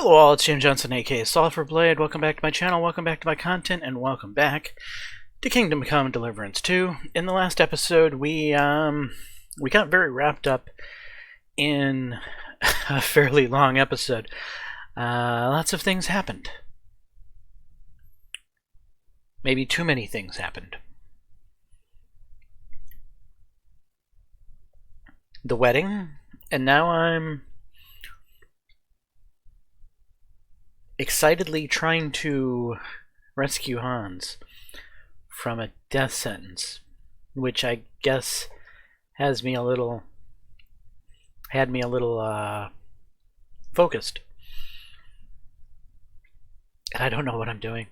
Hello all, it's Jim Johnson, aka Sulphur Blade. Welcome back to my channel, welcome back to my content, and welcome back to Kingdom Come Deliverance 2. In the last episode, we got very wrapped up in a fairly long episode. Lots of things happened. Maybe too many things happened. The wedding, and now I'm excitedly trying to rescue Hans from a death sentence, which I guess had me a little focused. And I don't know what I'm doing.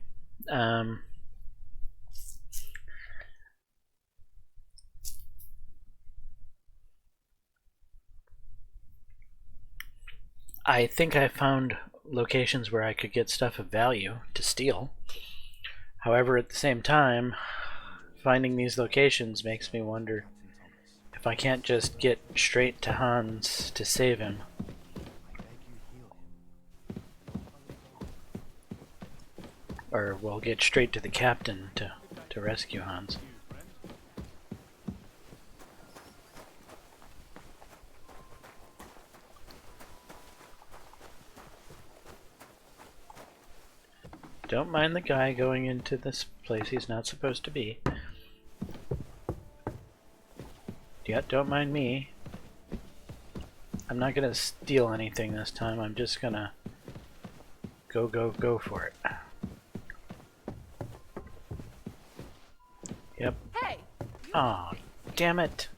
I think I found locations where I could get stuff of value to steal. However, at the same time, finding these locations makes me wonder if I can't just get straight to Hans to save him. Or we'll get straight to the captain to rescue Hans. Don't mind the guy going into this place he's not supposed to be. Yeah, don't mind me. I'm not gonna steal anything this time, I'm just gonna go for it. Yep. Hey! Aw, damn it.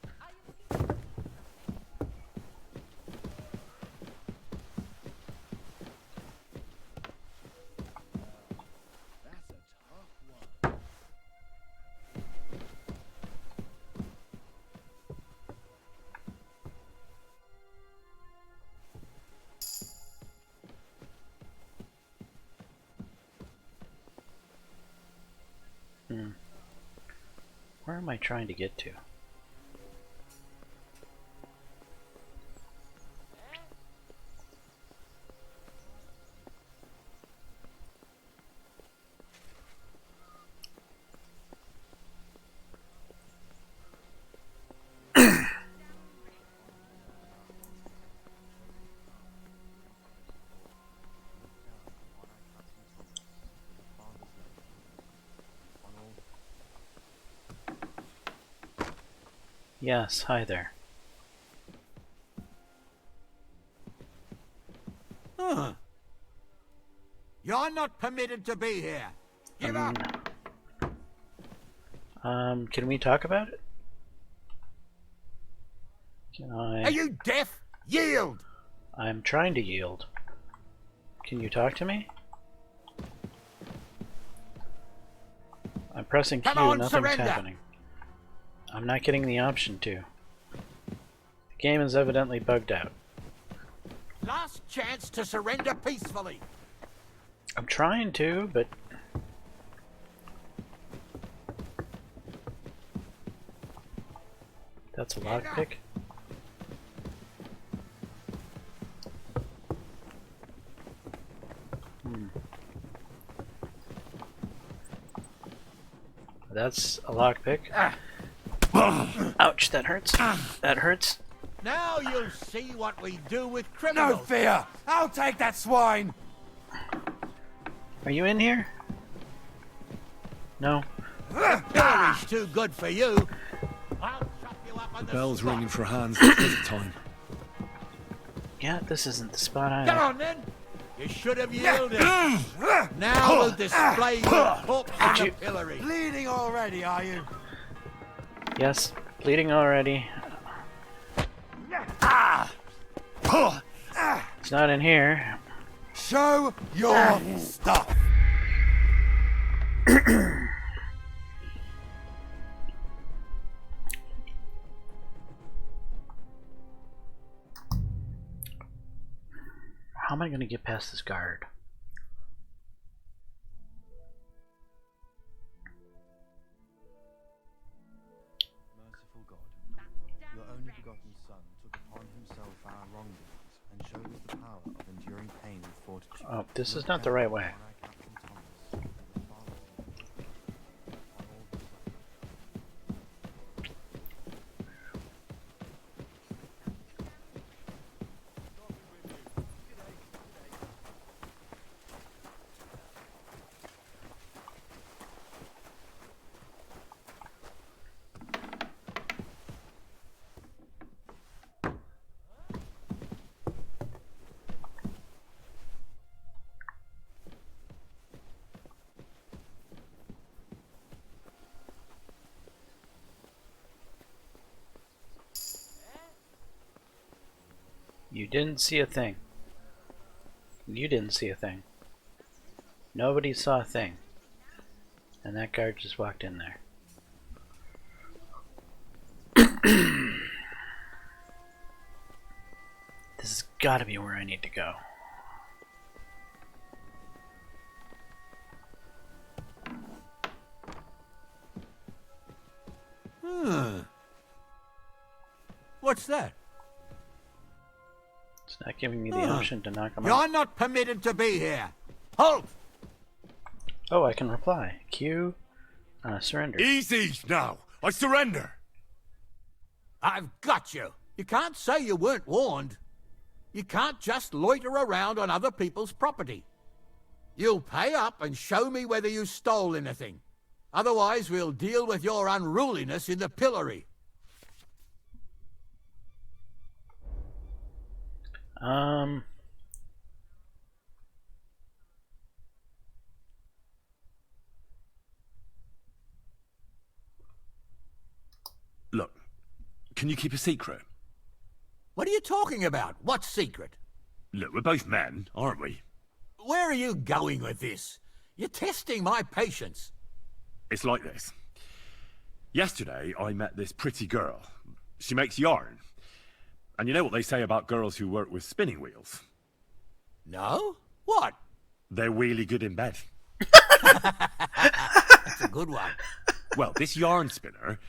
Where am I trying to get to? Yes, hi there. You're not permitted to be here. Give up. Can we talk about it? Can I... Are you deaf? Yield. I'm trying to yield. Can you talk to me? I'm pressing Q, Come on, nothing's surrender. happening. I'm not getting the option to. The game is evidently bugged out. Last chance to surrender peacefully. I'm trying to, but... That's a lockpick? That's a lockpick. Ouch, that hurts. That hurts. Now you'll see what we do with criminals. No fear! I'll take that swine! Are you in here? No. Pillory's too good for you. I'll chop you up on the Bell's spot. ringing for Hans this time. Yeah, this isn't the spot Come either. on then. You should have yielded. Now we'll display your corpse in the pillory. Bleeding already, are you? Yes, bleeding already. It's not in here. Show your stuff! How am I going to get past this guard? Merciful God, your only begotten Son took upon himself our wrongdoings and showed us the power of enduring enduring pain and fortitude. Oh, this is not the right way. You didn't see a thing. You didn't see a thing. Nobody saw a thing. And that guard just walked in there. This has got to be where I need to go. What's that? It's not giving me the option to knock him out. You're not permitted to be here. Halt! Oh, I can reply. Q, surrender. Easy now. I surrender. I've got you. You can't say you weren't warned. You can't just loiter around on other people's property. You'll pay up and show me whether you stole anything. Otherwise, we'll deal with your unruliness in the pillory. Look, can you keep a secret? What are you talking about? What secret? Look, we're both men, aren't we? Where are you going with this? You're testing my patience. It's like this. Yesterday, I met this pretty girl. She makes yarn. And you know what they say about girls who work with spinning wheels? No? What? They're really good in bed. That's a good one. Well, this yarn spinner,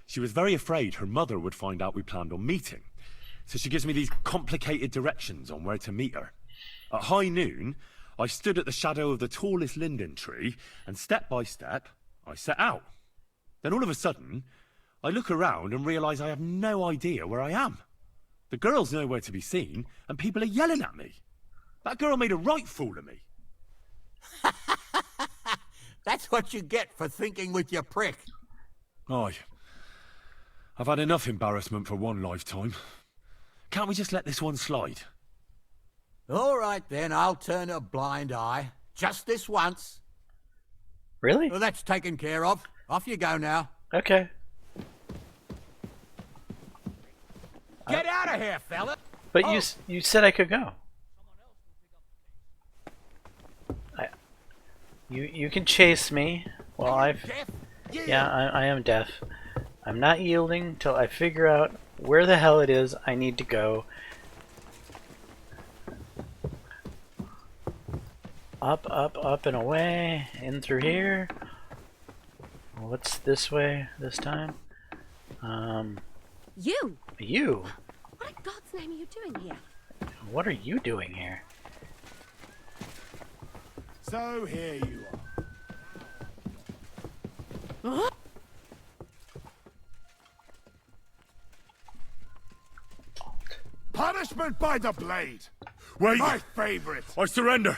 she was very afraid her mother would find out we planned on meeting. So she gives me these complicated directions on where to meet her. At high noon, I stood at the shadow of the tallest linden tree, and step by step, I set out. Then all of a sudden, I look around and realise I have no idea where I am. The girl's nowhere to be seen, and people are yelling at me. That girl made a right fool of me. That's what you get for thinking with your prick. Aye. I've had enough embarrassment for one lifetime. Can't we just let this one slide? All right, then, I'll turn a blind eye. Just this once. Really? Well, that's taken care of. Off you go now. Okay. Get out of here, fella! But you said I could go. You can chase me. Well, Deaf? yeah, I am deaf. I'm not yielding till I figure out where the hell it is I need to go. Up, up, up and away, in through here. What's this way this time? You! You? What in God's name are you doing here? What are you doing here? So here you are. Huh? Punishment by the blade. Wait! My favorite. I surrender!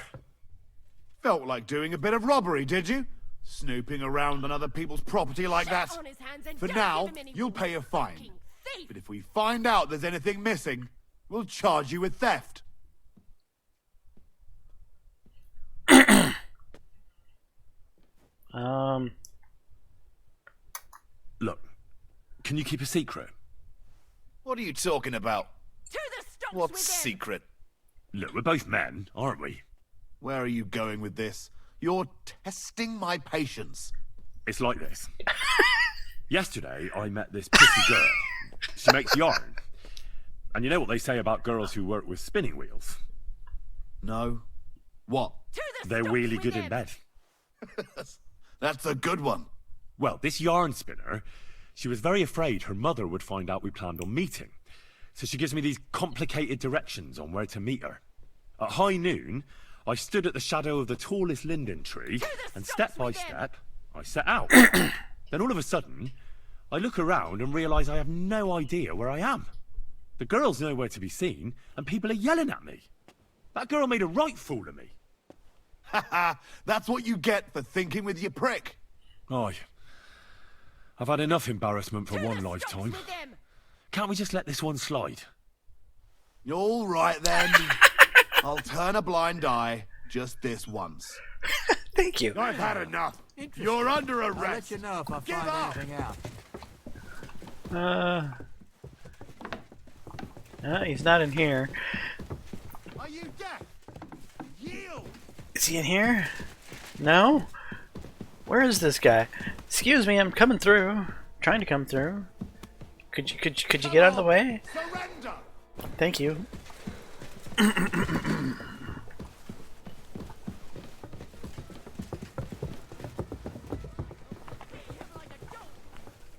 Felt like doing a bit of robbery, did you? Snooping around on other people's property like that. On his hands and For don't now, give him any you'll more. pay a fine. Fucking thief! But if we find out there's anything missing, we'll charge you with theft. Look, can you keep a secret? What are you talking about? To the stocks What within! secret? Look, we're both men, aren't we? Where are you going with this? You're testing my patience. It's like this. Yesterday, I met this pretty girl. She makes yarn. And you know what they say about girls who work with spinning wheels? No. What? To the They're stocks really good in within! bed. That's a good one. Well, this yarn spinner, she was very afraid her mother would find out we planned on meeting. So she gives me these complicated directions on where to meet her. At high noon, I stood at the shadow of the tallest linden tree, and step by step, I set out. Then all of a sudden, I look around and realise I have no idea where I am. The girl's nowhere to be seen, and people are yelling at me. That girl made a right fool of me. Haha, that's what you get for thinking with your prick. Aye. I've had enough embarrassment for one lifetime. Can't we just let this one slide? All right then. I'll turn a blind eye just this once. Thank you. I've had enough. Interesting. You're under I'll let arrest. you know if I Give find up. anything out. He's not in here. Are you deaf? Yield. Is he in here? No? Where is this guy? Excuse me, I'm coming through. Trying to come through. Could you get out of the way? Surrender. Thank you.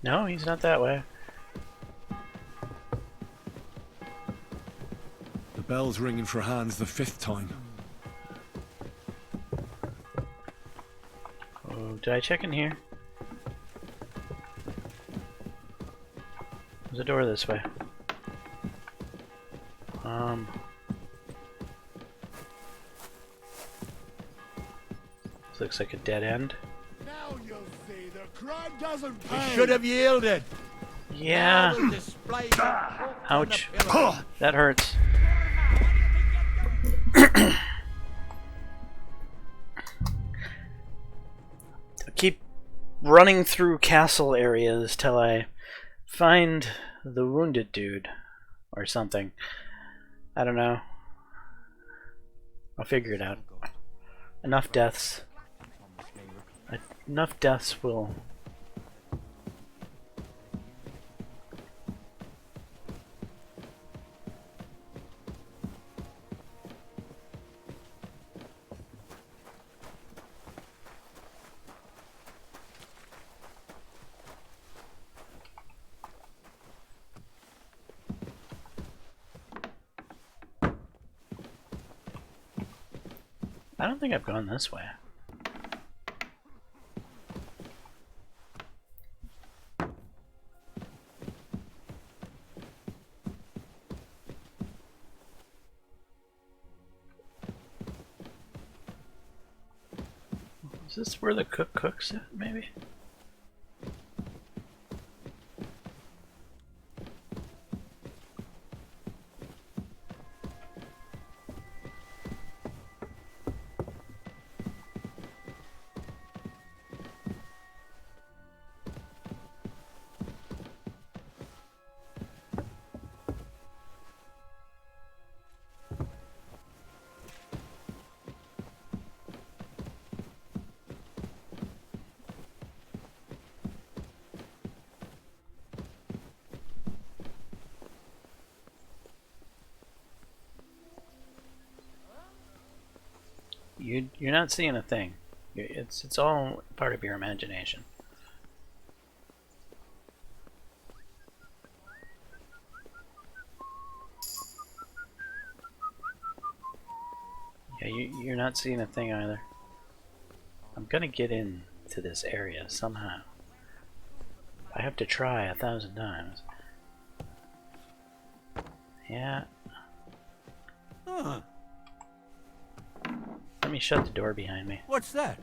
No, he's not that way. The bell's ringing for hands the 5th time. Oh, did I check in here? There's a door this way. This looks like a dead end. Now you'll see the crime doesn't You pay. should have yielded. Yeah. Now we'll display your proof on the Ouch. pillory. That hurts. I keep running through castle areas till I find the wounded dude or something. I don't know. I'll figure it out. Enough deaths. Enough deaths will... I don't think I've gone this way. Is this where the cook cooks it, maybe? You're not seeing a thing. It's all part of your imagination. Yeah, you're not seeing a thing either. I'm gonna get into this area somehow. I have to try 1,000 times. Yeah. Huh. Let me shut the door behind me. What's that?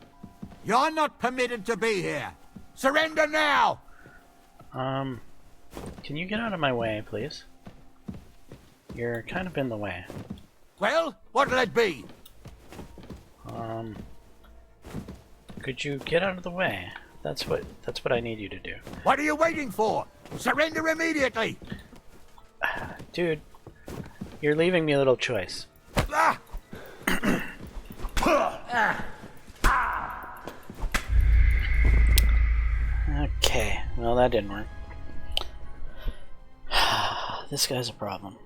You're not permitted to be here. Surrender now! Can you get out of my way, please? You're kind of in the way. Well, what'll it be? Could you get out of the way? That's what I need you to do. What are you waiting for? Surrender immediately! Dude, you're leaving me a little choice. Ah! Okay, well that didn't work. This guy's a problem.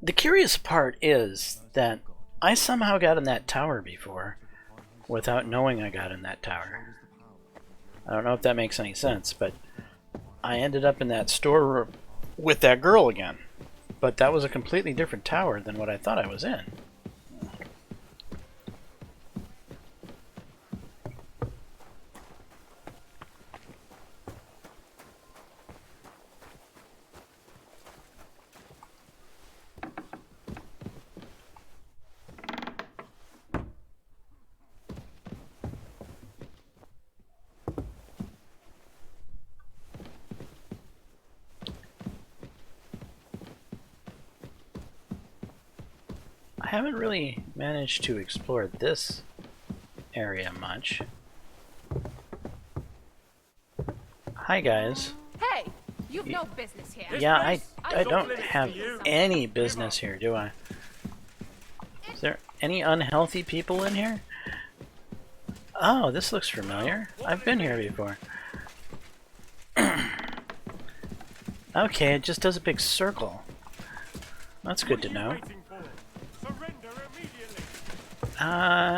The curious part is that I somehow got in that tower before without knowing I got in that tower. I don't know if that makes any sense, but I ended up in that store with that girl again. But that was a completely different tower than what I thought I was in. I haven't really managed to explore this area much. Hi guys. Hey, you've no business here. Yeah, I don't have any business here, do I? Is there any unhealthy people in here? Oh, this looks familiar. I've been here before. Okay, it just does a big circle. That's good to know.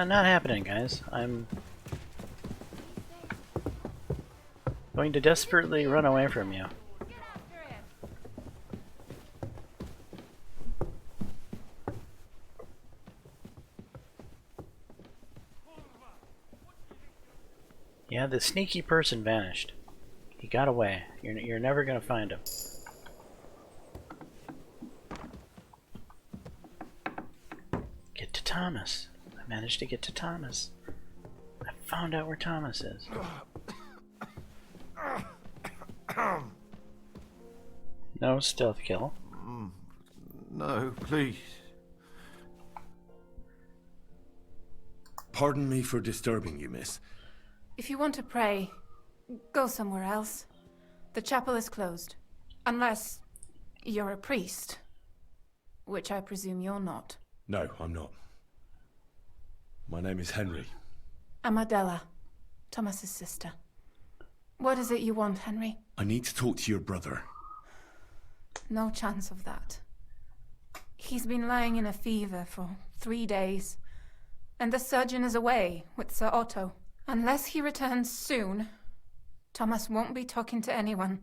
Not happening, guys. I'm going to desperately run away from you. Yeah, the sneaky person vanished. He got away. You're never gonna find him. Get to Thomas. I managed to get to Thomas. I found out where Thomas is. No stealth kill. No, please. Pardon me for disturbing you, miss. If you want to pray, go somewhere else. The chapel is closed. Unless you're a priest. Which I presume you're not. No, I'm not. My name is Henry. I'm Adela, Thomas's sister. What is it you want, Henry? I need to talk to your brother. No chance of that. He's been lying in a fever for 3 days. And the surgeon is away with Sir Otto. Unless he returns soon, Thomas won't be talking to anyone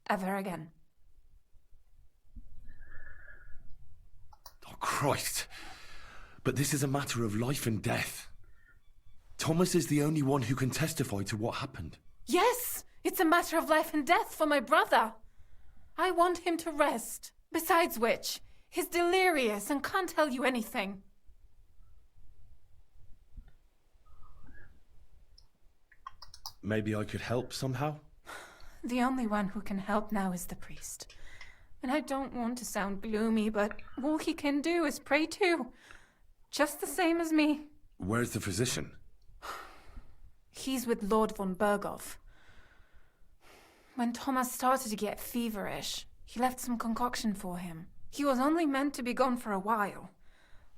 ever again. Oh, Christ. But this is a matter of life and death. Thomas is the only one who can testify to what happened. Yes, it's a matter of life and death for my brother. I want him to rest. Besides which, he's delirious and can't tell you anything. Maybe I could help somehow? The only one who can help now is the priest. And I don't want to sound gloomy, but all he can do is pray too. Just the same as me. Where's the physician? He's with Lord von Berghoff. When Thomas started to get feverish, he left some concoction for him. He was only meant to be gone for a while.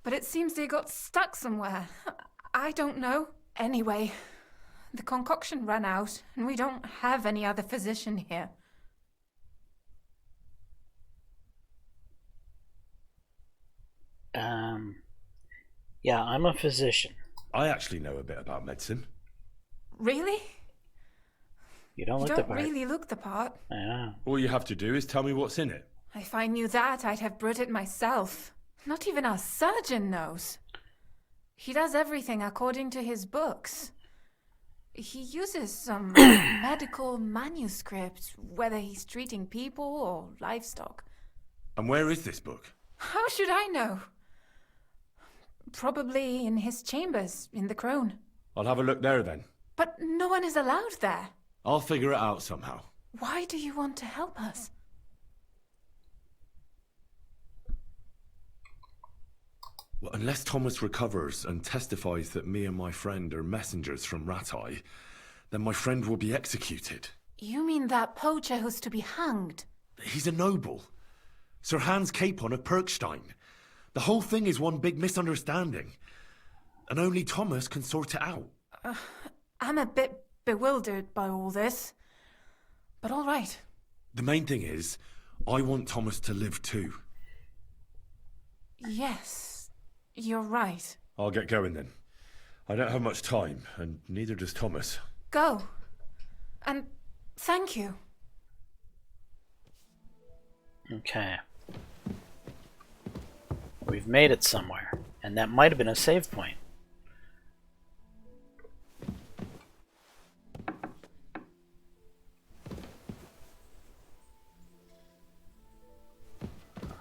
But it seems they got stuck somewhere. I don't know. Anyway, the concoction ran out, and we don't have any other physician here. Yeah, I'm a physician. I actually know a bit about medicine. Really? You don't You look the don't part. really look the part. Yeah. All you have to do is tell me what's in it. If I knew that, I'd have brewed it myself. Not even our surgeon knows. He does everything according to his books. He uses some medical manuscript, whether he's treating people or livestock. And where is this book? How should I know? Probably in his chambers, in the Crone. I'll have a look there then. But no one is allowed there. I'll figure it out somehow. Why do you want to help us? Well, unless Thomas recovers and testifies that me and my friend are messengers from Ratai, then my friend will be executed. You mean that poacher who's to be hanged? He's a noble. Sir Hans Capon of Perkstein. The whole thing is one big misunderstanding. And only Thomas can sort it out. I'm a bit bewildered by all this. But all right. The main thing is, I want Thomas to live too. Yes, you're right. I'll get going then. I don't have much time, and neither does Thomas. Go. And thank you. Okay. We've made it somewhere, and that might have been a save point.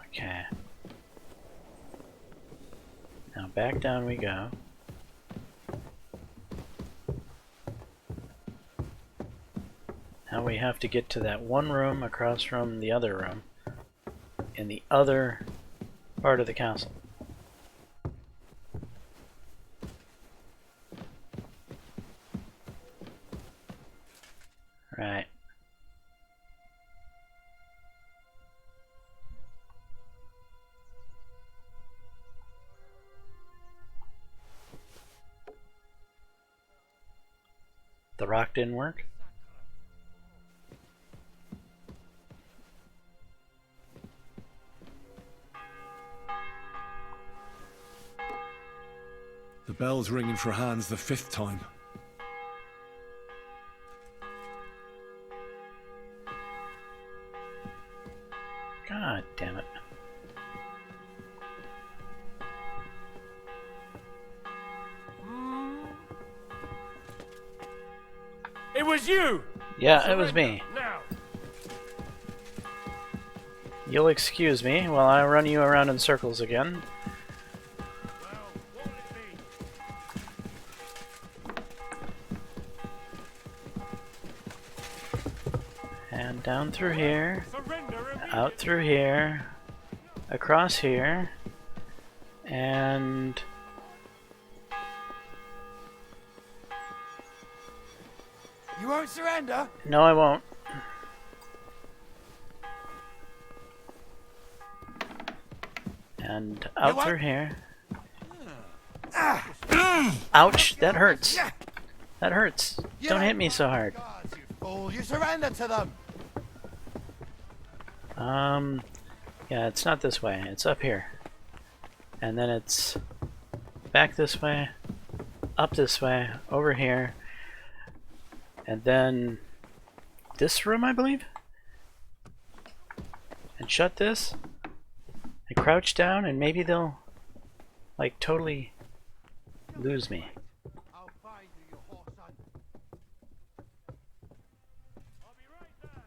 Okay. Now back down we go. Now we have to get to that one room across from the other room in the other part of the castle. Right. The rock didn't work? The bell's ringing for Hans the 5th time. God damn it. It was you! Yeah, it was me. Now! You'll excuse me while I run you around in circles again. Well, what will it be? And down through here, Surrender immediately. out through here, across here, and... You won't surrender? No, I won't. And out through here. Ouch, that hurts. That hurts. Don't hit me so hard. Guards, you fool. You surrender to them. Yeah, it's not this way. It's up here. And then it's back this way, up this way, over here, and then this room, I believe? And shut this, and crouch down, and maybe they'll, like, totally lose me. I'll find you, you whoreson. I'll be right there.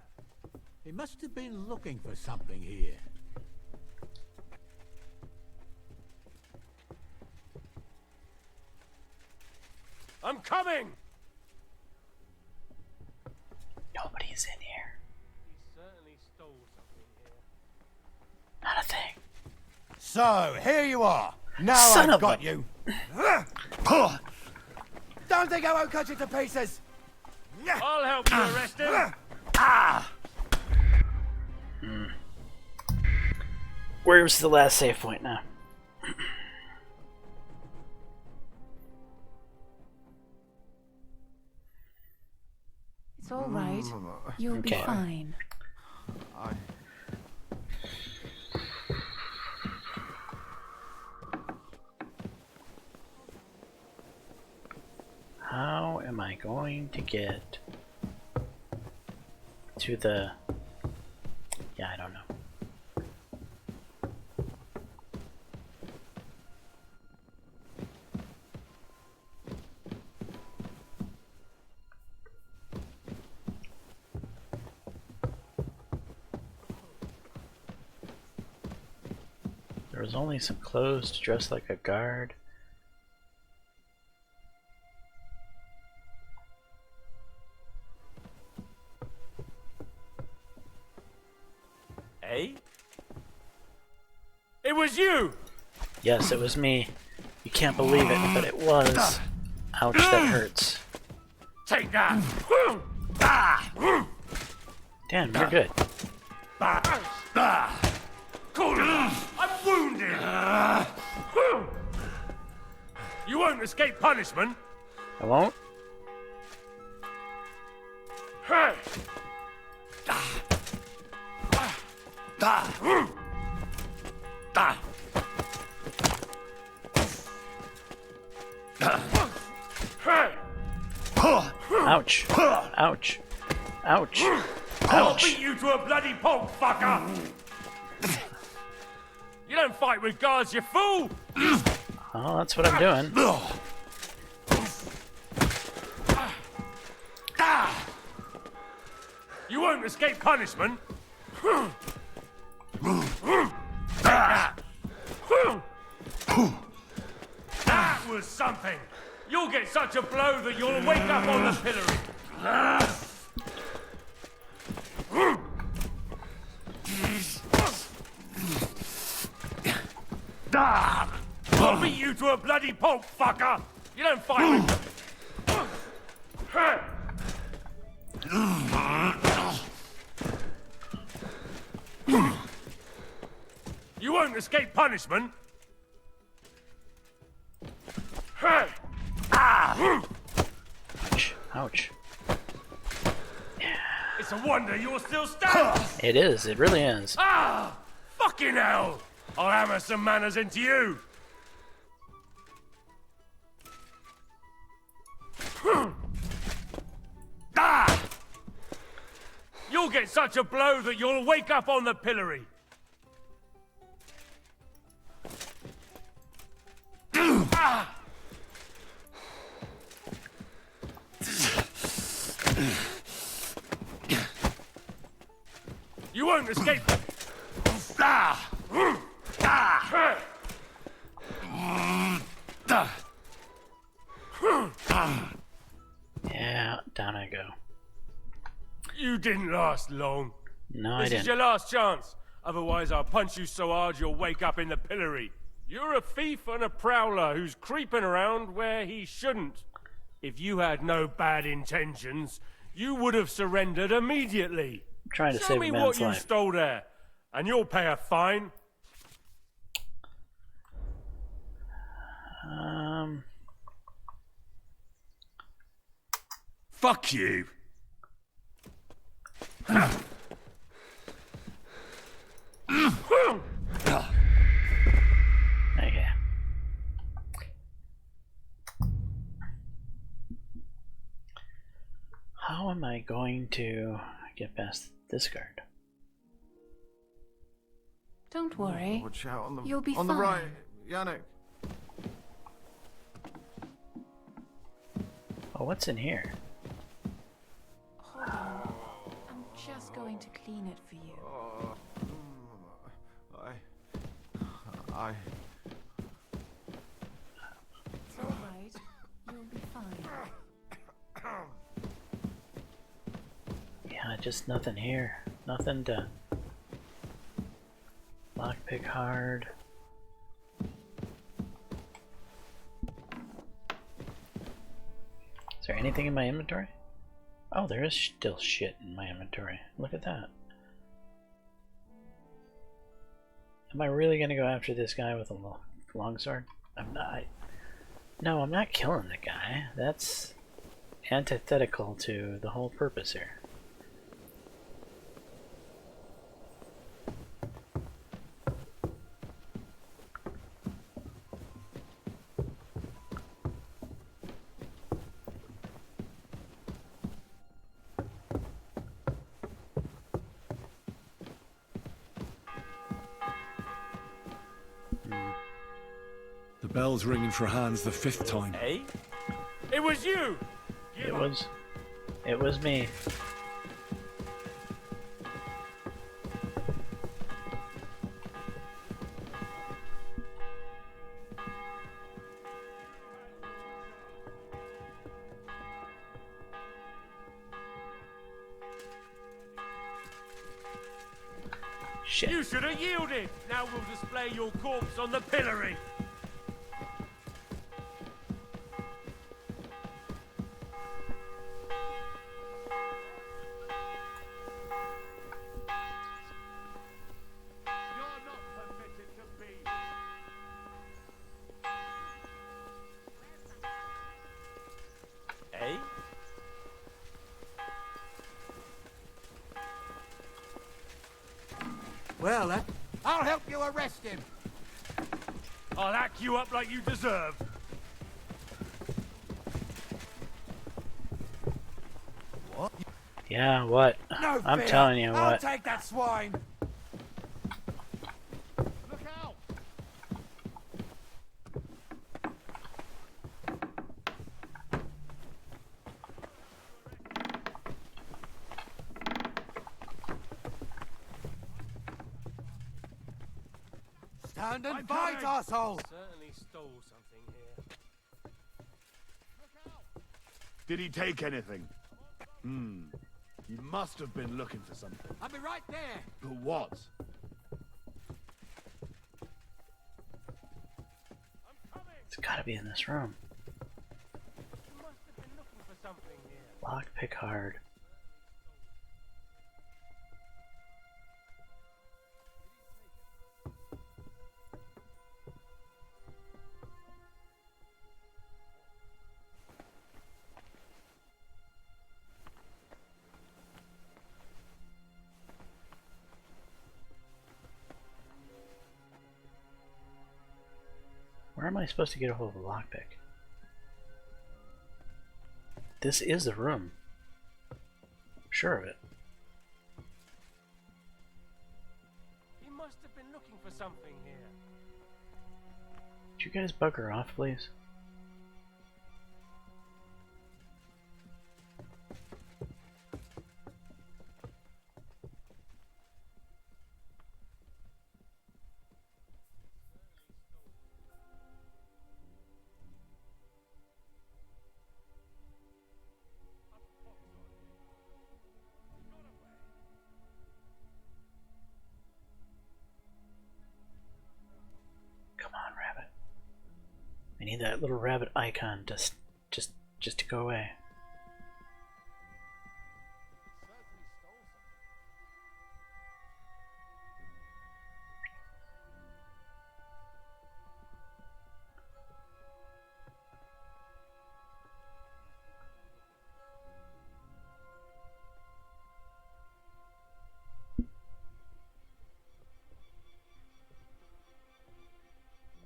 He must have been looking for something here. I'm coming! Nobody's in here. He certainly stole something here. Not a thing. So, here you are. Now Son I've of got a- you. Don't think I won't cut you to pieces. I'll help you arrest him! Where's the last save point now? It's all right. You'll be Okay. fine. How am I going to get to the... Yeah, I don't know. There was only some clothes to dress like a guard. Eh? It was you! Yes, it was me. You can't believe it, but it was. Ouch, that hurts. Take that! Damn, you're good. Cool enough. I'm wounded! You won't escape punishment! I won't? Hey! Ouch. Ouch. Ouch. I'll Ouch. beat you to a bloody pulp, fucker! You don't fight with guards, you fool! Oh, that's what I'm doing. You won't escape punishment. That was something. You'll get such a blow that you'll wake up on the pillory. I'll beat you to a bloody pulp, fucker! You don't fight with... You won't escape punishment. Ouch. Ouch. It's a wonder you're still standing. It is. It really is. Ah! Fucking hell! I'll hammer some manners into you. Ah! You'll get such a blow that you'll wake up on the pillory. Ah! You won't escape. Ah! Ah! Yeah, down I go. You didn't last long. No, I This is didn't. your last chance. Otherwise, I'll punch you so hard you'll wake up in the pillory. You're a thief and a prowler who's creeping around where he shouldn't. If you had no bad intentions, you would have surrendered immediately. I'm trying to Show save me a what man's you life. stole there, and you'll pay a fine. Fuck you. Okay. How am I going to get past this guard? Don't worry. Watch out on the You'll be on the fine. right, Yannick. Oh, what's in here? Hold on. I'm just going to clean it for you. I It's all right. You'll be fine. Yeah, just nothing here. Nothing to lockpick hard. Is there anything in my inventory? Oh, there is still shit in my inventory. Look at that. Am I really gonna go after this guy with a longsword? I'm not. No, I'm not killing the guy. That's antithetical to the whole purpose here. The bell's ringing for Hans the 5th time. Eh? It was you! It was me. Shit. You should have yielded! Now we'll display your corpse on the pillory! You're not permitted to be here. Eh? Well, I'll help you arrest him. I'll hack you up like you deserve. Yeah, what? No I'm fear. telling you I'll what. take that swine. Look out! Stand and fight, asshole. Certainly stole something here. Did he take anything? He must have been looking for something. I'll be right there. But what? It's gotta be in this room. You must have been looking for something here. Lockpick hard. Where am I supposed to get a hold of a lockpick? This is the room. I'm sure of it. You must have been looking for something here. Could you guys bugger off, please? Come on, rabbit. I need that little rabbit icon just to go away.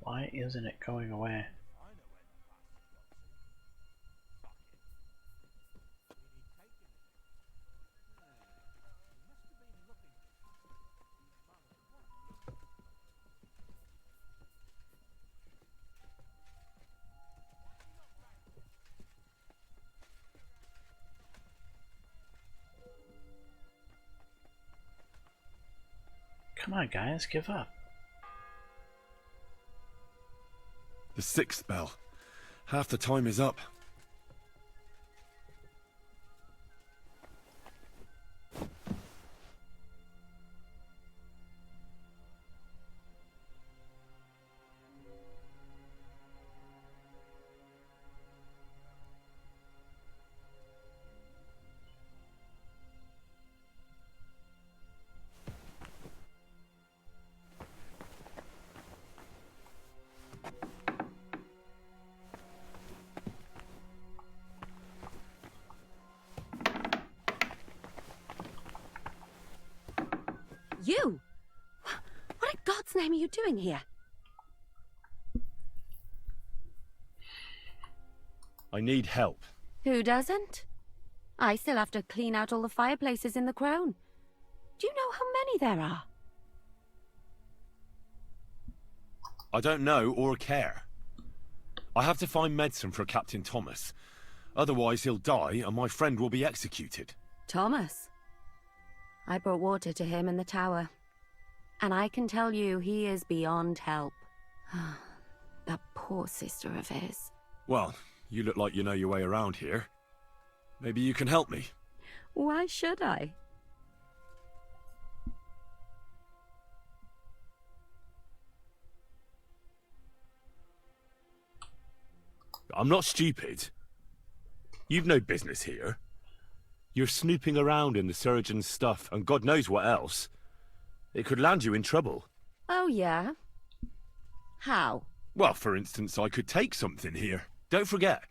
Why isn't it going away? Come on, guys, give up. The 6th bell. Half the time is up. You? What in God's name are you doing here? I need help. Who doesn't? I still have to clean out all the fireplaces in the Crown. Do you know how many there are? I don't know or care. I have to find medicine for Captain Thomas. Otherwise he'll die and my friend will be executed. Thomas? I brought water to him in the tower. And I can tell you he is beyond help. That poor sister of his. Well, you look like you know your way around here. Maybe you can help me. Why should I? I'm not stupid. You've no business here. You're snooping around in the surgeon's stuff and God knows what else. It could land you in trouble. Oh, yeah? How? Well, for instance, I could take something here. Don't forget,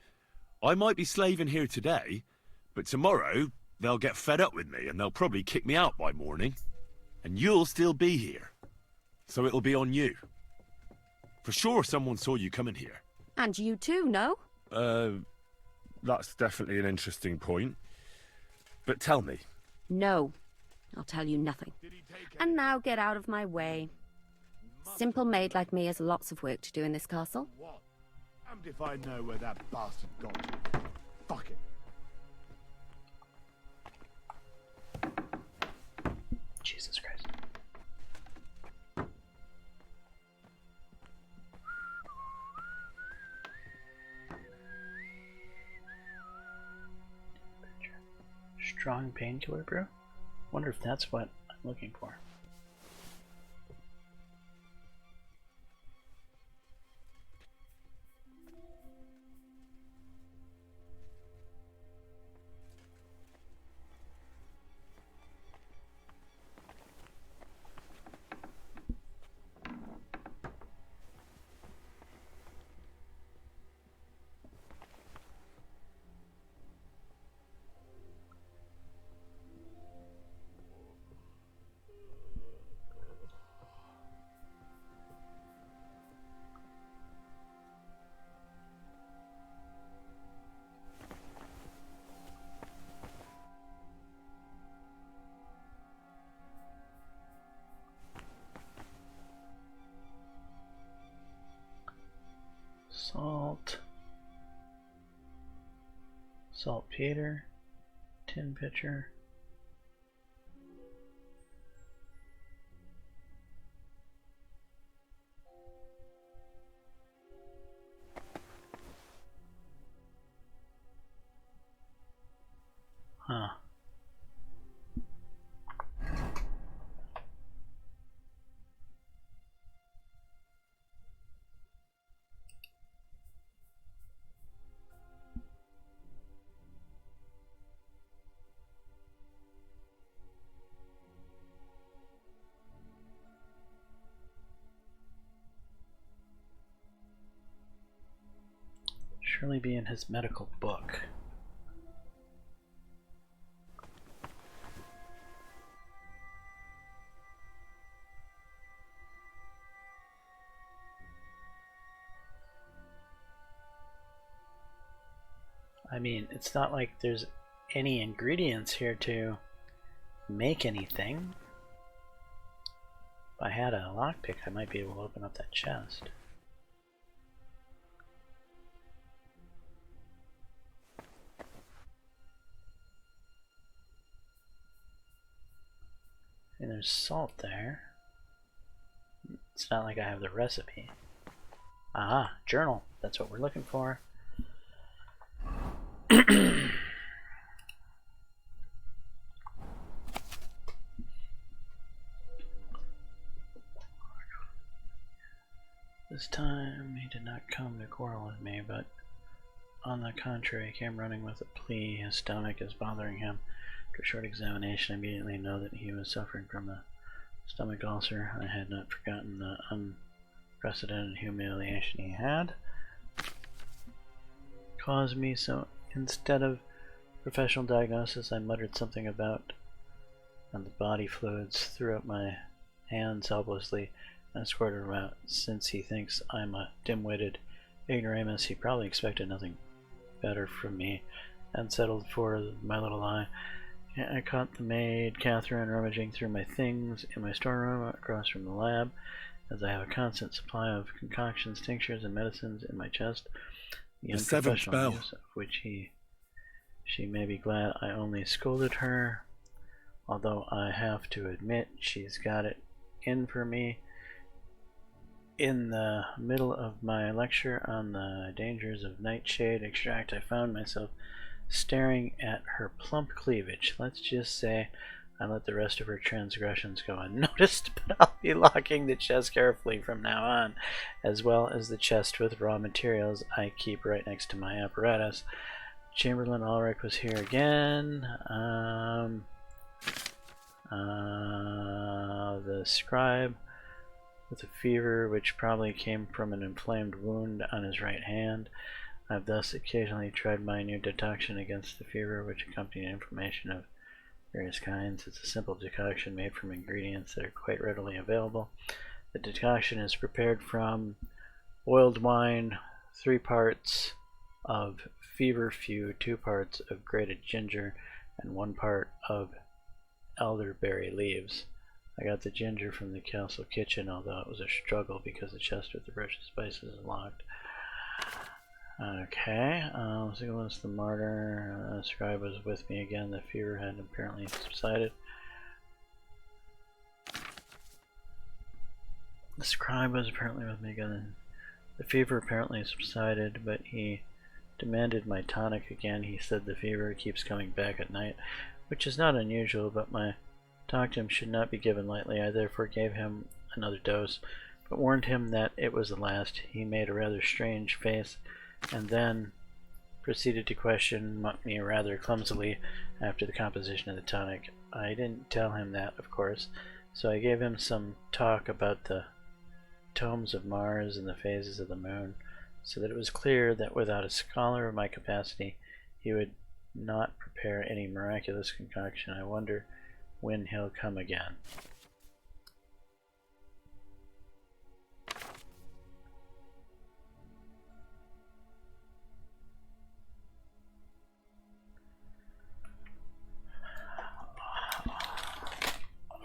I might be slaving here today, but tomorrow they'll get fed up with me and they'll probably kick me out by morning. And you'll still be here. So it'll be on you. For sure someone saw you coming here. And you too, no? That's definitely an interesting point. But tell me. No, I'll tell you nothing. And now get out of my way. Simple maid like me has lots of work to do in this castle. What? Damned if I know where that bastard got to. Fuck it. Jesus Christ. Strong painkiller brew? Wonder if that's what I'm looking for. Salt. Saltpeter. Tin pitcher. Huh. Surely be in his medical book. I mean, it's not like there's any ingredients here to make anything. If I had a lockpick, I might be able to open up that chest. And there's salt there. It's not like I have the recipe. Aha, journal. That's what we're looking for. This time he did not come to quarrel with me, but on the contrary came running with a plea. His stomach is bothering him. After a short examination, I immediately know that he was suffering from a stomach ulcer. I had not forgotten the unprecedented humiliation he had caused me, so instead of professional diagnosis, I muttered something about the body fluids, threw up my hands helplessly, and squirted him out. Since he thinks I'm a dim-witted ignoramus, he probably expected nothing better from me, and settled for my little lie. I caught the maid, Catherine, rummaging through my things in my storeroom across from the lab, as I have a constant supply of concoctions, tinctures, and medicines in my chest. The unprofessional use of which she may be glad I only scolded her, although I have to admit she's got it in for me. In the middle of my lecture on the dangers of nightshade extract, I found myself staring at her plump cleavage. Let's just say I let the rest of her transgressions go unnoticed, but I'll be locking the chest carefully from now on, as well as the chest with raw materials I keep right next to my apparatus. Chamberlain Ulrich was here again. The scribe with a fever which probably came from an inflamed wound on his right hand. I've thus occasionally tried my new decoction against the fever, which accompanied inflammation of various kinds. It's a simple decoction made from ingredients that are quite readily available. The decoction is prepared from boiled wine, 3 parts of feverfew, 2 parts of grated ginger, and 1 part of elderberry leaves. I got the ginger from the castle kitchen, although it was a struggle because the chest with the precious spices is locked. Okay, Sigalus the martyr. The scribe was with me again. The fever had apparently subsided. The scribe was apparently with me again. The fever apparently subsided, but he demanded my tonic again. He said the fever keeps coming back at night, which is not unusual, but my Toctum should not be given lightly. I therefore gave him another dose, but warned him that it was the last. He made a rather strange face, and then proceeded to question me rather clumsily after the composition of the tonic. I didn't tell him that, of course, so I gave him some talk about the tomes of Mars and the phases of the moon, so that it was clear that without a scholar of my capacity, he would not prepare any miraculous concoction. I wonder when he'll come again.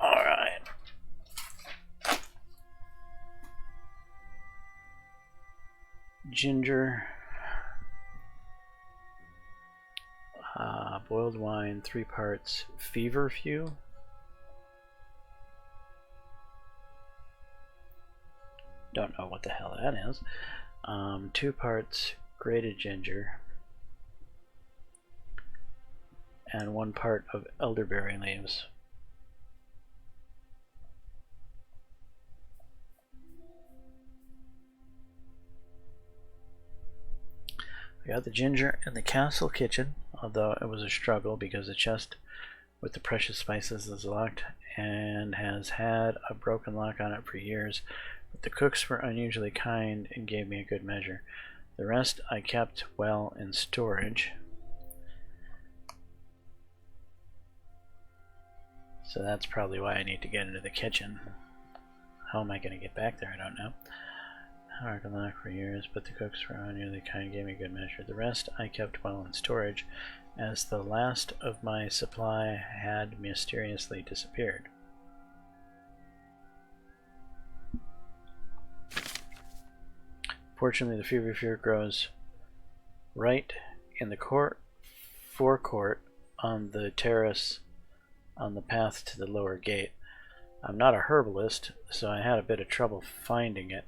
Alright. Ginger. Boiled wine, 3 parts feverfew. Don't know what the hell that is. 2 parts grated ginger. And 1 part of elderberry leaves. I got the ginger in the castle kitchen, although it was a struggle because the chest with the precious spices is locked and has had a broken lock on it for years, but the cooks were unusually kind and gave me a good measure. The rest I kept well in storage. So that's probably why I need to get into the kitchen. How am I going to get back there? I don't know. I can lock for years, but the cooks were unusually kind and gave me a good measure. The rest I kept well in storage, as the last of my supply had mysteriously disappeared. Fortunately, the feverfew grows right in the forecourt on the terrace on the path to the lower gate. I'm not a herbalist, so I had a bit of trouble finding it,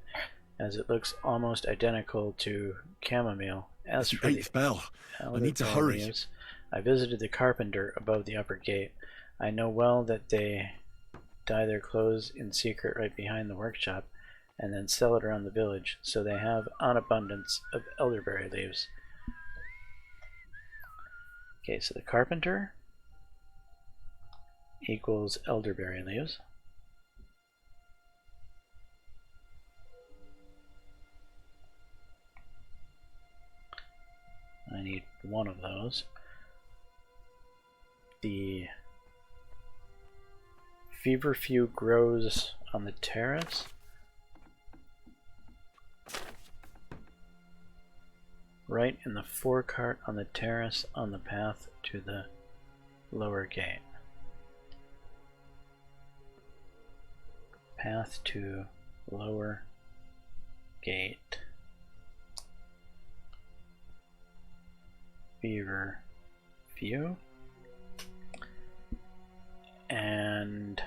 as it looks almost identical to chamomile. As for the bell, I need to hurry. Leaves, I visited the carpenter above the upper gate. I know well that they dye their clothes in secret right behind the workshop, and then sell it around the village, so they have an abundance of elderberry leaves. Okay, so the carpenter equals elderberry leaves. I need 1 of those. The feverfew grows on the terrace. Right in the forecourt on the terrace on the path to the lower gate. Path to lower gate. Feverfew. And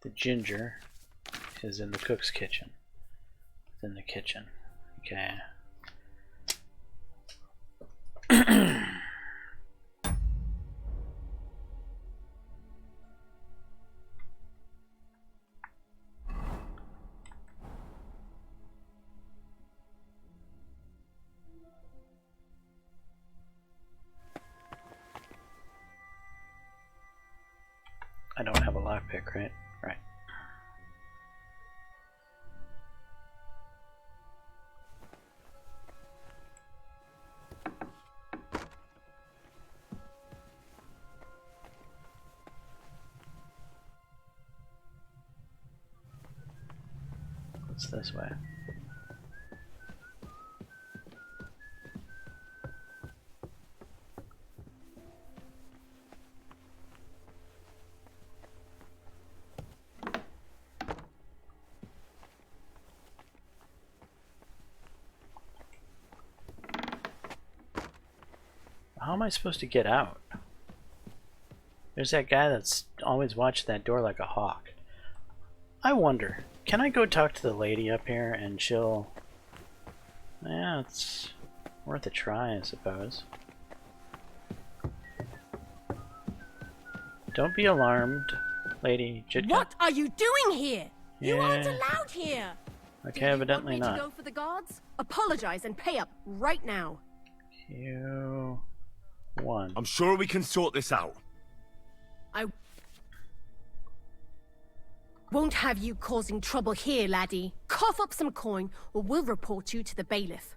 the ginger is in the cook's kitchen. It's in the kitchen. Okay. I don't have a lockpick, right? Right. It's this way. How am I supposed to get out? There's that guy that's always watching that door like a hawk. I wonder, can I go talk to the lady up here and she'll... Yeah, it's worth a try, I suppose. Don't be alarmed, Lady Jitka. What are you doing here? You aren't Yeah. allowed here. Okay, evidently you want me not. to go for the guards? Apologize and pay up right now. Q1. I'm sure we can sort this out. I won't have you causing trouble here, laddie. Cough up some coin, or we'll report you to the bailiff.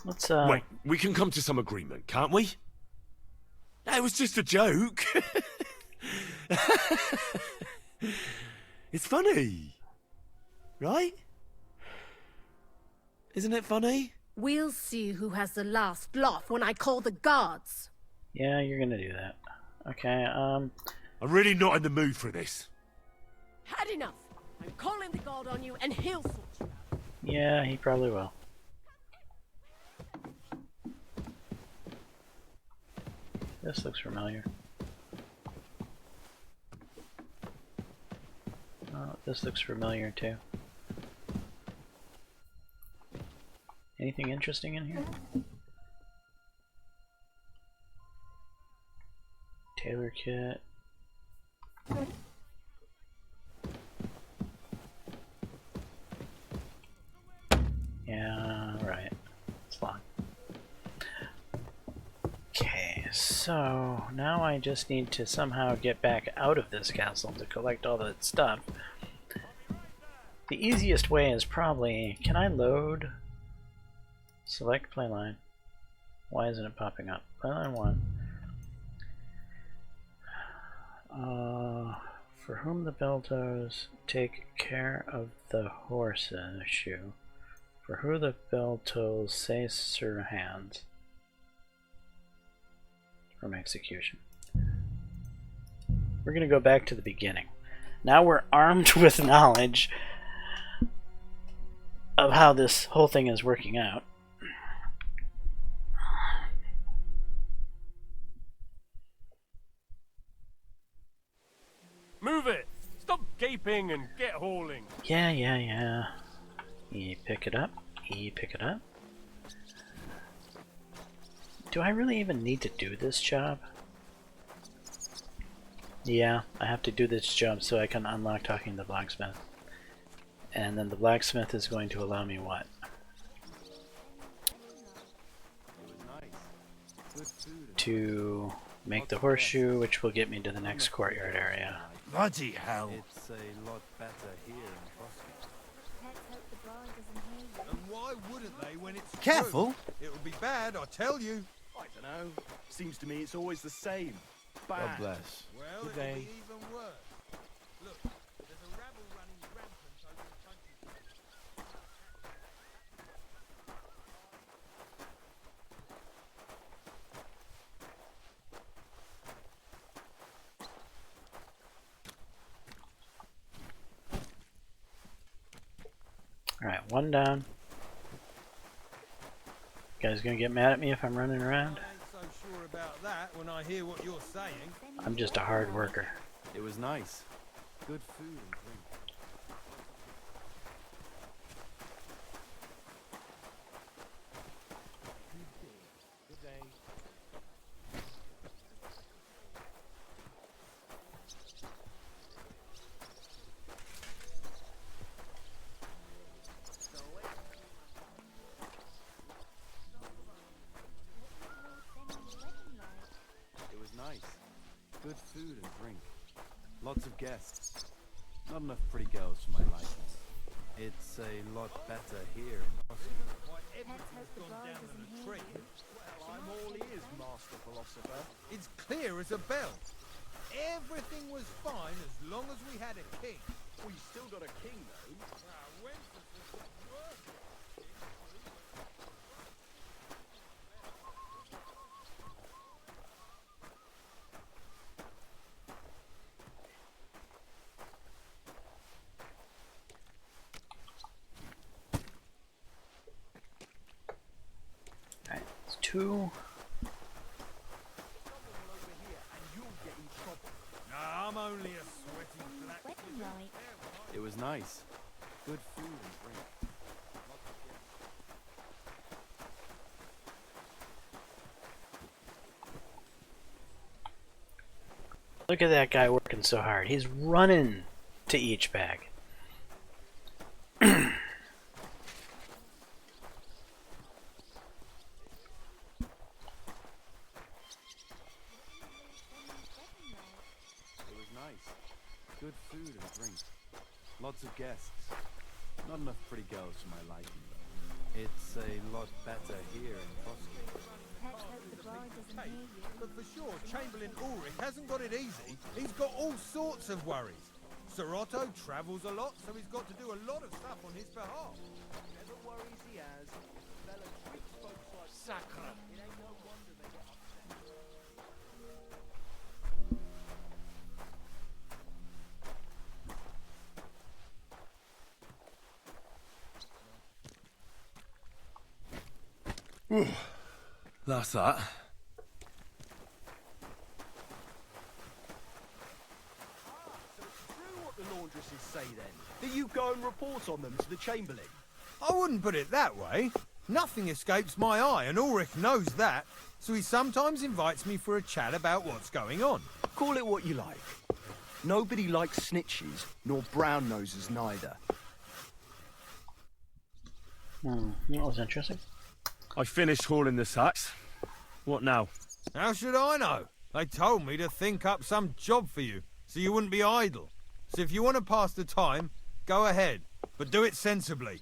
Let's Wait, we can come to some agreement, can't we? That was just a joke. It's funny. Right? Isn't it funny? We'll see who has the last laugh when I call the guards. Yeah, you're gonna do that. Okay, I'm really not in the mood for this. Had enough. I'm calling the guard on you and he'll sort you out. yeah, he probably will. This looks familiar. Oh, this looks familiar too. Anything interesting in here? Tailor kit. Yeah, right. It's locked. Okay, so now I just need to somehow get back out of this castle to collect all that stuff. The easiest way is probably... Can I load? Select playline. Why isn't it popping up? Playline 1. For whom the Beltos take care of the horseshoe. For who the Beltos say Sir Hands. From execution. We're gonna go back to the beginning. Now we're armed with knowledge of how this whole thing is working out. Move it! Stop gaping and get hauling. Yeah. You pick it up. You pick it up. Do I really even need to do this job? Yeah, I have to do this job so I can unlock talking to the blacksmith. And then the blacksmith is going to allow me what? To make the horseshoe, which will get me to the next courtyard area. Bloody hell. It's a lot better here in Boston. And why wouldn't they when it's Careful. true? It'll be bad, I tell you. I don't know. Seems to me it's always the same. Bad. God bless. Well, Good it'll day. be even worse. Look, there's a rabble running rampant over the countryside. Alright, one down. You guys gonna get mad at me if I'm running around? I ain't so sure about that when I hear what you're saying. I'm just a hard worker. It was nice. Good food and drink. Good day. It was nice. Good food and drink. Lots of guests. Not enough pretty girls for my liking. It's a lot better here in Boston. Why, everything's gone down in a tree. Well, I'm all ears, Master Philosopher. It's clear as a bell. everything was fine as long as we had a king. We still got a king, though. Alright, it's 2. I'm only a sweating black. It was nice. Good food and drink. Look at that guy working so hard. He's running to each bag. Good food and drink. Lots of guests. Not enough pretty girls for my liking, though. It's a lot better here in Frosty. Hey, but for sure, Chamberlain Ulrich hasn't got it easy. He's got all sorts of worries. Sir Otto travels a lot, so he's got to do a lot of stuff on his behalf. Whatever worries he has, fella treats folks like Sacre. It ain't no wonder they get upset. That's that. So it's true what the laundresses say then, that you go and report on them to the Chamberlain. I wouldn't put it that way. Nothing escapes my eye, and Ulrich knows that, so he sometimes invites me for a chat about what's going on. Call it what you like. Nobody likes snitches, nor brown noses neither. That was interesting. I finished hauling the sacks. What now? How should I know? They told me to think up some job for you, so you wouldn't be idle. So if you want to pass the time, go ahead, but do it sensibly.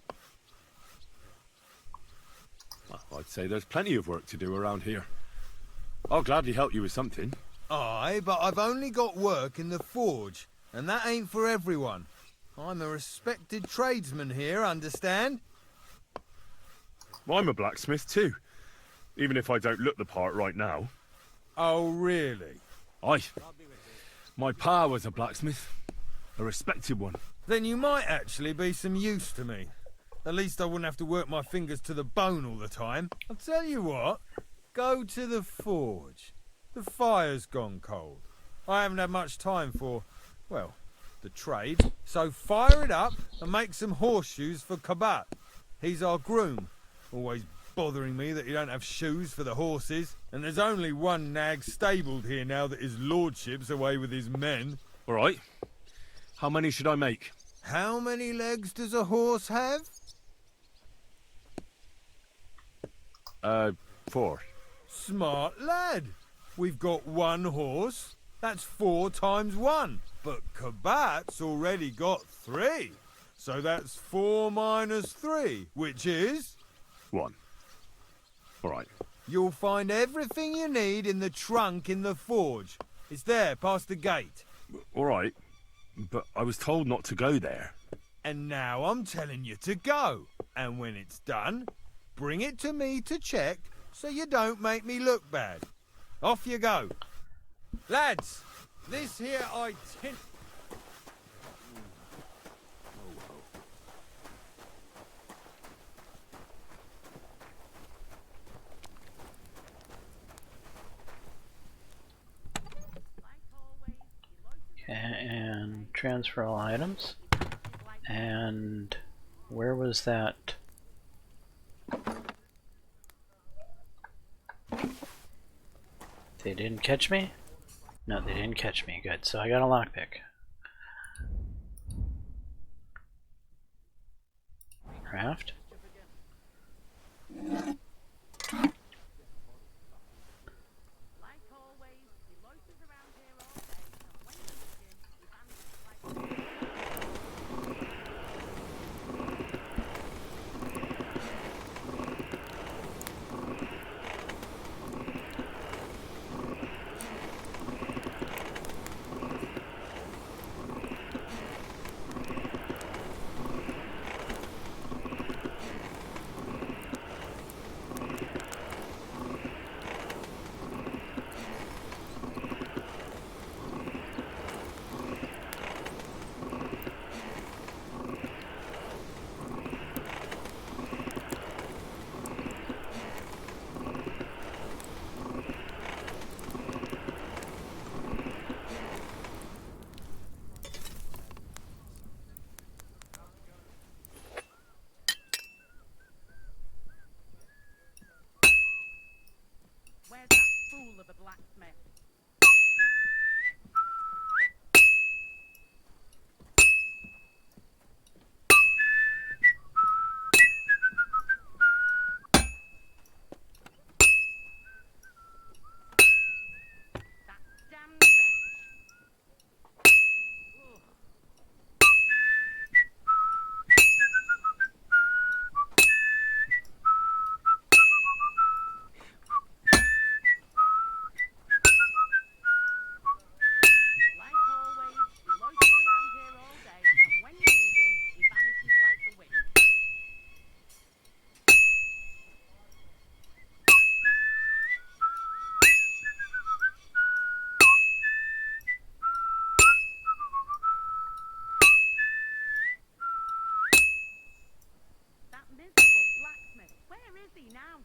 Well, I'd say there's plenty of work to do around here. I'll gladly help you with something. Aye, but I've only got work in the forge, and that ain't for everyone. I'm a respected tradesman here, understand? Well, I'm a blacksmith too, even if I don't look the part right now. Oh, really? Aye. My pa was a blacksmith, a respected one. Then you might actually be some use to me. At least I wouldn't have to work my fingers to the bone all the time. I'll tell you what, go to the forge. The fire's gone cold. I haven't had much time for, well, the trade. So fire it up and make some horseshoes for Kabat. He's our groom. Always bothering me that you don't have shoes for the horses. And there's only one nag stabled here now that his lordship's away with his men. All right. How many should I make? How many legs does a horse have? 4. Smart lad. We've got one horse. That's 4 times 1. But Kabat's already got 3. So that's 4 minus 3, which is... 1. All right. You'll find everything you need in the trunk in the forge. It's there, past the gate. All right. But I was told not to go there. And now I'm telling you to go. And when it's done, bring it to me to check so you don't make me look bad. Off you go. Lads, this here itinerary... And transfer all items. And where was that? They didn't catch me? No, they didn't catch me. Good. So I got a lockpick. Craft. fool of a blacksmith. That damn wretch. Ugh. Like always, he loiters around here all day, and when you need him, he vanishes like the wind. That miserable blacksmith, where is he now?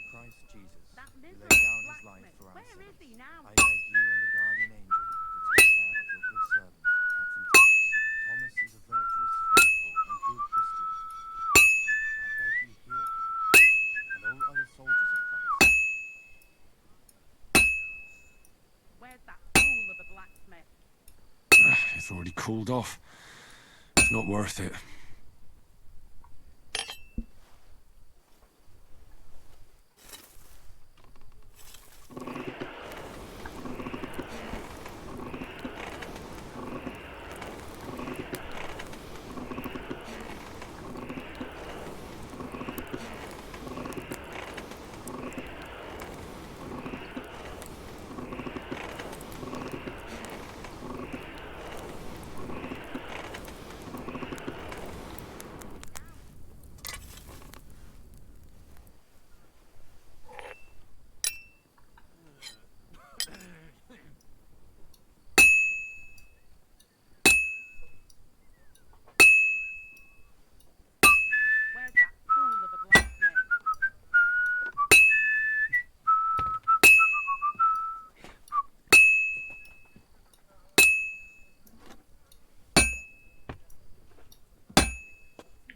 Christ Jesus, That who laid miserable down his life blacksmith, for our where sins, is he now? I beg you and the guardian angel to take care of your good servant, Captain Thomas. Thomas is a virtuous, faithful, and good Christian. I beg you hear him, and all other soldiers of Christ. Where's that fool of a blacksmith? It's already cooled off. It's not worth it. Where's that fool of a blacksmith?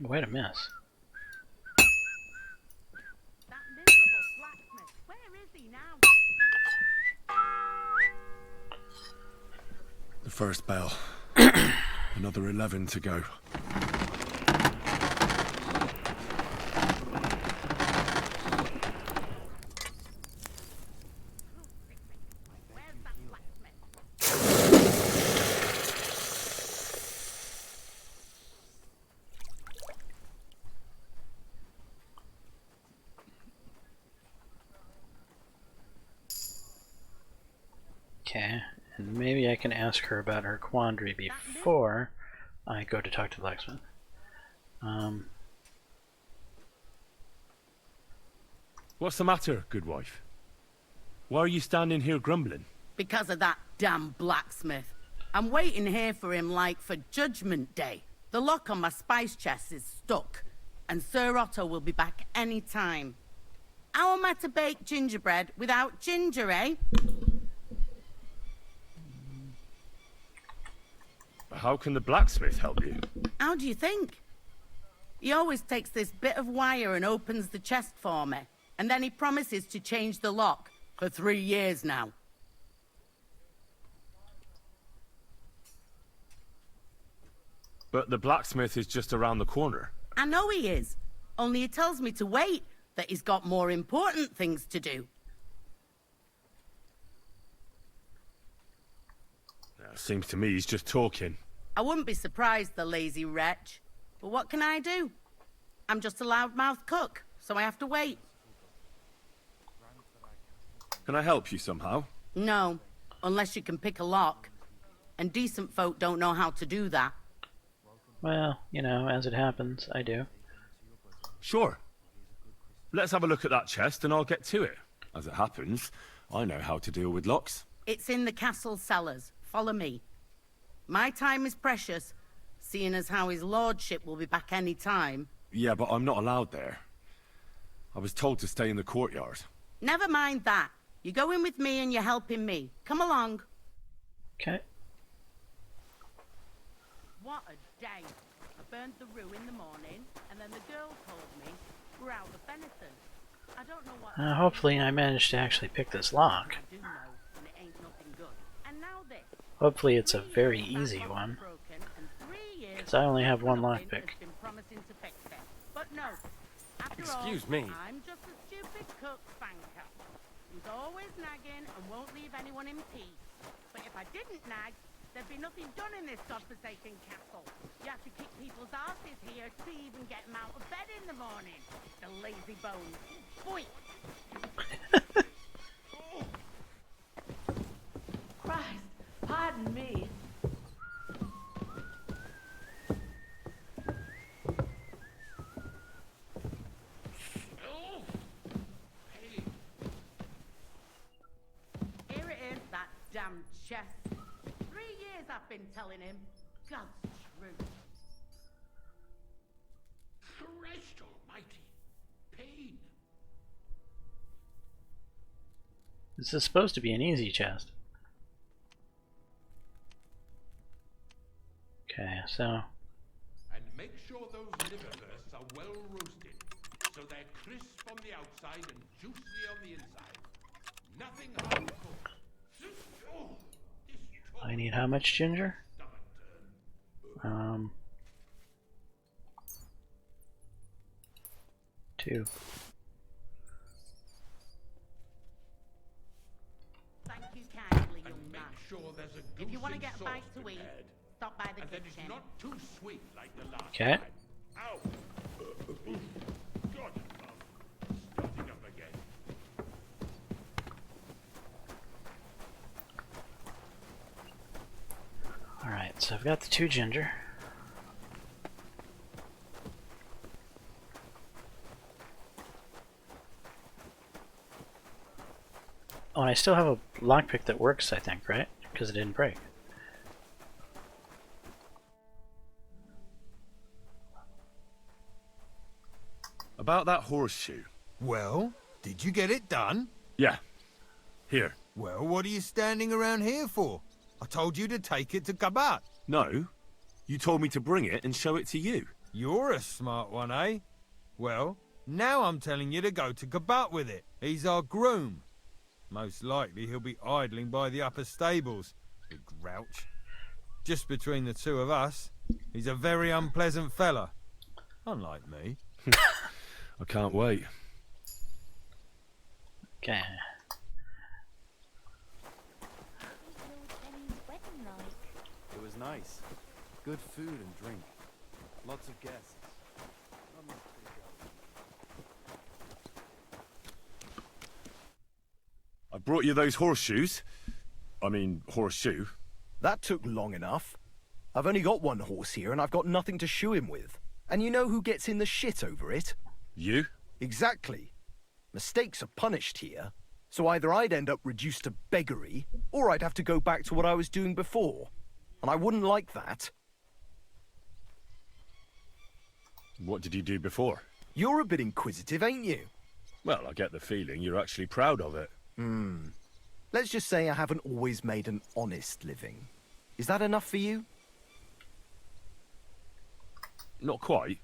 What a mess. That miserable blacksmith, where is he now? The first bell. Another 11 to go. Where's that blacksmith? Okay, and maybe I can ask her about her quandary before I go to talk to the blacksmith. What's the matter, good wife? Why are you standing here grumbling? Because of that damn blacksmith. I'm waiting here for him like for Judgment Day. The lock on my spice chest is stuck, and Sir Otto will be back any time. How am I to bake gingerbread without ginger, eh? How can the blacksmith help you? How do you think? He always takes this bit of wire and opens the chest for me, and then he promises to change the lock for 3 years now. But the blacksmith is just around the corner. I know he is, only he tells me to wait, that he's got more important things to do. Seems to me he's just talking. I wouldn't be surprised, the lazy wretch. But what can I do? I'm just a loudmouth cook, so I have to wait. Can I help you somehow? No, unless you can pick a lock. And decent folk don't know how to do that. Well, you know, as it happens, I do. Sure. Let's have a look at that chest and I'll get to it. As it happens, I know how to deal with locks. It's in the castle cellars. Follow me. My time is precious, seeing as how his lordship will be back any time. Yeah, but I'm not allowed there. I was told to stay in the courtyard. Never mind that. You go in with me and you're helping me. Come along. Okay. What a day. I burned the rue in the morning, and then the girl told me we're out of venison. I don't know what... Hopefully I managed to actually pick this lock. I do know, and it ain't nothing good. And now this. Hopefully it's a very easy one, because I only have one lockpick. But no, after Excuse all, me. I'm just a stupid cook banker who's always nagging and won't leave anyone in peace. But if I didn't nag, there'd be nothing done in this godforsaken castle. You have to kick people's asses here to even get them out of bed in the morning. The lazy bones. Boy. Christ, pardon me. Here it is, that damn chest. 3 years I've been telling him. God's truth. Christ almighty. Pain. This is supposed to be an easy chest. Okay, so... And make sure those liverwursts are well roasted, so they're crisp on the outside and juicy on the inside. Nothing hard to cook. Oh, I need how much ginger? 2. Thank you kindly, young and make man. sure there's a If you want to goose get a in bite sauce to eat, prepared, stop by the and that it's kitchen. not too sweet like the last Okay. time. Ow! God, starting up again. Alright, so I've got the 2 ginger. Oh, and I still have a lockpick that works, I think, right? Because it didn't break. About that horseshoe. Well, did you get it done? Yeah. Here. Well, what are you standing around here for? I told you to take it to Kabat. No. You told me to bring it and show it to you. You're a smart one, eh? Well, now I'm telling you to go to Kabat with it. He's our groom. Most likely he'll be idling by the upper stables. Big grouch. Just between the two of us, he's a very unpleasant fella. Unlike me. I can't wait. Okay. It was nice. Good food and drink. Lots of guests. I brought you those horseshoes. I mean, horseshoe. That took long enough. I've only got one horse here and I've got nothing to shoe him with. And you know who gets in the shit over it? You? Exactly. Mistakes are punished here. So either I'd end up reduced to beggary, or I'd have to go back to what I was doing before. And I wouldn't like that. What did you do before? You're a bit inquisitive, ain't you? Well, I get the feeling you're actually proud of it. Let's just say I haven't always made an honest living. Is that enough for you? Not quite.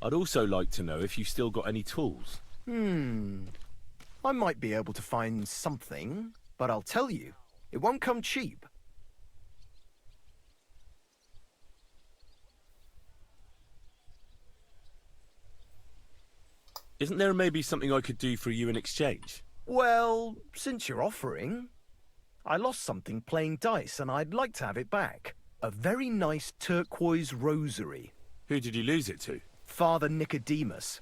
I'd also like to know if you've still got any tools. I might be able to find something, but I'll tell you, it won't come cheap. Isn't there maybe something I could do for you in exchange? Well, since you're offering, I lost something playing dice and I'd like to have it back. A very nice turquoise rosary. Who did you lose it to? Father Nicodemus.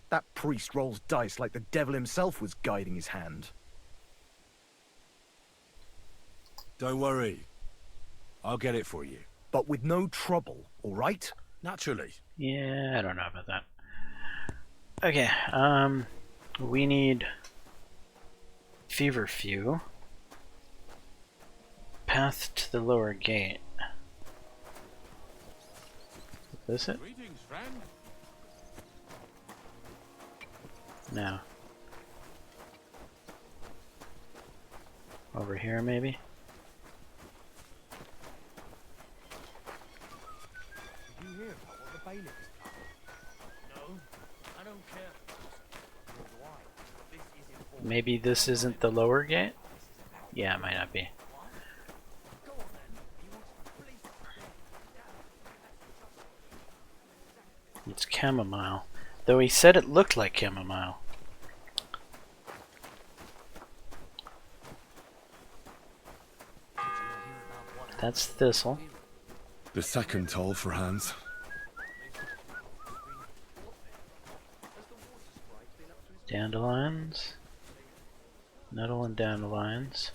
That priest rolls dice like the devil himself was guiding his hand. Don't worry. I'll get it for you. But with no trouble, all right? Naturally. Yeah, I don't know about that. Okay, we need feverfew. Path to the lower gate. Is this it? Greetings, friend. No. Over here, maybe? Did you hear about what the bailiff has done? No, I don't care. Nor do I. This is important. Maybe this isn't the lower gate? Yeah, it might not be. Go on then. He wants the police. It's chamomile. Though he said it looked like chamomile. That's thistle. The second toll for Hans. Dandelions. Nettle and dandelions.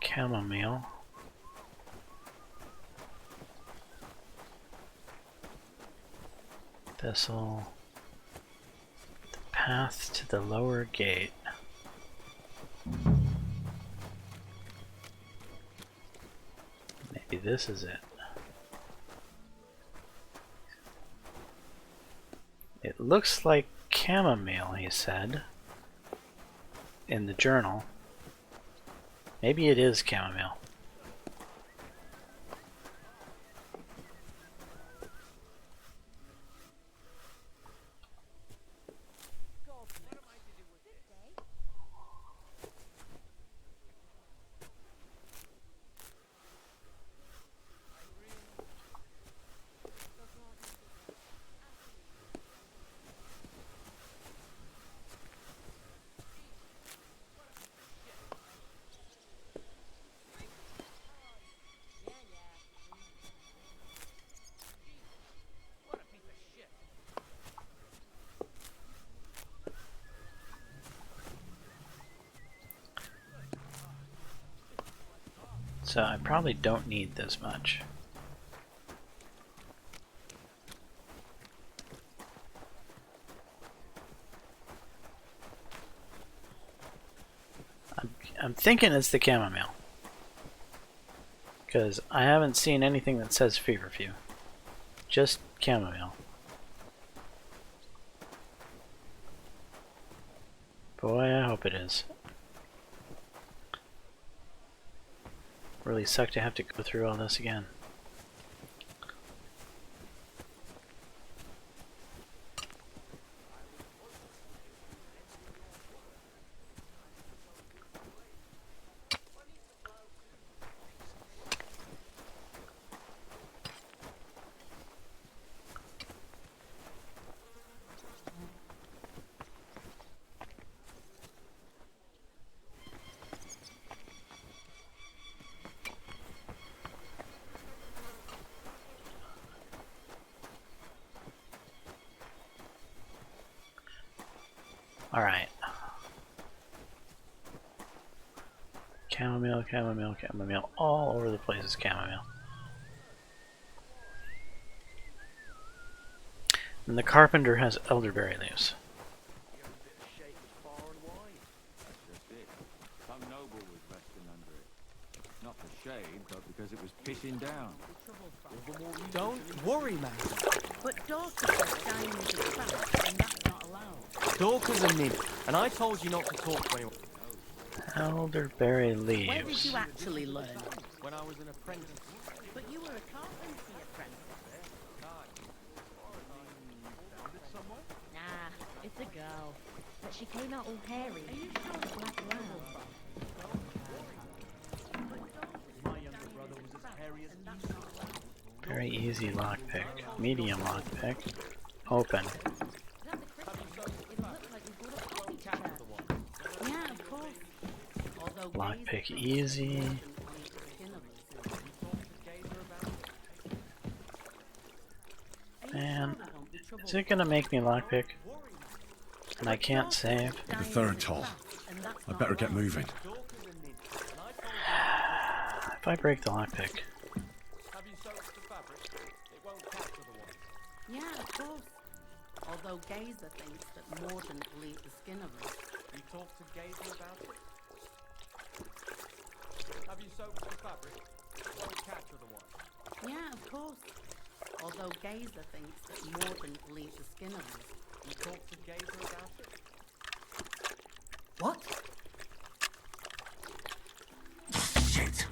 Chamomile. Thistle. The path to the lower gate. Maybe this is it. It looks like chamomile, he said, in the journal. Maybe it is chamomile. So I probably don't need this much. I'm thinking it's the chamomile. Because I haven't seen anything that says feverfew. Just chamomile. Boy, I hope it is. Really suck to have to go through all this again. Alright. Chamomile, chamomile, chamomile. All over the place is chamomile. And the carpenter has elderberry leaves. Some noble was resting under it. Not for shade, but because it was pissing down. Don't worry, man. But Dorcas has diamonds and crabs, and that's not allowed. Dorcas a nymph, and I told you not to talk to anyone. Elderberry leaves. Where did you actually learn? When I was an apprentice. But you were a carpentry apprentice. Nah, it's a girl. But she came out all hairy. Are you sure it's Black brown. Very easy lockpick. Medium lockpick. Open. Yeah, of course. Lockpick easy. Man, is it gonna make me lockpick? And I can't save. The third toll. I better get moving. If I break the lockpick. Yeah, of course. Although Gazer thinks that Mordant will eat the skin of us. You talked to Gazer about it? Have you soaked the fabric? It won't catch otherwise. Yeah, of course. Although Although Gazer thinks that Mordant will eat the Skinners. You talked to Gazer about it? What? Shit!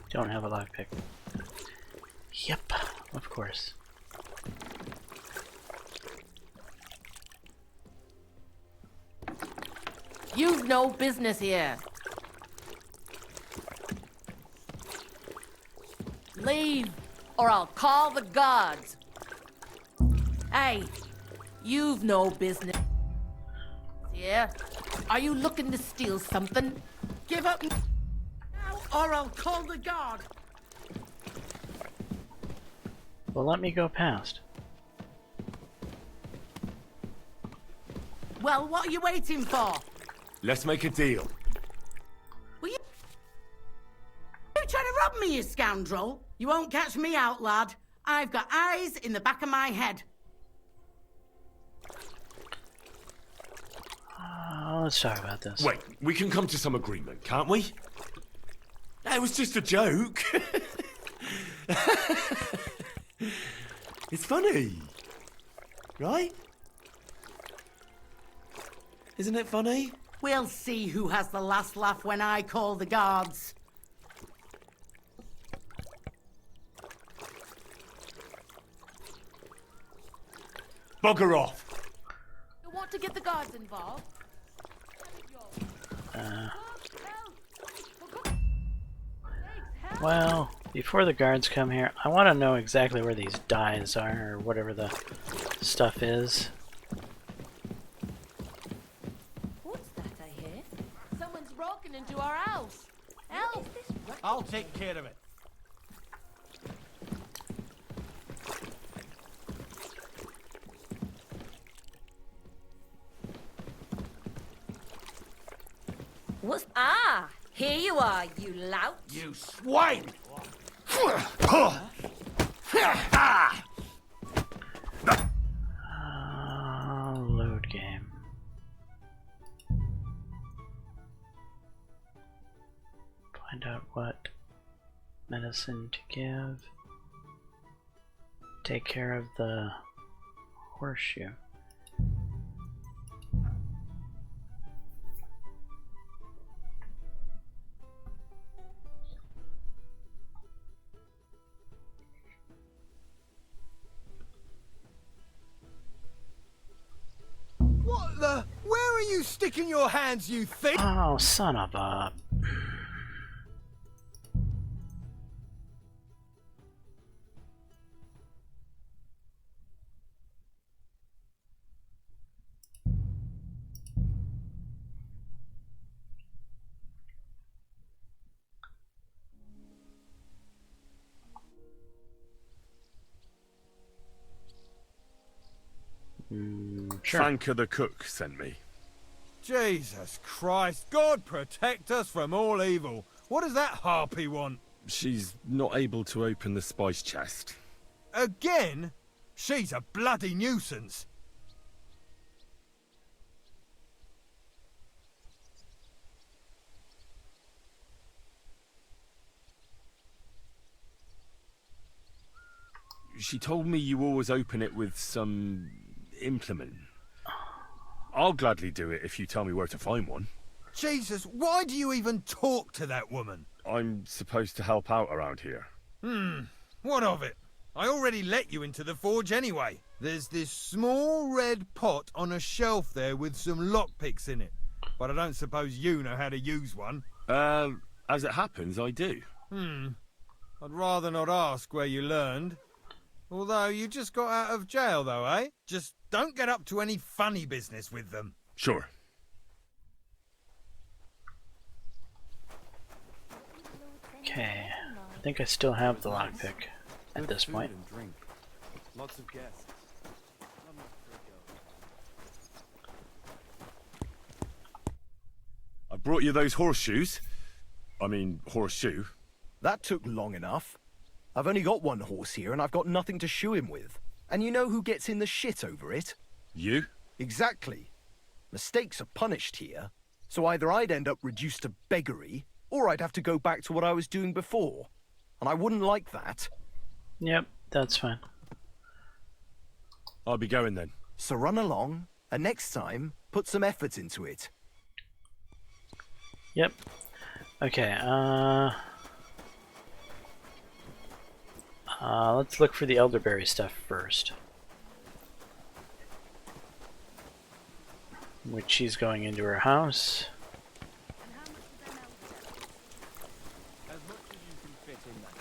Don't have a lockpick. Yep, of course. You've no business here. Leave, or I'll call the guards. Hey, you've no business here. Are you looking to steal something? Give up now, or I'll call the guard. Well, let me go past. Well, what are you waiting for? Let's make a deal. Were you trying to rob me, you scoundrel? You won't catch me out, lad. I've got eyes in the back of my head. Let's talk about this. Wait, we can come to some agreement, can't we? That was just a joke. It's funny, right? Isn't it funny? We'll see who has the last laugh when I call the guards. Bugger off. You want to get the guards involved? Well, before the guards come here, I want to know exactly where these dyes are, or whatever the stuff is. What's that I hear? Someone's broken into our house. Help! I'll take care of it. What's... Ah! Here you are, you lout. You swine! Load game. Find out what medicine to give. Take care of the horseshoe. What the? Where are you sticking your hands, you thief? Oh, son of a... Sure. Franca the cook sent me. Jesus Christ, God protect us from all evil. What does that harpy want? She's not able to open the spice chest. Again? She's a bloody nuisance. She told me you always open it with some implement. I'll gladly do it if you tell me where to find one. Jesus, why do you even talk to that woman? I'm supposed to help out around here. What of it? I already let you into the forge anyway. There's this small red pot on a shelf there with some lockpicks in it. But I don't suppose you know how to use one. As it happens, I do. I'd rather not ask where you learned. Although you just got out of jail though, eh? Just don't get up to any funny business with them. Sure. Okay, I think I still have the lockpick at this point. And drink. Lots of guests. I brought you those horseshoes. I mean, horseshoe. That took long enough. I've only got one horse here and I've got nothing to shoe him with. And you know who gets in the shit over it? You? Exactly. Mistakes are punished here, so either I'd end up reduced to beggary, or I'd have to go back to what I was doing before. And I wouldn't like that. Yep, that's fine. I'll be going then. So run along, and next time, put some effort into it. Yep. Okay, let's look for the elderberry stuff first. Which she's going into her house. As much as you can fit in that.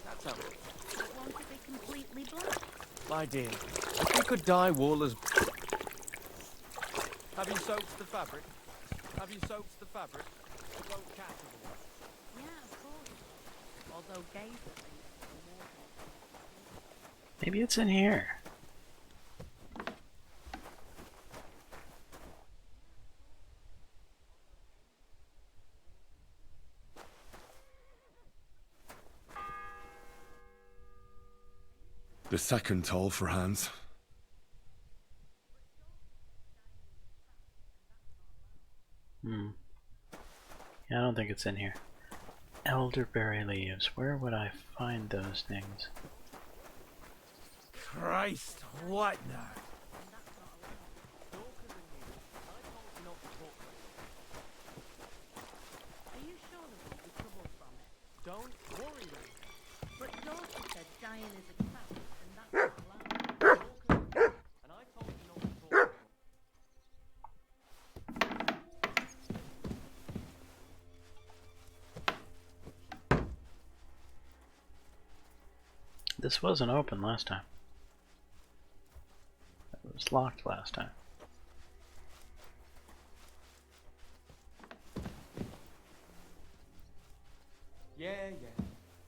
That's how But won't it be completely black? My dear, if we could dye wool as... Have you soaked the fabric? Have you soaked the fabric? It won't catch otherwise. Yeah, of course. Although Gazer thinks the water... Maybe it's in here. The second toll for Hans. Yeah, I don't think it's in here. Elderberry leaves. Where would I find those things? Christ, what now? Are you sure there won't be trouble from it? Don't worry then. But Dorothy said dying is a crap, and that's not allowed. And I told you not to talk. This wasn't open last time. It was locked last time. Yeah.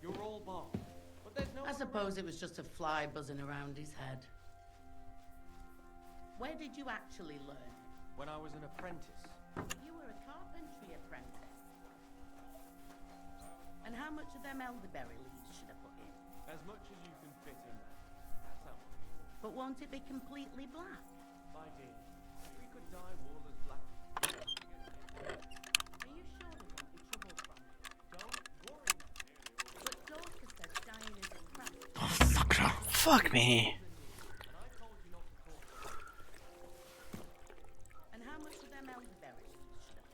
You're all bark. But there's no... I suppose it was just a fly buzzing around his head. Where did you actually learn? When I was an apprentice. You were a carpentry apprentice. And how much of them elderberry leaves should I put in? As much as you can fit in that. That's how much. But won't it be completely black? My dear, if we could dye wool as black... Are you sure there won't be trouble from it? Don't worry, my dear. But Dorcas said dying is a crap. Oh, fuck me. And how much of them elderberry leaves should I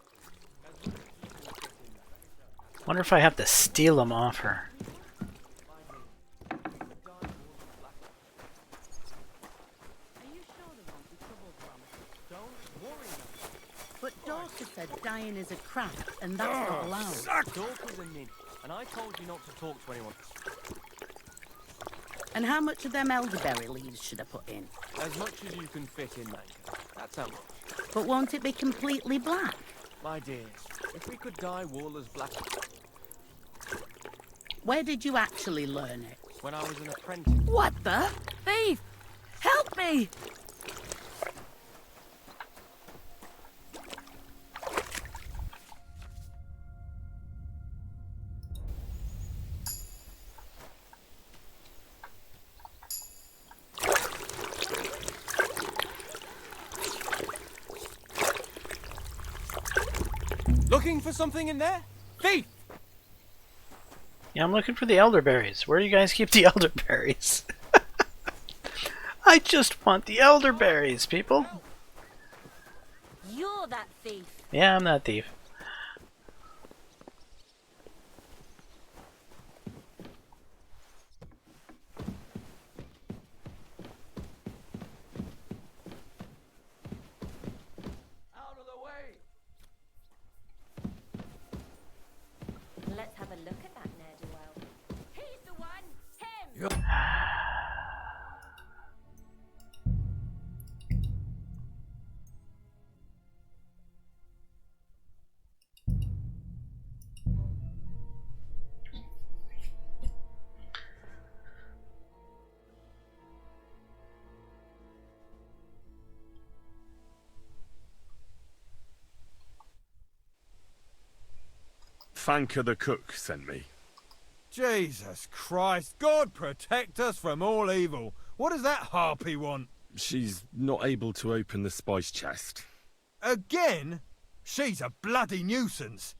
put in? Wonder if I have to steal them off her. But Dorcas said dying is a craft, and that's not allowed. Dorcas a ninny, and I told you not to talk to anyone. And how much of them elderberry leaves should I put in? As much as you can fit in, Manka. That's how much. But won't it be completely black? My dear, if we could dye wool as black... Where did you actually learn it? When I was an apprentice. What the? Thief! Help me! Looking for something in there? Thief! Yeah, I'm looking for the elderberries. Where do you guys keep the elderberries? I just want the elderberries, people. You're that thief. Yeah, I'm that thief. Out of the way! Let's have a look at that ne'er-do-well. He's the one! Him! Fanka the cook sent me. Jesus Christ, God protect us from all evil. What does that harpy want? She's not able to open the spice chest. Again? She's a bloody nuisance.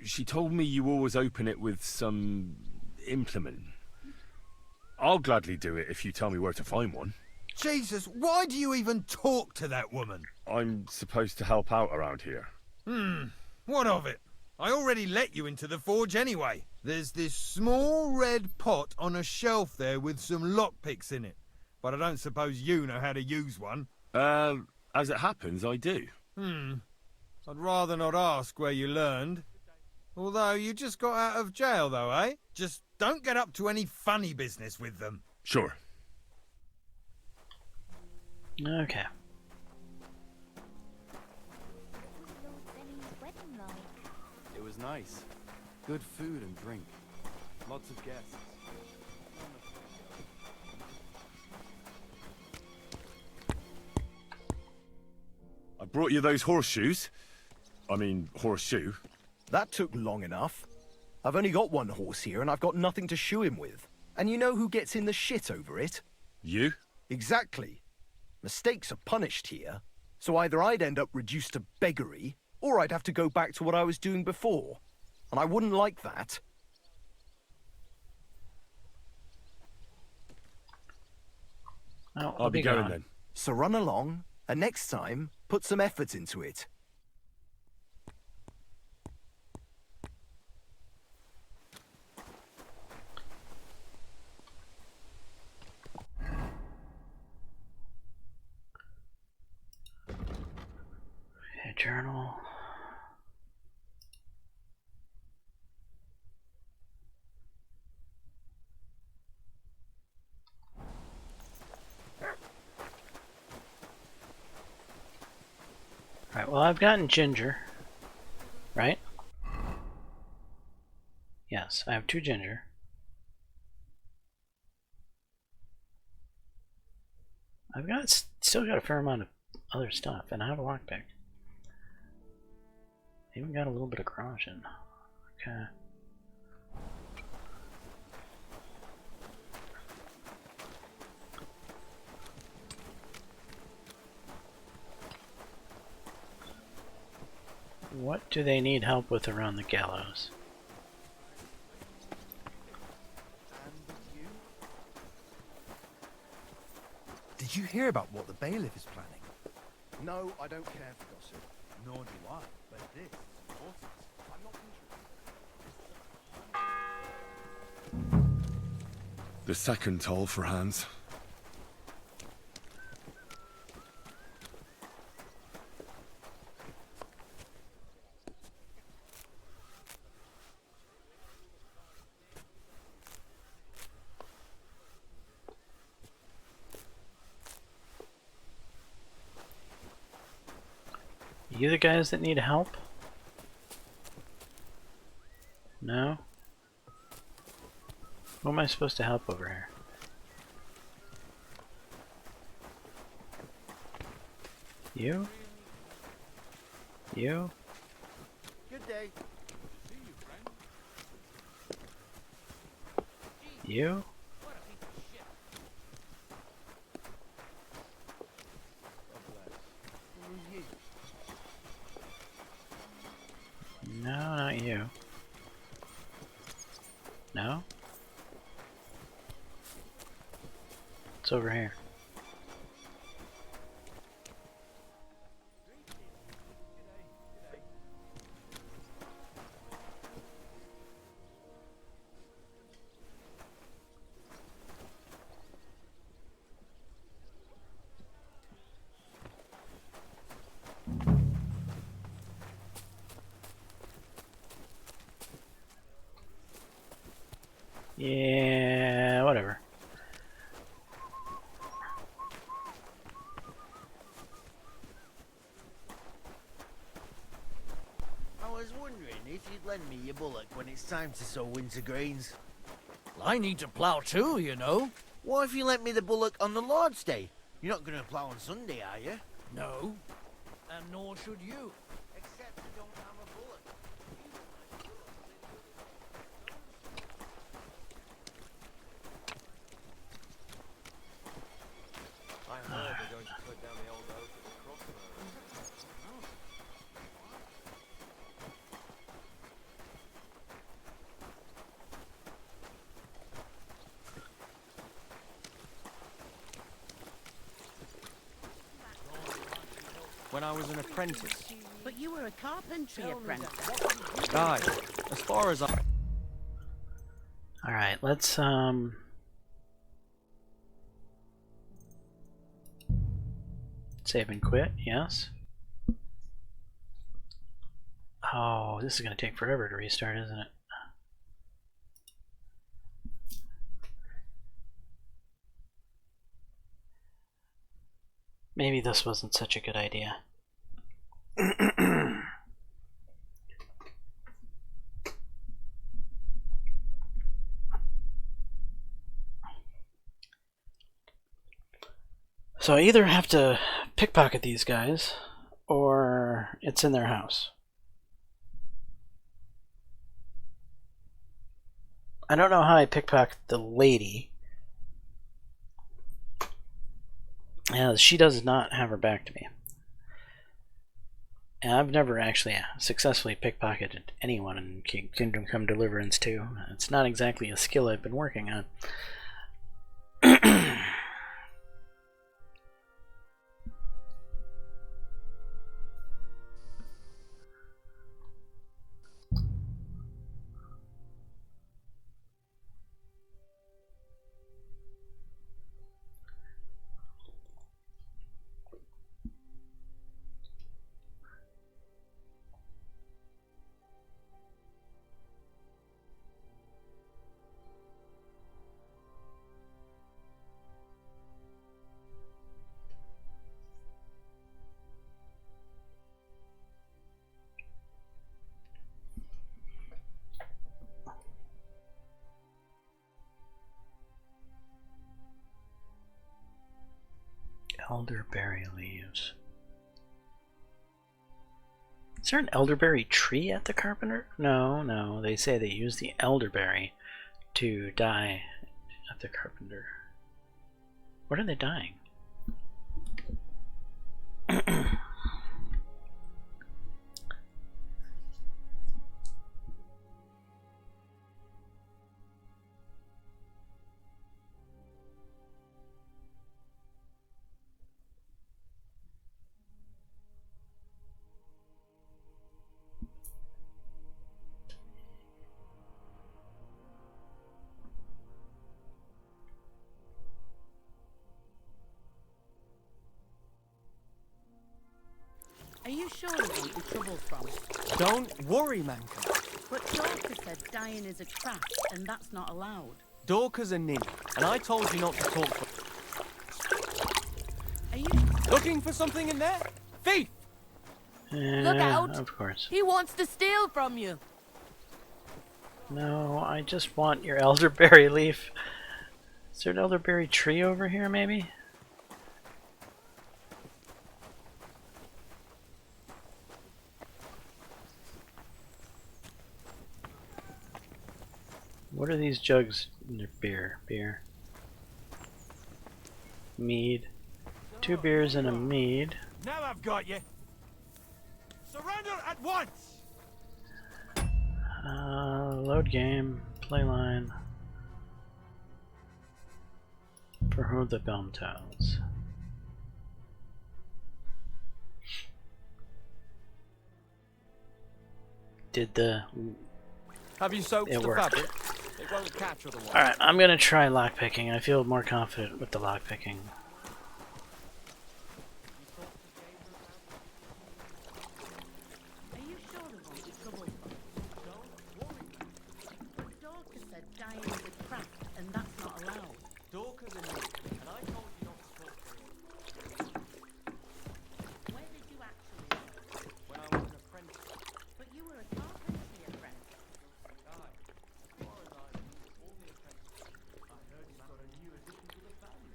She told me you always open it with some implement. I'll gladly do it if you tell me where to find one. Jesus, why do you even talk to that woman? I'm supposed to help out around here. What of it? I already let you into the forge anyway. There's this small red pot on a shelf there with some lockpicks in it. But I don't suppose you know how to use one. As it happens, I do. I'd rather not ask where you learned. Although you just got out of jail though, eh? Just don't get up to any funny business with them. Sure. Okay. It was nice. Good food and drink. Lots of guests. I brought you those horseshoes. I mean, horseshoe. That took long enough. I've only got one horse here and I've got nothing to shoe him with. And you know who gets in the shit over it? You? Exactly. Mistakes are punished here, so either I'd end up reduced to beggary, or I'd have to go back to what I was doing before. And I wouldn't like that. Oh, I'll be going then. So run along, and next time, put some effort into it. Okay, journal. Alright, well, I've gotten ginger, right? Yes, I have 2 ginger. I've got still got a fair amount of other stuff, and I have a lockpick. Even got a little bit of corrosion. Okay. What do they need help with around the gallows? Did you hear about what the bailiff is planning? No, I don't care for gossip. Nor do I. But this is important. I'm not interested. The second toll for Hans. You the guys that need help? No? Who am I supposed to help over here? You? You? Good day. You? No, not you. No? It's over here. Yeah, whatever. I was wondering if you'd lend me your bullock when it's time to sow wintergreens. Well, I need to plough too, you know. What if you lent me the bullock on the Lord's Day? You're not going to plough on Sunday, are you? No. And nor should you. Except I don't have a bullock. when I was an apprentice. But you were a carpentry apprentice. Aye, as far as I... Alright, let's save and quit, yes. Oh, this is going to take forever to restart, isn't it? Maybe this wasn't such a good idea. So I either have to pickpocket these guys, or it's in their house. I don't know how I pickpocket the lady. Yeah, she does not have her back to me. And I've never actually successfully pickpocketed anyone in Kingdom Come Deliverance 2. It's not exactly a skill I've been working on. Elderberry leaves. Is there an elderberry tree at the carpenter? No, they say they use the elderberry to dye at the carpenter. What are they dyeing? Are you sure there won't be trouble from? Don't worry, Manka. But Dorcas said dying is a craft, and that's not allowed. Dorcas a ninny, and I told you not to talk for... Are you... Looking for something in there? Thief! Look out! Of course. He wants to steal from you. No, I just want your elderberry leaf. Is there an elderberry tree over here, maybe? What are these jugs? Beer. Mead. 2 beers and a mead. Now I've got you. Surrender at once. Load game. Play line. For who the Belm Tiles. Did the... Have you soaked It the worked. fabric? It won't catch otherwise. Alright, I'm gonna try lockpicking. I feel more confident with the lockpicking. Are you sure there won't be trouble from? Don't worry. But Dorcas said dying is a craft, and that's not allowed. Dorcas a ninny, and I told you not to talk for her. Where did you actually live? When I was an apprentice. But you were a carpentry apprentice. Aye, as far as I know, all the apprentices. I heard he's got a new addition to the family.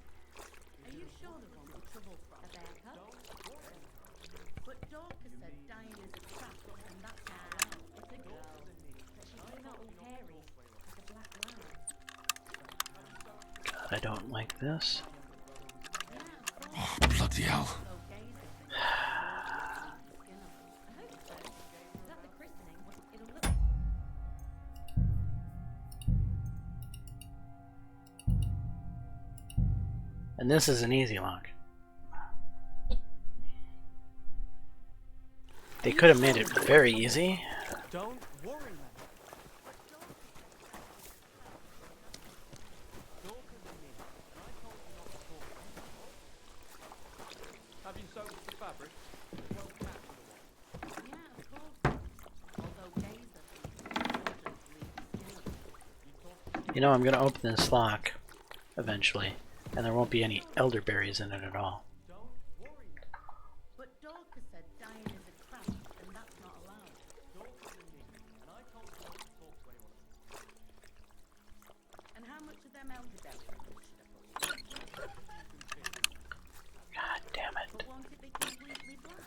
Are you sure there won't be trouble from? A bear cub? Don't worry. But Dorcas said dying is a craft, and that's not allowed. It's a girl. But she's not all hairy. Like a black lamb. God, I don't like this. Oh, bloody hell. I hope so. Is that the christening? It'll look... And this is an easy lock. They could have made it very easy. Don't worry, man. Have you soaked the fabric? Well, Yeah, of course. Although Gazer You know, I'm gonna open this lock eventually, and there won't be any elderberries in it at all. But Dorcas said dying is a craft, and that's not allowed. Dorcas and me, and I told you not to talk to anyone. And how much of them elderberries should I put? God damn it. But won't it be completely black?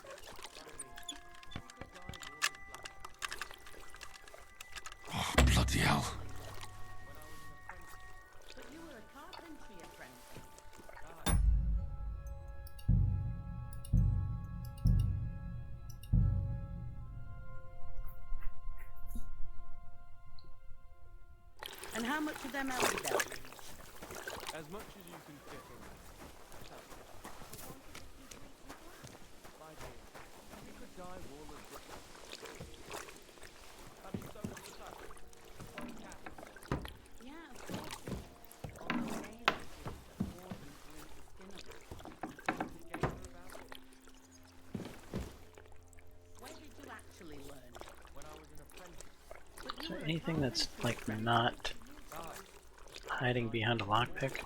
Oh, bloody hell. But you were a carpentry apprentice. And how much of them elderberries? As much as you can fit in. My dear, you could die wall of brick. Have you soaked the fabric? Well, cat. Yeah, of course. Although Gazer says that more than bleed the skin of it. Where did you actually learn? When I was an apprentice. Is there anything that's like not hiding behind a lockpick?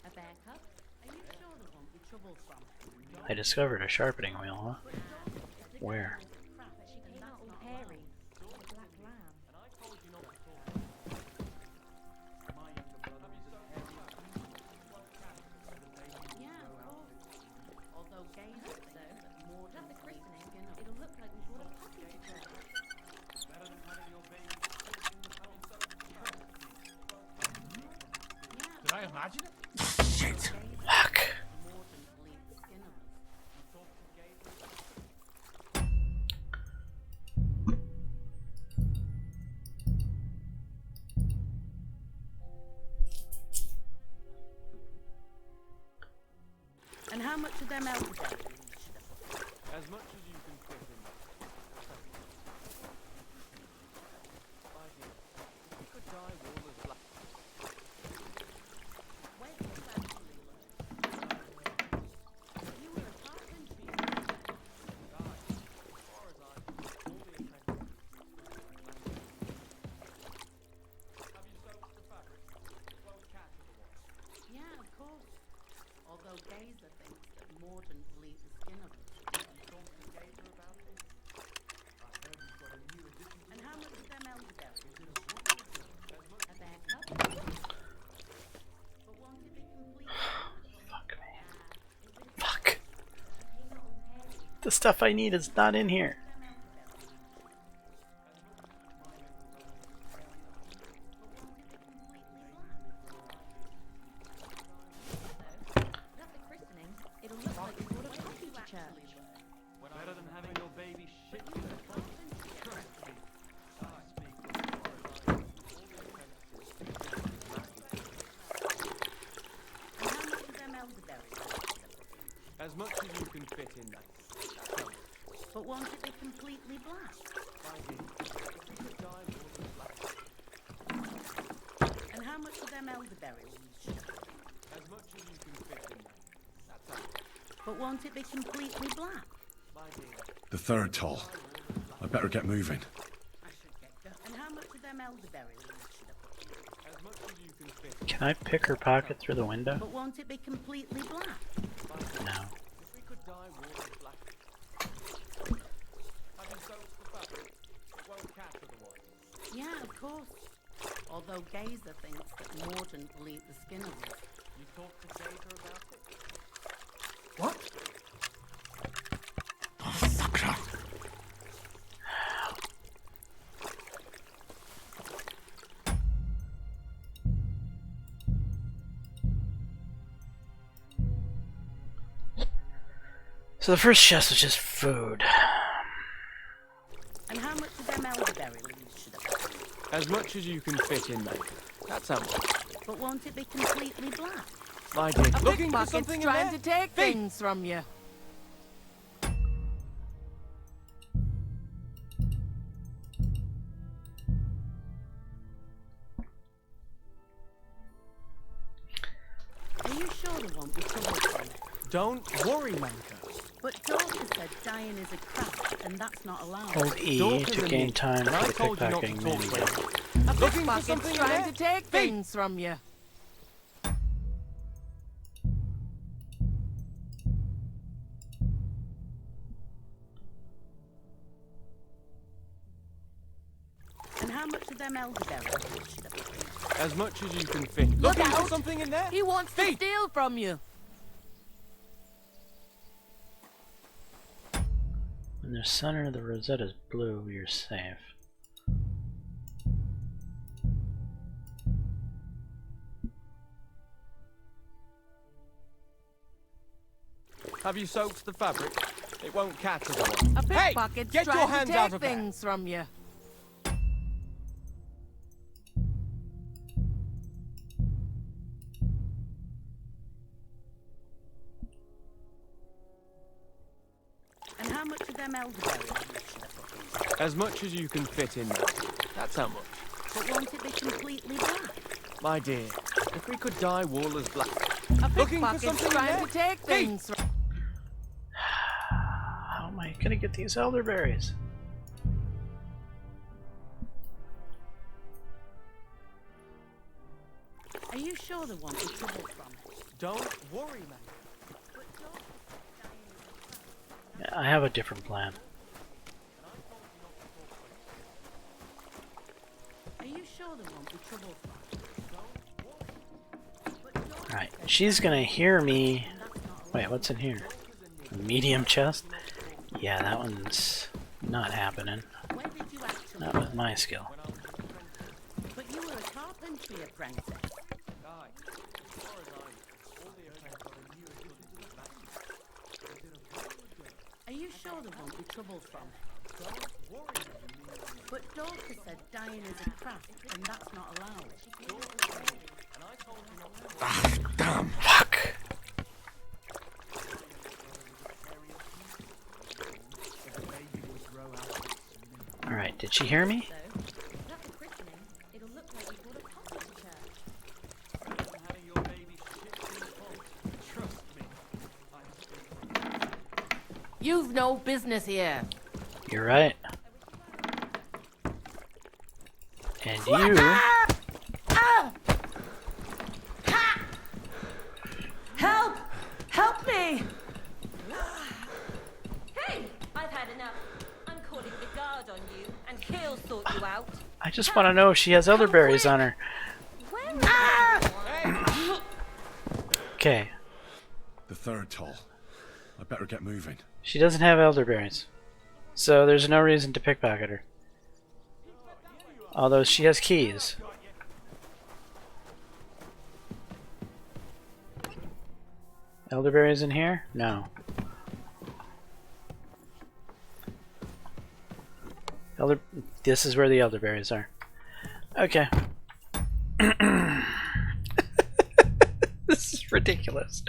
A bear cub? Are you sure there won't be trouble from it? I discovered a sharpening wheel, huh? Where? She came out all hairy. A black lamb. And I told you not to talk. My younger brother was as hairy as you. Well, cat. Yeah, of course. Although Gazer says that more than At the bleed the christening, skin of it. it'll look like we brought a puppy to church. Better than having your baby. Did I imagine it? Shit. Fuck. More than bleed the skin of us. You talk to Gazer. And how much of them elderberries? As much as you can fit in. My dear, you could die wall as black. Where did you actually learn? You were a carpentry apprentice. As far as I know, all the apprentices. Have you soaked the fabric? Well, cat otherwise. Yeah, of course. Although Gazer thinks that Morden bleed the skin of us. You talk to Gazer about it? I heard you've got a new addition to And how much of them elderberries? as much A bear cub? But won't it be completely Fuck me. Fuck. The stuff I need is not in here. At the christening, it'll look like we brought a puppy to church. better than having your baby shit in the front. Correct me. I speak as far as I know. And how much of them elderberries? As much as you can fit in that. But won't it be completely black? My dear, you could die wall as black. And how much of them elderberries? As much as you can fit in that. That's all. But won't it be completely black? My dear, The third toll. I better get moving. I should get going. And how much of them elderberries should I put? as much as you can fit in. Can I pick her pocket through the window? But won't it be completely black? No. If we could die wall as black. Have you soaked the fabric? It won't catch otherwise. Yeah, of course. Although Gazer thinks that Morden bleed the skin of us. You talked to Gazer about it? What? Oh, fucker. So the first chest was just food. And how much of them elderberry leaves should I put? As much as you can fit in, mate. That's how much. But won't it be completely black? My dear, A looking for pickpocket's something in trying there? to take Thief! things from you. sure there won't be trouble from it? Don't worry, Manka. But Dorcas said dying is a craft, and that's not allowed. Hold E to gain time for the pickpocketing minigun. A Looking for pickpocket's something trying there? to take things from you. And how much of them elderberries should I put in? As much as you can fit. Look Looking out! for something in there? He wants to Hey! steal from you. When the center of the rosette is blue, you're safe. Have you soaked the fabric? It won't catch otherwise. A Hey! pickpocket's Get your trying hands to out take of there! things from you. And how much of them elderberries should I put in? As much as you can fit in there. That's how much. But won't it be completely black? My dear, if we could dye wool as black. A Looking for pickpocket's something in trying there? to take Hey! things from How am I gonna get these elderberries? Are you sure there won't be trouble from it? Don't worry, man. But Dorcas said dying is a craft. Yeah, I have a different plan. Are you sure there won't be trouble from it? Alright, she's gonna hear me. Wait, what's in here? A medium chest? Yeah, that one's not happening. Where did you actually Not with my skill. But you were a carpentry apprentice. Are you sure there won't be trouble from it? But Dorcas said dying is a craft, and that's not allowed. Ah, damn. Fuck! Alright, did she hear me? That's a christening. It'll look like you brought a coffin to church. You've no business here. You're right. And you... Help! Help me! Hey! I've had enough. I'm calling the guard on you, and he'll sort you out. I just want to know if she has elderberries on her. Where is everyone? Okay, The third toll. I better get moving. she doesn't have elderberries. So there's no reason to pickpocket her. Although she has keys. Elderberries in here? No. This is where the elderberries are. Okay. This is ridiculous.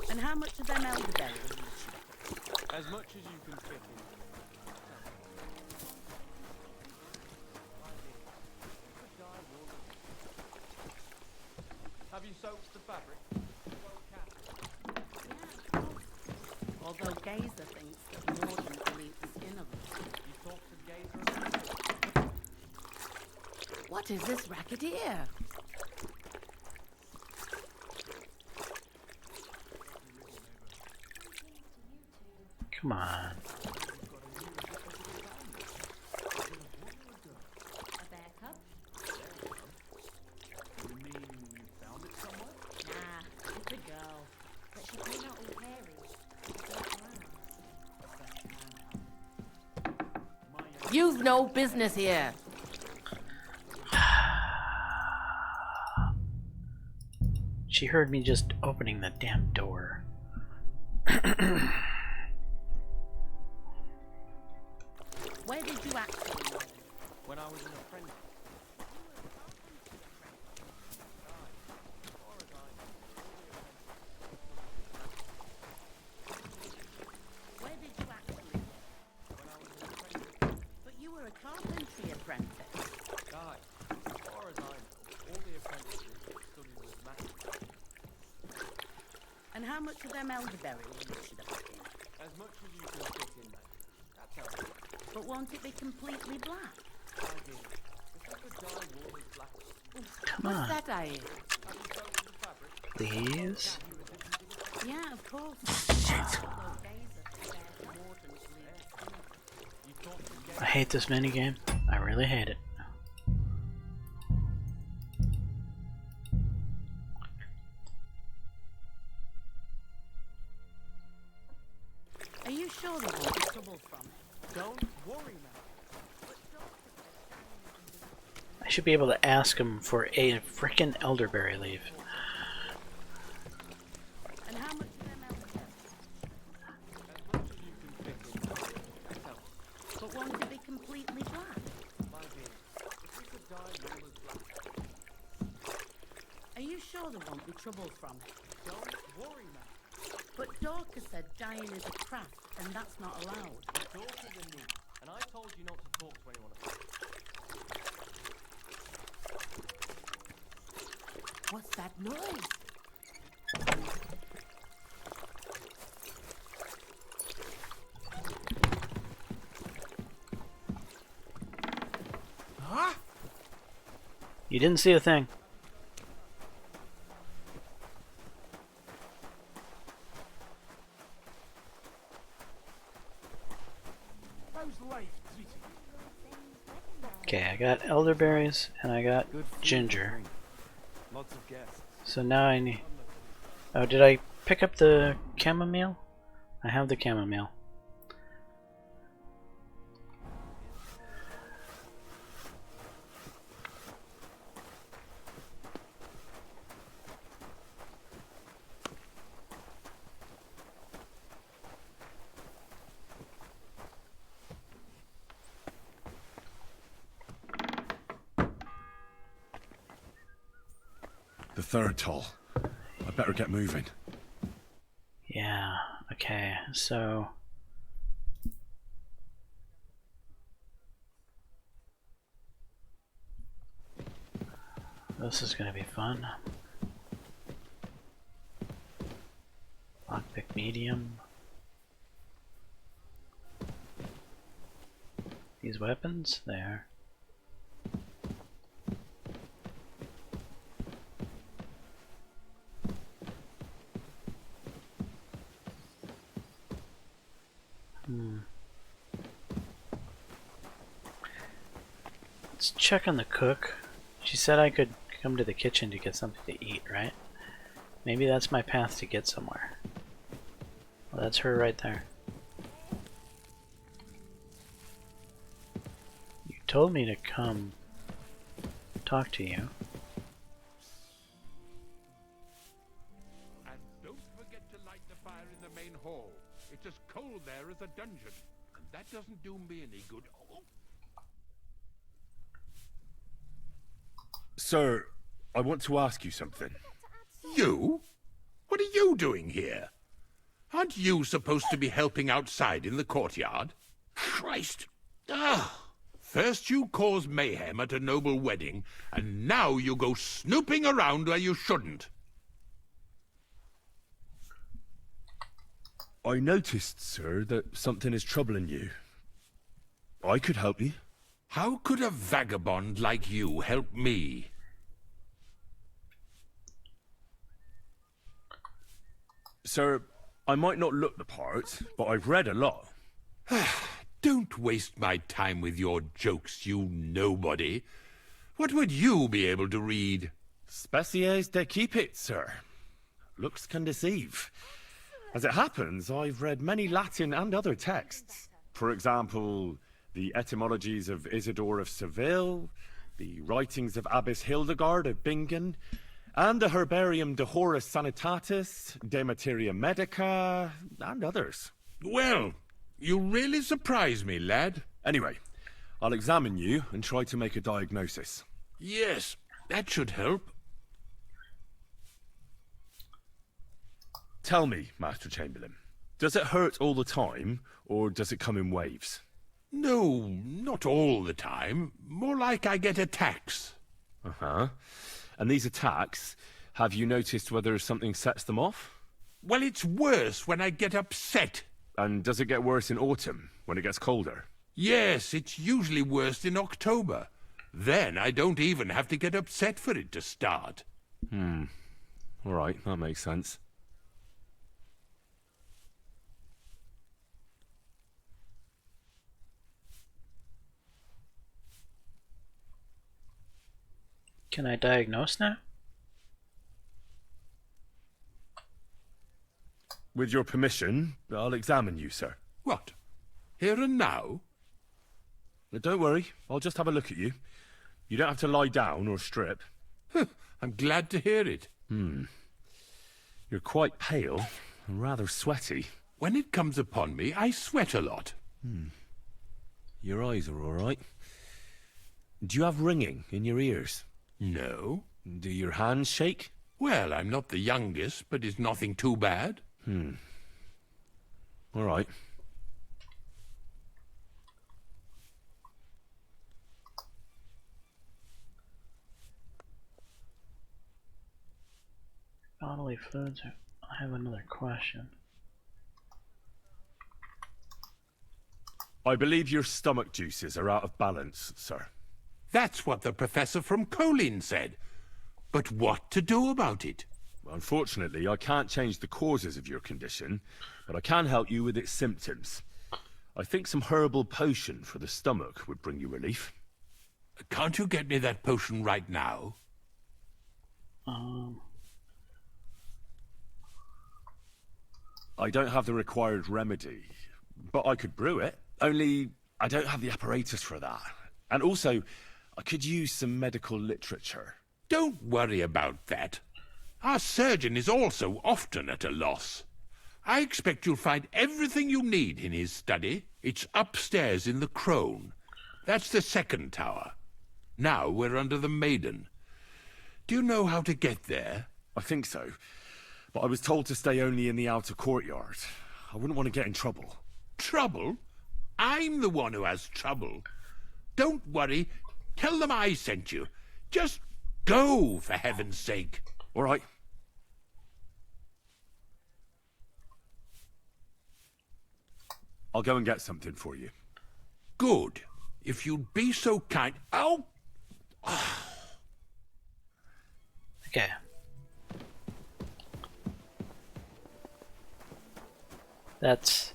And how much of them elderberries? As much as you can fit in. Have you soaked the fabric? Although Gazer thinks that Mordant will eat the skin of them. You talked to Gazer? What is this racket here? Come on. A bear cub? Nah, it's a girl. But she came out all hairy. You've no business here. She heard me just opening the damn door. Where did you actually live? When I was an apprentice. Where did you actually live? When I was an apprentice. But you were a carpentry apprentice. Guy, much of them elderberry should I put in? As much as you can fit in there. That's all. But won't it be completely black? My dear, if I could dye wool as black. Come What's on. that I hear? Have you soaked the fabric? Please. Yeah, of course. Shit. I hate this minigame. I really hate it. Are you sure there won't be trouble from it? Don't worry now. I should be able to ask him for a frickin' elderberry leaf. And how much of them elderberry? As much as you can fit in there. That's all. But won't it be completely black? My dear, if we could dye wool as black. Are you sure there won't be trouble from it? Don't worry now. But Dorcas said dyeing is a craft, and that's not allowed. The daughters are new, and I told you not to talk to anyone about it. What's that noise? Huh? You didn't see a thing. Okay, I got elderberries and I got ginger. Lots of guests. So now I need... Oh, did I pick up the chamomile? I have the chamomile. The third toll. I better get moving. Yeah, okay, so... This is gonna be fun. Lockpick medium. These weapons? There. Let's check on the cook. She said I could come to the kitchen to get something to eat, right? Maybe that's my path to get somewhere. Well, that's her right there. You told me to come talk to you. And don't forget to light the fire in the main hall. It's as cold there as a dungeon, and that doesn't do me any good. Oh. Sir, I want to ask you something. You? What are you doing here? Aren't you supposed to be helping outside in the courtyard? Christ! Ah! First you cause mayhem at a noble wedding, and now you go snooping around where you shouldn't. I noticed, sir, that something is troubling you. I could help you. How could a vagabond like you help me? Sir, I might not look the part, but I've read a lot. Don't waste my time with your jokes, you nobody. What would you be able to read? Species de keep sir. Looks can deceive. As it happens, I've read many Latin and other texts. For example, the etymologies of Isidore of Seville, the writings of Abbess Hildegard of Bingen, and the Herbarium de Horis Sanitatis, De Materia Medica, and others. Well, you really surprise me, lad. Anyway, I'll examine you and try to make a diagnosis. Yes, that should help. Tell me, Master Chamberlain, does it hurt all the time, or does it come in waves? No, not all the time. More like I get attacks. Uh-huh. And these attacks, have you noticed whether something sets them off? Well, it's worse when I get upset. And does it get worse in autumn, when it gets colder? Yes, it's usually worse in October. Then I don't even have to get upset for it to start. All right, that makes sense. Can I diagnose now? With your permission, I'll examine you, sir. What? Here and now? Don't worry, I'll just have a look at you. You don't have to lie down or strip. I'm glad to hear it. You're quite pale and rather sweaty. When it comes upon me, I sweat a lot. Your eyes are all right. Do you have ringing in your ears? No. Do your hands shake? Well, I'm not the youngest, but it's nothing too bad. All right. Bodily fluids. I have another question. I believe your stomach juices are out of balance, sir. That's what the professor from Colin said. But what to do about it? Unfortunately, I can't change the causes of your condition, but I can help you with its symptoms. I think some herbal potion for the stomach would bring you relief. Can't you get me that potion right now? I don't have the required remedy, but I could brew it. Only, I don't have the apparatus for that. And also, I could use some medical literature. Don't worry about that. Our surgeon is also often at a loss. I expect you'll find everything you need in his study. It's upstairs in the Crone. That's the second tower. Now we're under the Maiden. Do you know how to get there? I think so, but I was told to stay only in the outer courtyard. I wouldn't want to get in trouble. Trouble? I'm the one who has trouble. Don't worry. Tell them I sent you. Just go, for heaven's sake. All right. I'll go and get something for you. Good. If you'd be so kind... Oh! Okay. That's...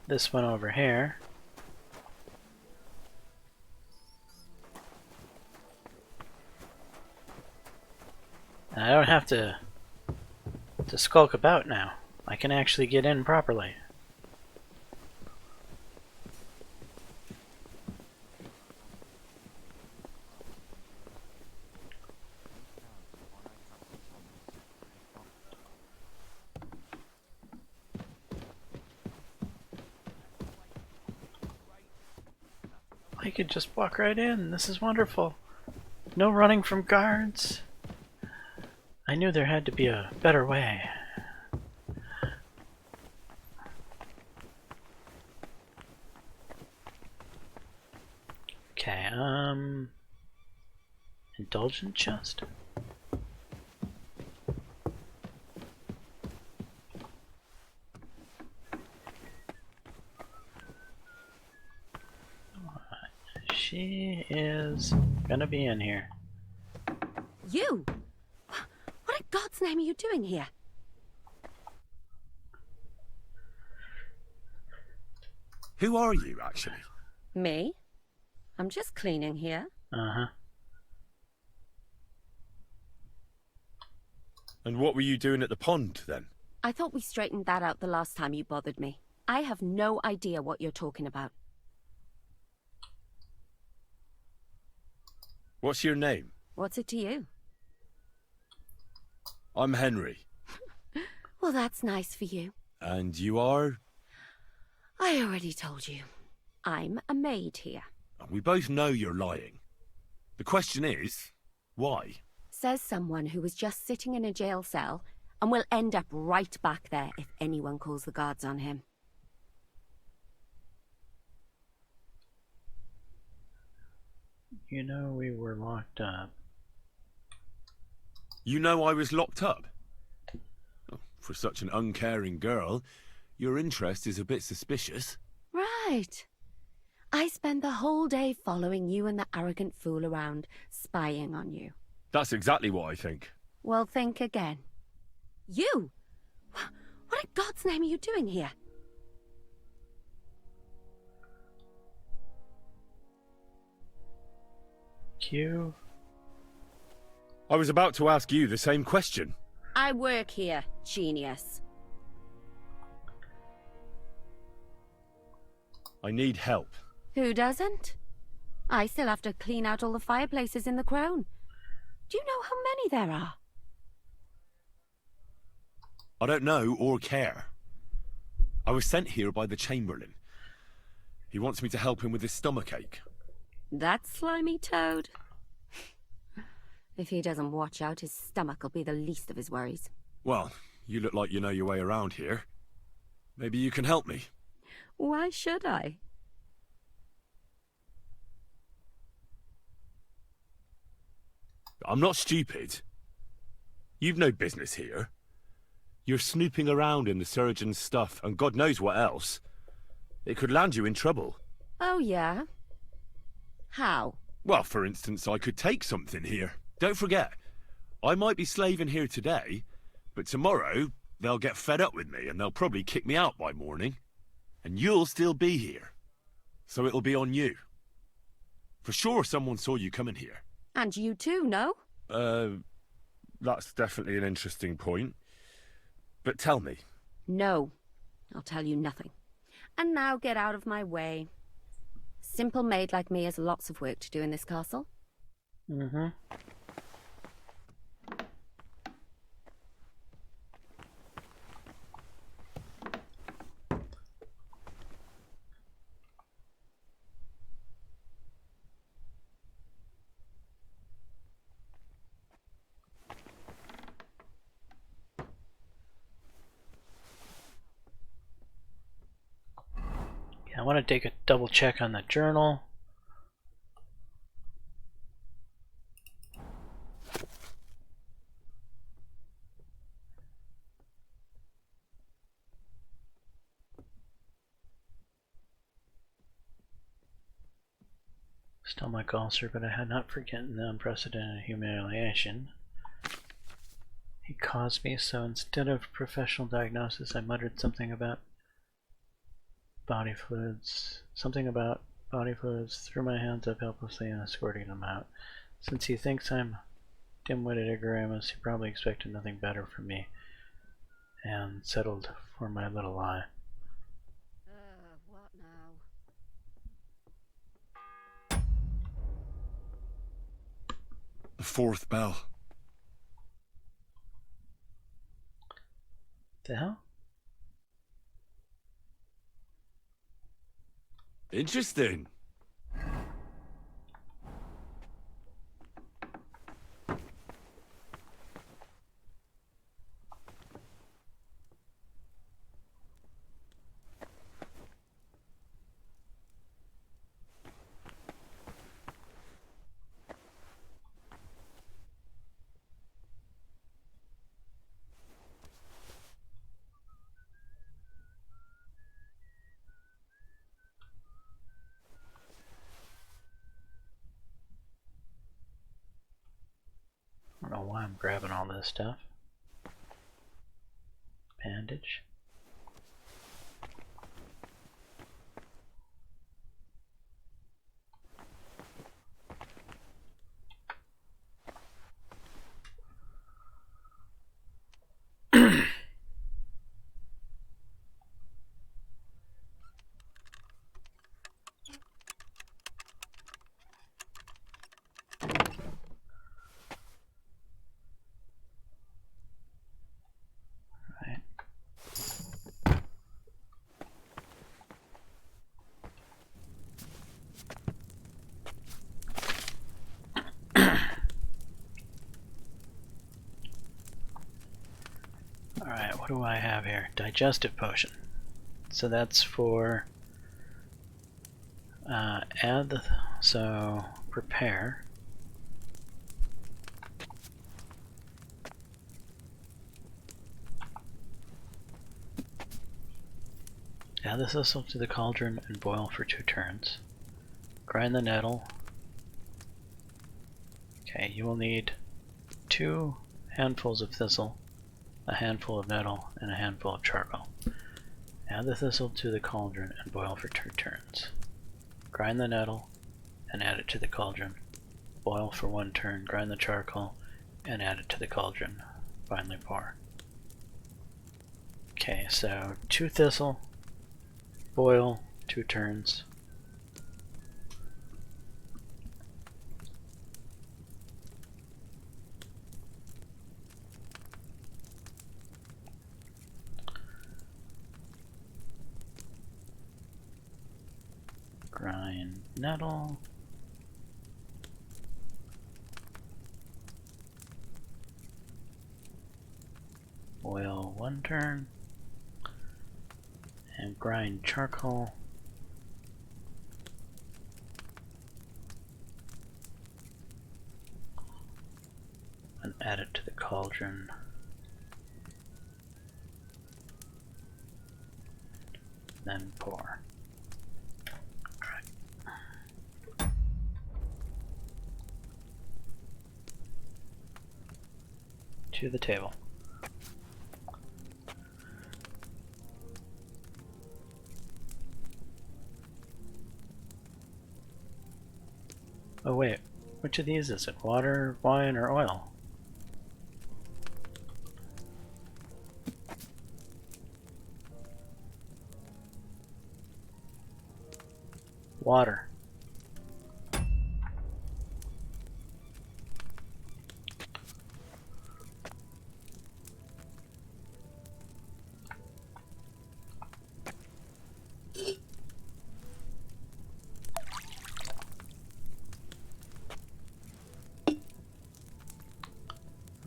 this one over here. And I don't have to skulk about now. I can actually get in properly. I could just walk right in. This is wonderful. No running from guards. I knew there had to be a better way. Okay, indulgent chest? She is gonna be in here. You? What in God's name are you doing here? Who are you, actually? Me? I'm just cleaning here. Uh-huh. And what were you doing at the pond, then? I thought we straightened that out the last time you bothered me. I have no idea what you're talking about. What's your name? What's it to you? I'm Henry. Well, that's nice for you. And you are? I already told you. I'm a maid here. We both know you're lying. The question is, why? Says someone who was just sitting in a jail cell and will end up right back there if anyone calls the guards on him. You know we were locked up. You know I was locked up? Oh, for such an uncaring girl, your interest is a bit suspicious. Right. I spent the whole day following you and the arrogant fool around, spying on you. That's exactly what I think. Well, think again. You? What in God's name are you doing here? Q. I was about to ask you the same question. I work here, genius. I need help. Who doesn't? I still have to clean out all the fireplaces in the Crown. Do you know how many there are? I don't know or care. I was sent here by the Chamberlain. He wants me to help him with his stomachache. That slimy toad. If he doesn't watch out, his stomach will be the least of his worries. Well, you look like you know your way around here. Maybe you can help me. Why should I? I'm not stupid. You've no business here. You're snooping around in the surgeon's stuff, and God knows what else. It could land you in trouble. Oh, yeah? How? Well, for instance, I could take something here. Don't forget, I might be slaving here today, but tomorrow they'll get fed up with me and they'll probably kick me out by morning. And you'll still be here. So it'll be on you. For sure someone saw you coming here. And you too, no? That's definitely an interesting point. But tell me. No, I'll tell you nothing. And now get out of my way. Simple maid like me has lots of work to do in this castle. Mm-hmm. I want to take a double check on the journal. Stomach ulcer, but I had not forgotten the unprecedented humiliation he caused me, so instead of professional diagnosis, I muttered something about body fluids, threw my hands up helplessly and escorting them out. Since he thinks I'm dim-witted ignoramus, he probably expected nothing better from me, and settled for my little lie. What now? The fourth bell. The hell? Interesting. I don't know why I'm grabbing all this stuff. Bandage. Alright, what do I have here? Digestive potion. So that's for so prepare. Add the thistle to the cauldron and boil for 2 turns. Grind the nettle. Okay, you will need 2 handfuls of thistle, a handful of nettle, and a handful of charcoal. Add the thistle to the cauldron and boil for 2 turns. Grind the nettle and add it to the cauldron. Boil for 1 turn, grind the charcoal, and add it to the cauldron. Finally pour. Okay, so 2 thistle, boil, 2 turns. Grind nettle. Boil 1 turn. And grind charcoal. And add it to the cauldron. Then pour. To the table. Oh wait, which of these is it? Water, wine, or oil? Water.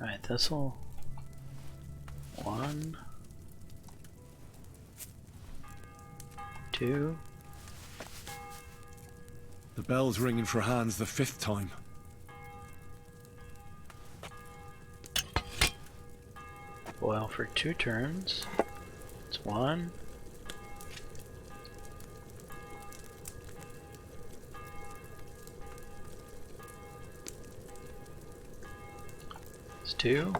Alright, thistle. 1, 2. The bell's ringing for Hans the 5th time. Boil for 2 turns. It's 1. It's 2.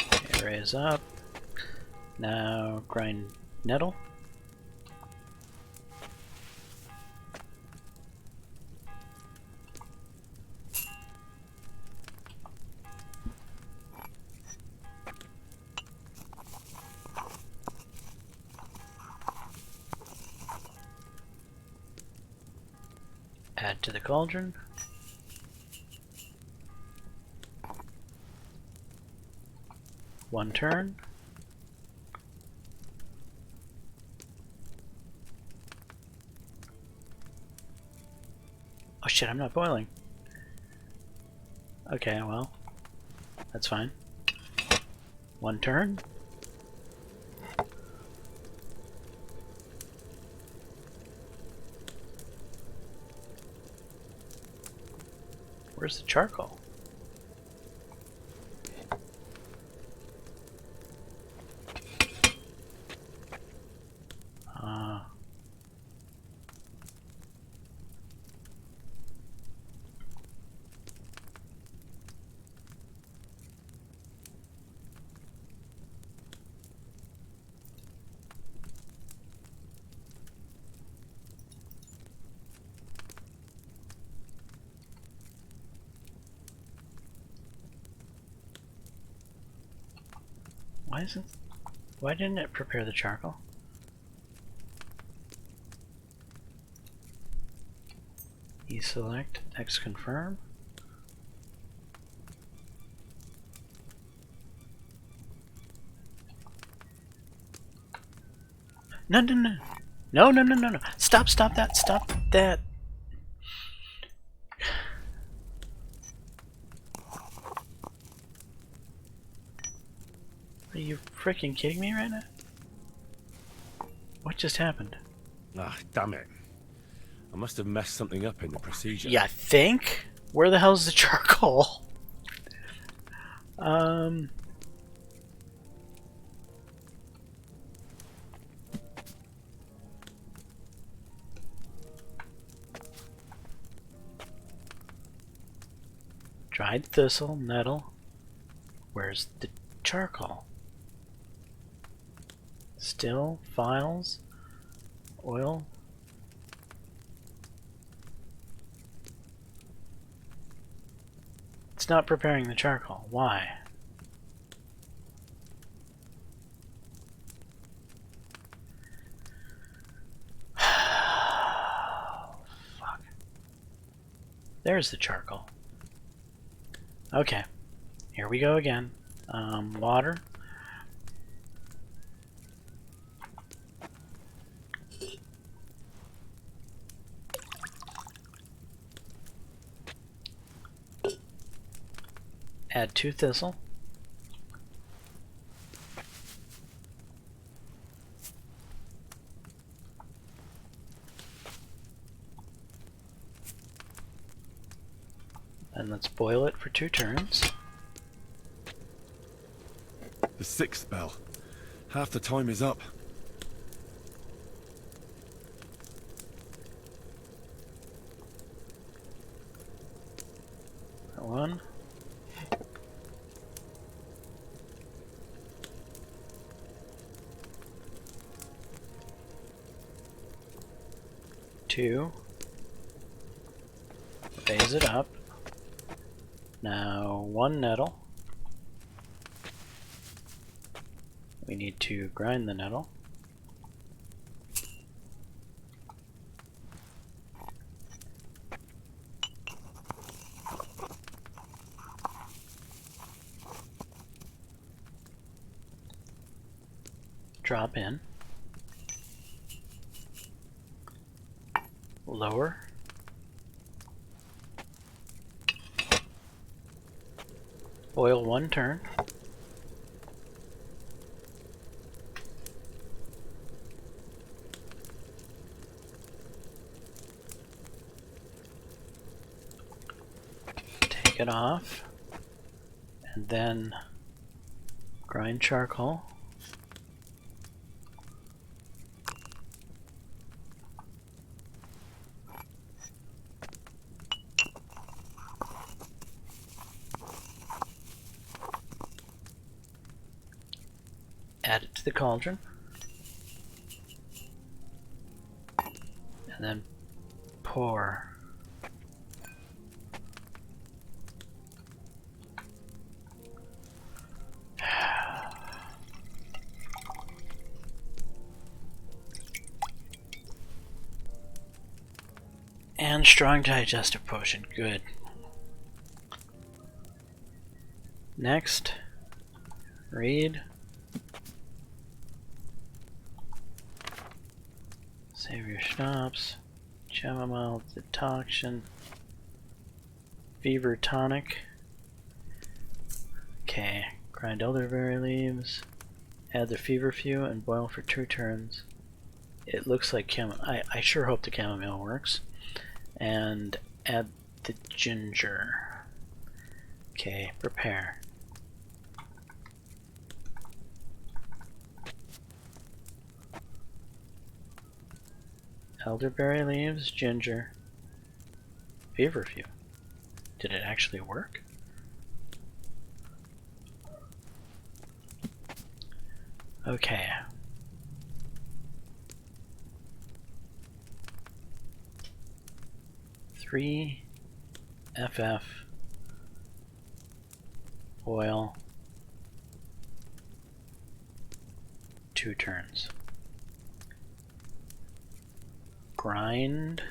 Okay, raise up. Now grind nettle. Add to the cauldron. One turn. Oh shit, I'm not boiling. Okay, well, that's fine. One turn. Where's the charcoal? Why didn't it prepare the charcoal? E-select, X confirm. No, no, no. No, no, no, no, no. Stop that, stop that. Are you freaking kidding me right now? What just happened? Ah, damn it. must have messed something up in the procedure. Yeah, think? Where the hell's the charcoal? Dried thistle, nettle. Where's the charcoal? Still, files, oil. It's not preparing the charcoal. Why? Fuck. There's the charcoal. Okay. Here we go again. Water. Add 2 thistle. And let's boil it for 2 turns. The 6th bell. Half the time is up. One. Two. Raise it up. Now 1 nettle. We need to grind the nettle. Drop in. Lower. Boil 1 turn. Take it off. And then grind charcoal. Add it to the cauldron. And then pour. And strong digestive potion, good. Next, read. Save your schnapps. Chamomile decoction. Fever tonic. Okay, grind elderberry leaves. Add the feverfew and boil for 2 turns. It looks like I sure hope the chamomile works. And add the ginger. Okay, prepare. Elderberry leaves, ginger, feverfew. Did it actually work? Okay. Three FF oil 2 turns. Grind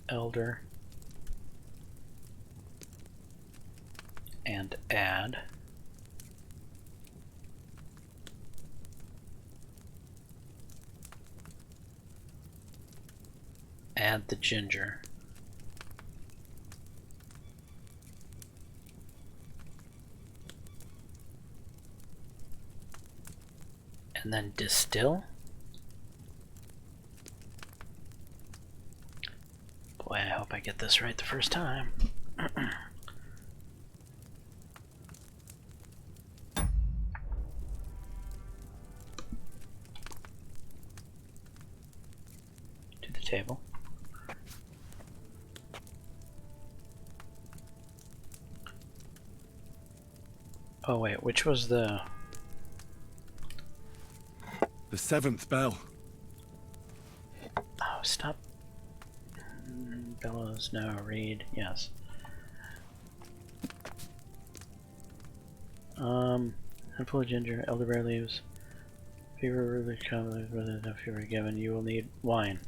elder and add the ginger. And then distill. Boy, I hope I get this right the first time. To the table. Oh wait, which was the... The 7th bell. Oh, stop. Bellows, no. Read, yes. Handful of ginger, elderberry leaves. Fever, ruby, common, whether no fever given, you will need wine.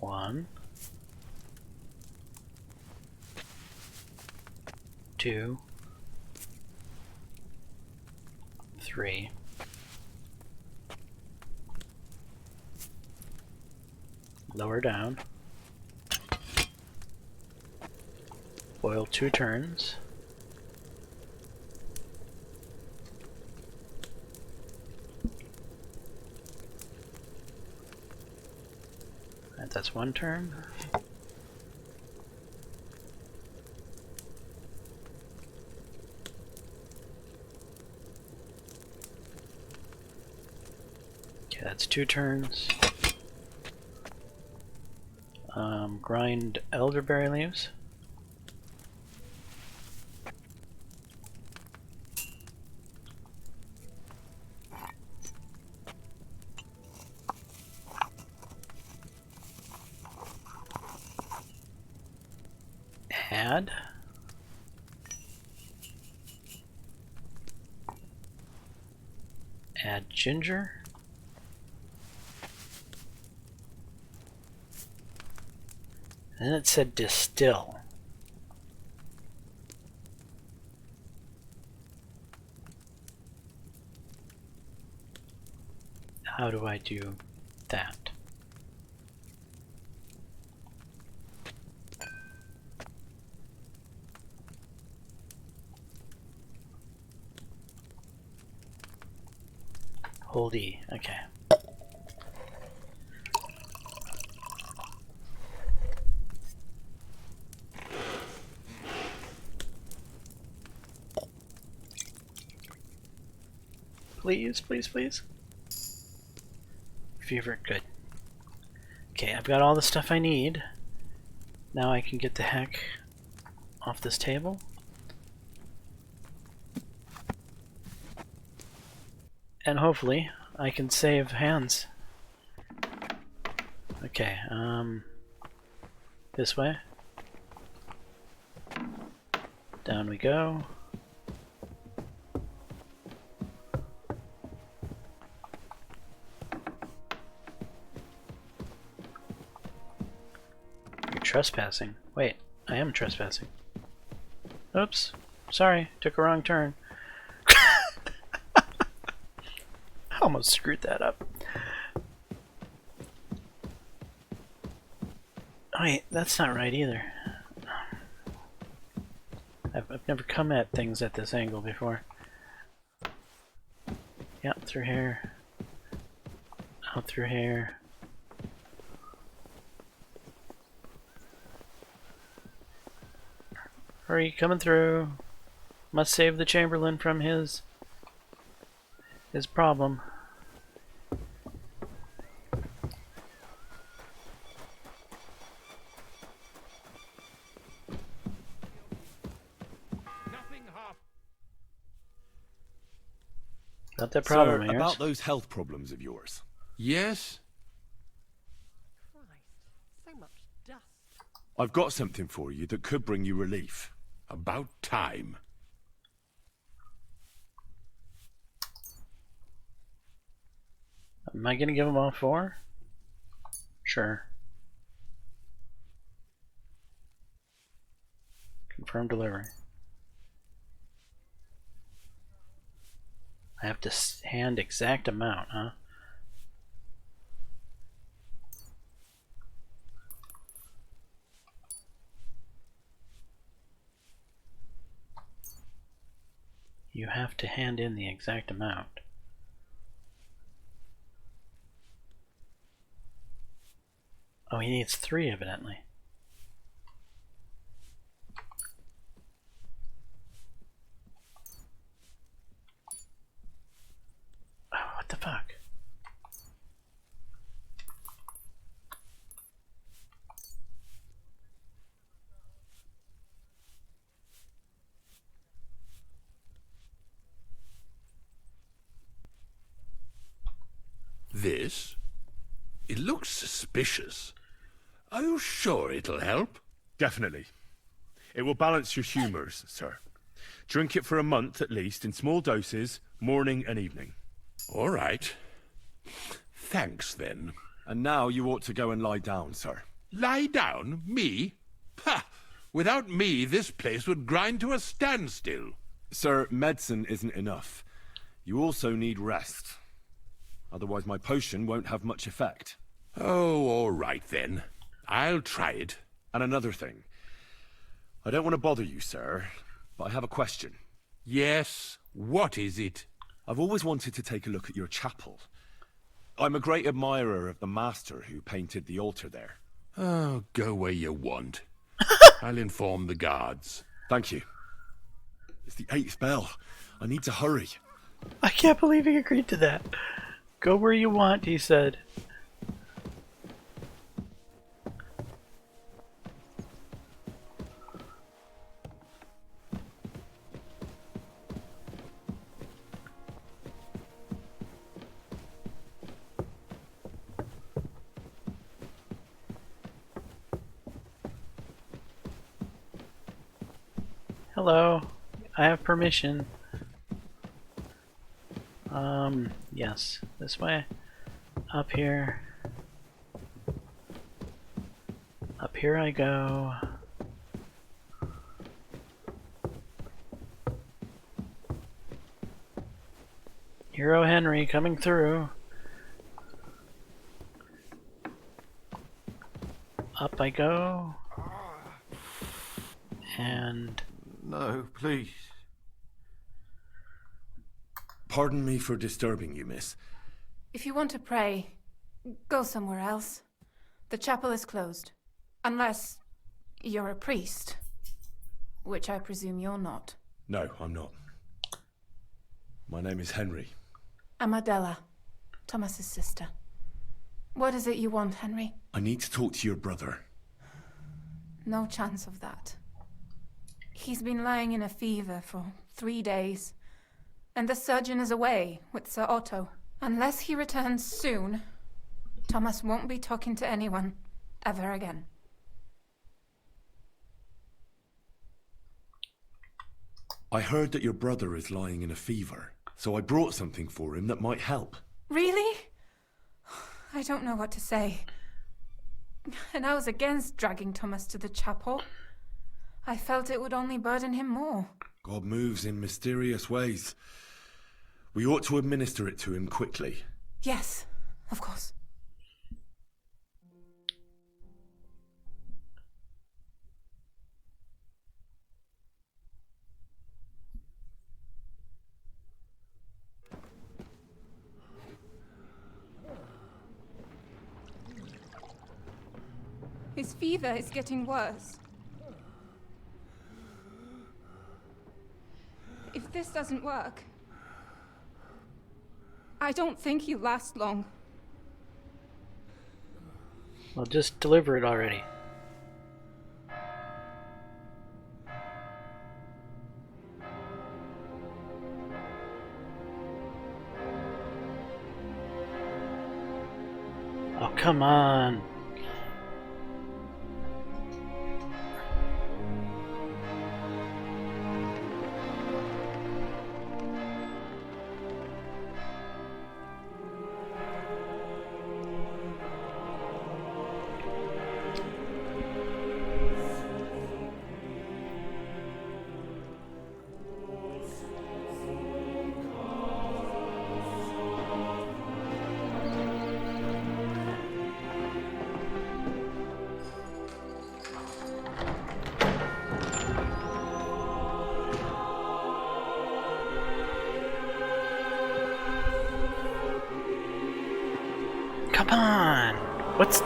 One, 2, 3. Lower down. Boil 2 turns. Alright, that's 1 turn. Okay, that's 2 turns. Grind elderberry leaves. Add. Add ginger. And then it said distill. How do I do that? Hold E, okay. Please, please, please. Fever, good. Okay, I've got all the stuff I need. Now I can get the heck off this table. And hopefully I can save hands. Okay, this way. Down we go. You're trespassing. Wait, I am trespassing. Oops, sorry, took a wrong turn. I almost screwed that up. Wait, that's not right either. I've never come at things at this angle before. Yep, through here. Out through here. Hurry, coming through. Must save the Chamberlain from his problem. Not that problem, Sir, about those health problems of yours. Yes? So much dust. I've got something for you that could bring you relief. About time. Am I gonna give them all 4? Sure. Confirm delivery. I have to hand exact amount, huh? You have to hand in the exact amount. Oh, he needs 3, evidently. Oh, what the fuck? This? It looks suspicious. Are you sure it'll help? Definitely. It will balance your humours, sir. Drink it for a month at least, in small doses, morning and evening. All right. Thanks, then. And now you ought to go and lie down, sir. Lie down? Me? Ha! Without me, this place would grind to a standstill. Sir, medicine isn't enough. You also need rest. Otherwise my potion won't have much effect. Oh, all right then. I'll try it. And another thing. I don't want to bother you, sir, but I have a question. Yes? What is it? I've always wanted to take a look at your chapel. I'm a great admirer of the master who painted the altar there. Oh, go where you want. I'll inform the guards. Thank you. It's the 8th bell. I need to hurry. I can't believe he agreed to that. Go where you want, he said. Hello, I have permission. Yes, this way. Up here. Up here I go. Hero Henry coming through. Up I go. And... No, please. Pardon me for disturbing you, miss. If you want to pray, go somewhere else. The chapel is closed. Unless you're a priest. Which I presume you're not. No, I'm not. My name is Henry. I'm Adela, Thomas's sister. What is it you want, Henry? I need to talk to your brother. No chance of that. He's been lying in a fever for 3 days. And the surgeon is away with Sir Otto. Unless he returns soon, Thomas won't be talking to anyone ever again. I heard that your brother is lying in a fever, so I brought something for him that might help. Really? I don't know what to say. And I was against dragging Thomas to the chapel. I felt it would only burden him more. God moves in mysterious ways. We ought to administer it to him quickly. Yes, of course. His fever is getting worse. If this doesn't work, I don't think he'll last long. Well, just deliver it already. Oh, come on. Come on! What's...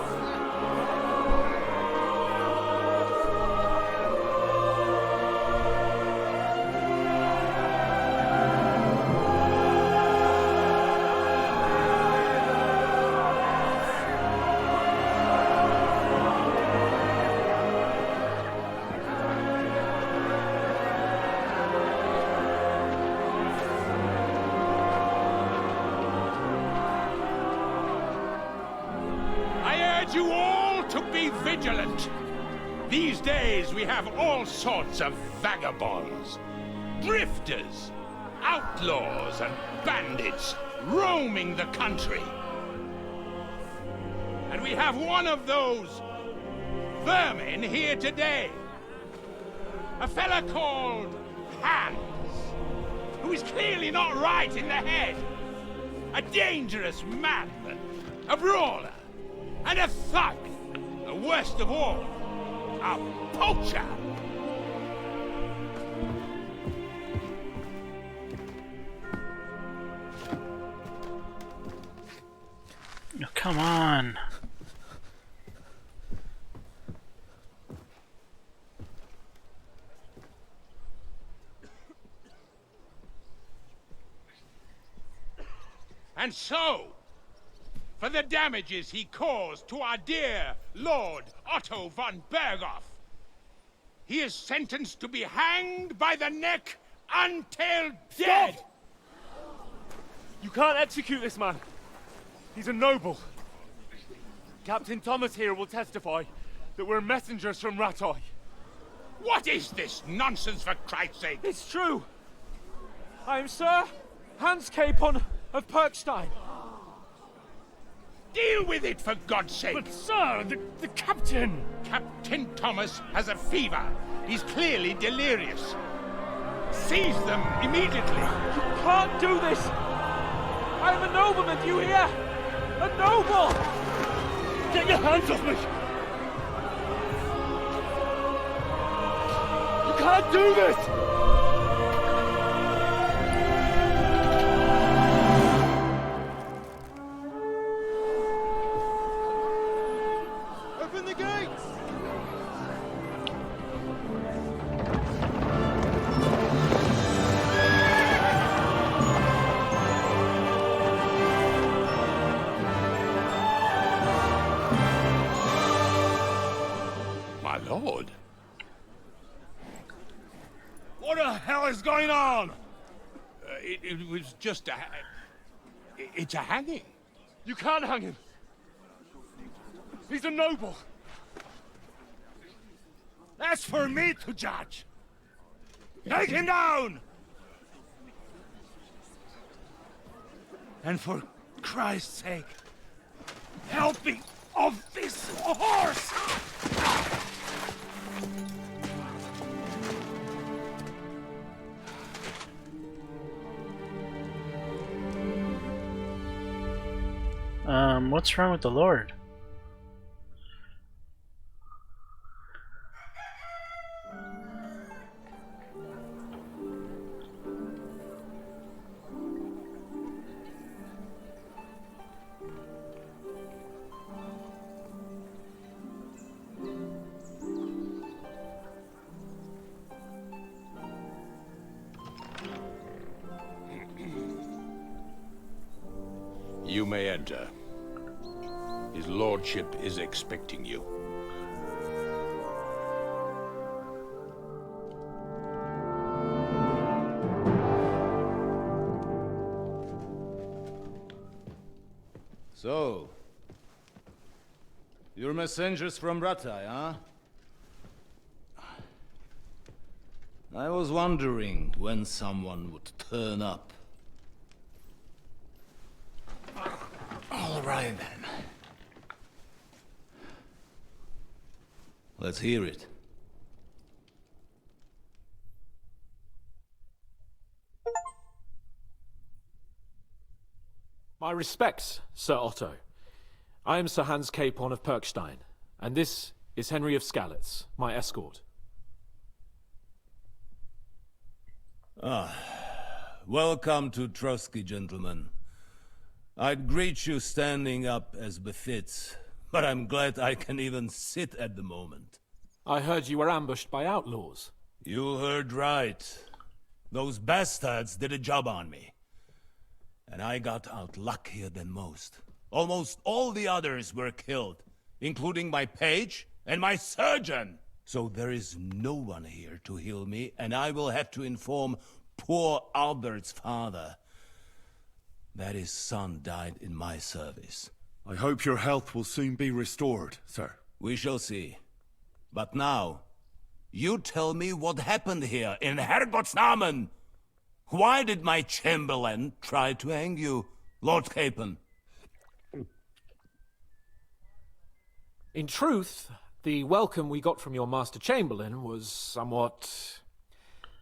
I urge you all to be vigilant. These days we have all sorts of vagabonds, drifters, outlaws and bandits roaming the country. And we have one of those vermin here today. A fella called Hans, who is clearly not right in the head. A dangerous madman, a brawler, and a thug. The worst of all, a poacher. Oh, come on. And so, for the damages he caused to our dear Lord Otto von Berghoff, he is sentenced to be hanged by the neck until dead! Stop! You can't execute this man. He's a noble. Captain Thomas here will testify that we're messengers from Rattay. What is this nonsense, for Christ's sake? It's true. I am Sir Hans Capon of Perkstein. Deal with it, for God's sake! But sir, the captain! Captain Thomas has a fever. He's clearly delirious. Seize them immediately. You can't do this! I am a nobleman, do you hear? A noble! Get your hands off me! You can't do this! Open the gates! My lord. What the hell is going on? It was just a... It's a hanging. You can't hang him. He's a noble. That's for me to judge. Take him down! And for Christ's sake, help me off this horse! What's wrong with the Lord? You may enter. His lordship is expecting you. So, you're messengers from Rattay, huh? I was wondering when someone would turn up. All right, then. Let's hear it. My respects, Sir Otto. I am Sir Hans Capon of Perkstein, and this is Henry of Skalitz, my escort. Welcome to Trotsky, gentlemen. I'd greet you standing up as befits, but I'm glad I can even sit at the moment. I heard you were ambushed by outlaws. You heard right. Those bastards did a job on me. And I got out luckier than most. Almost all the others were killed, including my page and my surgeon. So there is no one here to heal me, and I will have to inform poor Albert's father that his son died in my service. I hope your health will soon be restored, sir. We shall see. But now, you tell me what happened here in Herrgottsnamen. Why did my chamberlain try to hang you, Lord Capon? In truth, the welcome we got from your Master Chamberlain was somewhat...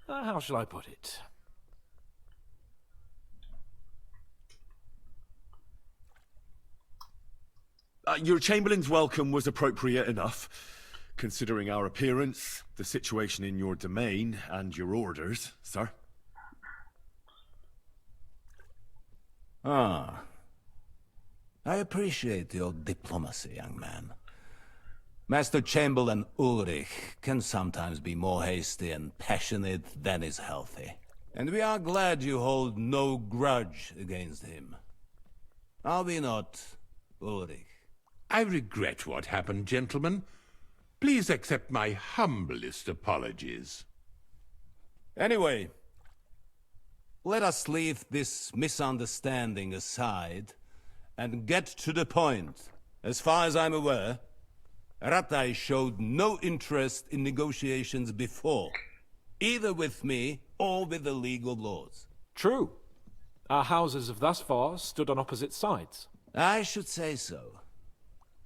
how shall I put it? Your Chamberlain's welcome was appropriate enough, considering our appearance, the situation in your domain, and your orders, sir. Ah. I appreciate your diplomacy, young man. Master Chamberlain Ulrich can sometimes be more hasty and passionate than is healthy. And we are glad you hold no grudge against him. Are we not, Ulrich? I regret what happened, gentlemen. Please accept my humblest apologies. Anyway, let us leave this misunderstanding aside and get to the point. As far as I'm aware, Ratai showed no interest in negotiations before, either with me or with the League of Lords. True. Our houses have thus far stood on opposite sides. I should say so.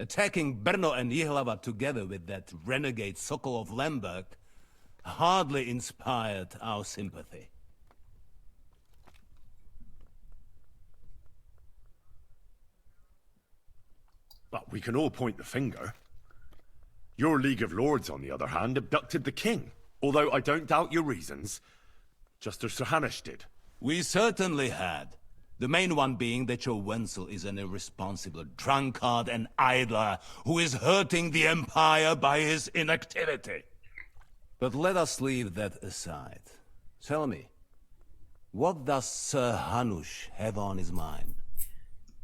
Attacking Brno and Jihlava together with that renegade Sokol of Lemberg hardly inspired our sympathy. But we can all point the finger. Your League of Lords, on the other hand, abducted the king. Although I don't doubt your reasons, just as Sir Hanush did. We certainly had. The main one being that your Wenzel is an irresponsible drunkard and idler who is hurting the Empire by his inactivity. But let us leave that aside. Tell me, what does Sir Hanush have on his mind?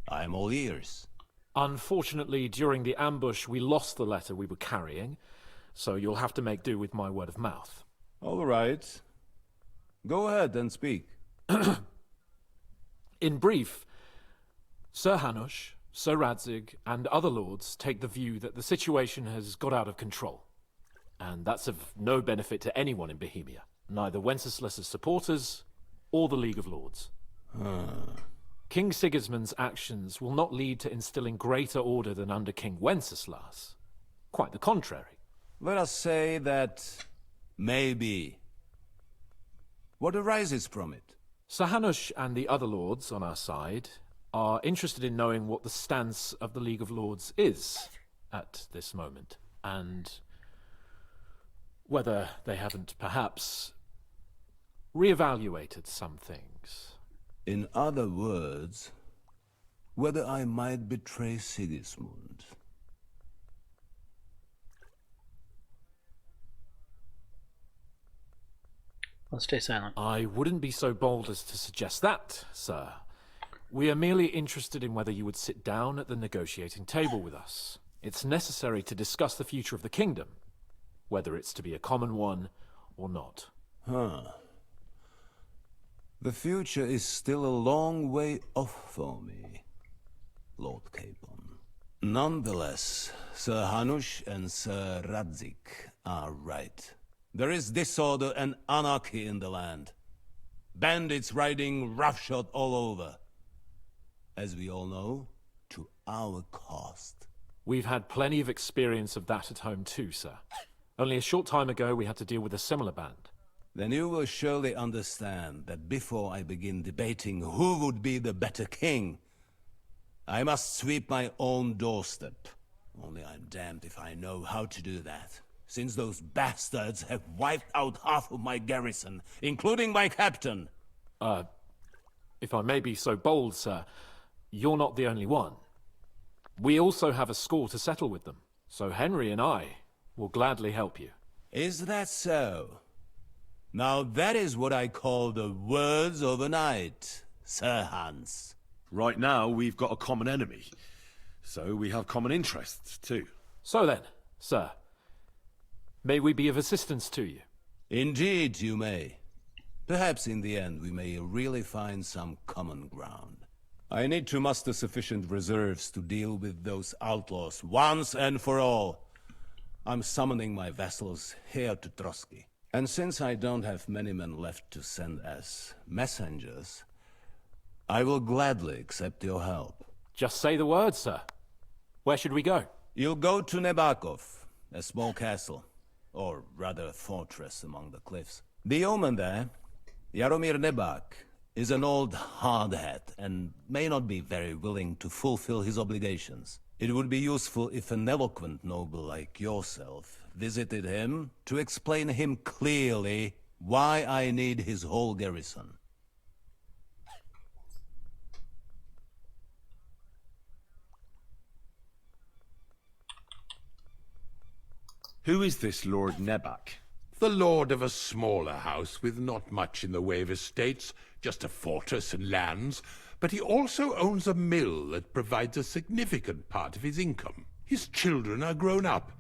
I am all ears. Unfortunately, during the ambush, we lost the letter we were carrying, so you'll have to make do with my word of mouth. All right. Go ahead and speak. In brief, Sir Hanush, Sir Radzig, and other lords take the view that the situation has got out of control. And that's of no benefit to anyone in Bohemia, neither Wenceslas's supporters or the League of Lords. King Sigismund's actions will not lead to instilling greater order than under King Wenceslas. Quite the contrary. Let us say that maybe. What arises from it? Sir Hanush and the other lords on our side are interested in knowing what the stance of the League of Lords is at this moment, and whether they haven't perhaps reevaluated some things. In other words, whether I might betray Sigismund. Let's stay silent. I wouldn't be so bold as to suggest that, sir. We are merely interested in whether you would sit down at the negotiating table with us. It's necessary to discuss the future of the kingdom, whether it's to be a common one or not. The future is still a long way off for me, Lord Capon. Nonetheless, Sir Hanush and Sir Radzig are right. There is disorder and anarchy in the land. Bandits riding roughshod all over. As we all know, to our cost. We've had plenty of experience of that at home too, sir. Only a short time ago we had to deal with a similar band. Then you will surely understand that before I begin debating who would be the better king, I must sweep my own doorstep. Only I'm damned if I know how to do that, since those bastards have wiped out half of my garrison, including my captain. If I may be so bold, sir, you're not the only one. We also have a score to settle with them, so Henry and I will gladly help you. Is that so? Now that is what I call the words of a knight, Sir Hans. Right now, we've got a common enemy, so we have common interests, too. So then, sir, may we be of assistance to you? Indeed, you may. Perhaps in the end we may really find some common ground. I need to muster sufficient reserves to deal with those outlaws once and for all. I'm summoning my vassals here to Trotsky. And since I don't have many men left to send as messengers, I will gladly accept your help. Just say the word, sir. Where should we go? You'll go to Nebakov, a small castle, or rather a fortress among the cliffs. The yeoman there, Jaromir Nebak, is an old hardhat and may not be very willing to fulfill his obligations. It would be useful if an eloquent noble like yourself visited him to explain him clearly why I need his whole garrison. Who is this Lord Nebak? The lord of a smaller house with not much in the way of estates, just a fortress and lands, but he also owns a mill that provides a significant part of his income. His children are grown up.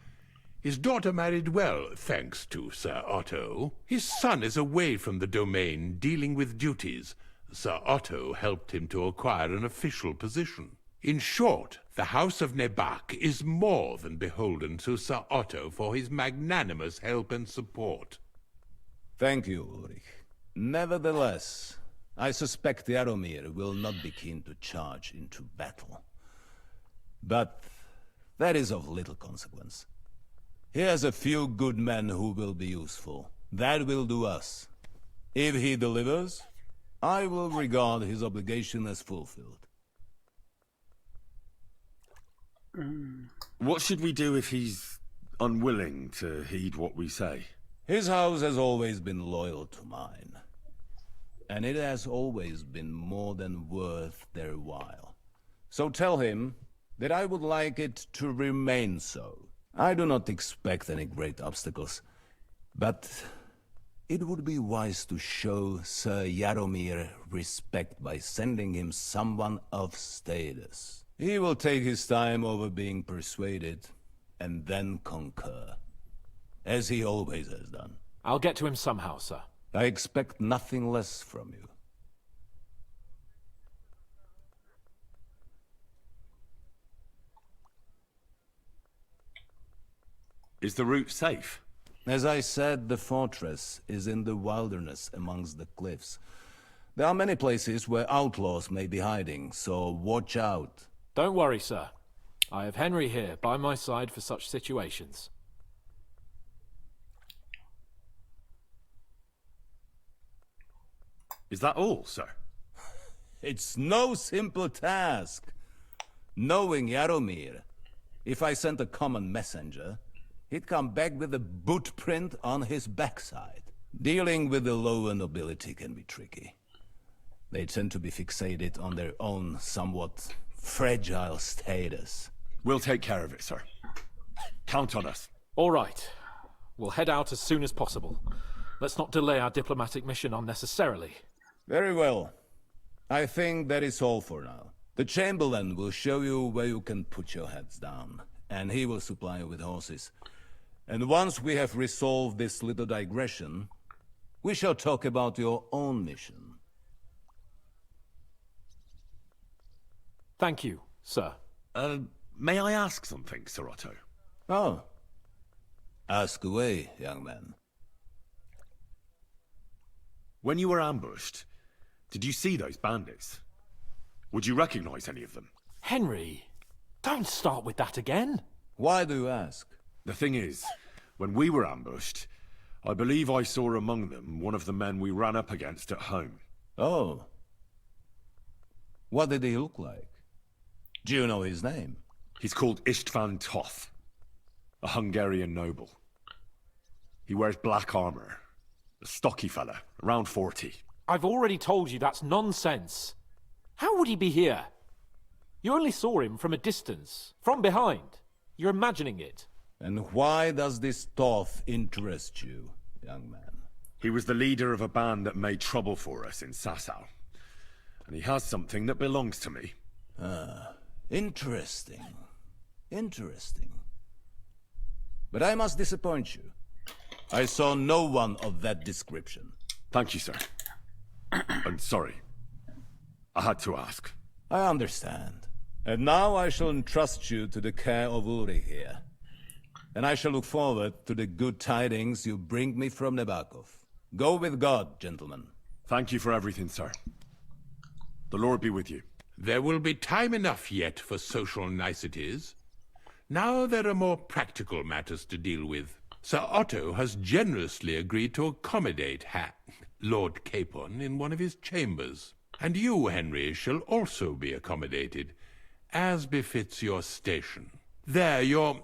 His daughter married well, thanks to Sir Otto. His son is away from the domain, dealing with duties. Sir Otto helped him to acquire an official position. In short, the House of Nebak is more than beholden to Sir Otto for his magnanimous help and support. Thank you, Ulrich. Nevertheless, I suspect Jaromir will not be keen to charge into battle. But that is of little consequence. He has a few good men who will be useful. That will do us. If he delivers, I will regard his obligation as fulfilled. What should we do if he's unwilling to heed what we say? His house has always been loyal to mine. And it has always been more than worth their while. So tell him that I would like it to remain so. I do not expect any great obstacles, but it would be wise to show Sir Jaromir respect by sending him someone of status. He will take his time over being persuaded, and then concur, as he always has done. I'll get to him somehow, sir. I expect nothing less from you. Is the route safe? As I said, the fortress is in the wilderness amongst the cliffs. There are many places where outlaws may be hiding, so watch out. Don't worry, sir. I have Henry here by my side for such situations. Is that all, sir? It's no simple task. Knowing Jaromir, if I sent a common messenger, he'd come back with a boot print on his backside. Dealing with the lower nobility can be tricky. They tend to be fixated on their own somewhat fragile status. We'll take care of it, sir. Count on us. All right. We'll head out as soon as possible. Let's not delay our diplomatic mission unnecessarily. Very well. I think that is all for now. The Chamberlain will show you where you can put your heads down, and he will supply you with horses. And once we have resolved this little digression, we shall talk about your own mission. Thank you, sir. May I ask something, Sir Otto? Oh. Ask away, young man. When you were ambushed, did you see those bandits? Would you recognize any of them? Henry, don't start with that again. Why do you ask? The thing is, when we were ambushed, I believe I saw among them one of the men we ran up against at home. Oh. What did he look like? Do you know his name? He's called Istvan Toth, a Hungarian noble. He wears black armor. A stocky fella, around 40. I've already told you that's nonsense. How would he be here? You only saw him from a distance, from behind. You're imagining it. And why does this Toth interest you, young man? He was the leader of a band that made trouble for us in Sasau. And he has something that belongs to me. Ah, interesting. Interesting. But I must disappoint you. I saw no one of that description. Thank you, sir. I'm sorry. I had to ask. I understand. And now I shall entrust you to the care of Uri here. And I shall look forward to the good tidings you bring me from Nebakov. Go with God, gentlemen. Thank you for everything, sir. The Lord be with you. There will be time enough yet for social niceties. Now there are more practical matters to deal with. Sir Otto has generously agreed to accommodate Lord Capon in one of his chambers. And you, Henry, shall also be accommodated, as befits your station. There, your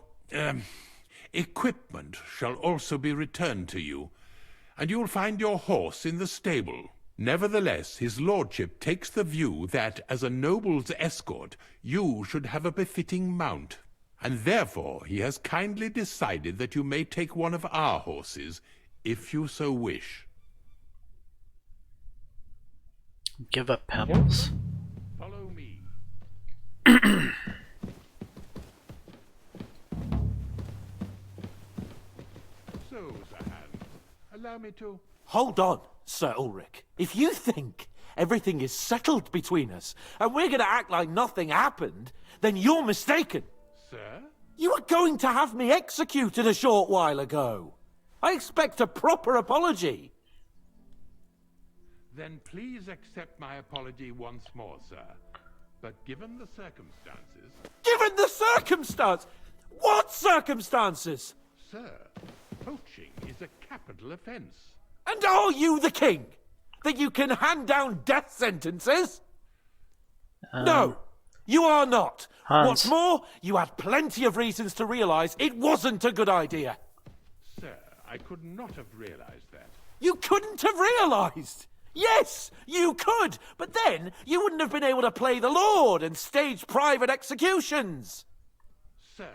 equipment shall also be returned to you, and you'll find your horse in the stable. Nevertheless, his lordship takes the view that, as a noble's escort, you should have a befitting mount, and therefore he has kindly decided that you may take one of our horses, if you so wish. Give up pebbles. Follow me. So, Zahan, allow me to... Hold on, Sir Ulrich. If you think everything is settled between us, and we're going to act like nothing happened, then you're mistaken. Sir? You were going to have me executed a short while ago. I expect a proper apology. Then please accept my apology once more, sir. But given the circumstances... Given the circumstance? What circumstances? Sir, poaching is a capital offence. And are you the king? That you can hand down death sentences? No, you are not. Hans. What's more, you had plenty of reasons to realise it wasn't a good idea. Sir, I could not have realized that. You couldn't have realised. Yes, you could, but then you wouldn't have been able to play the Lord and stage private executions. Sir,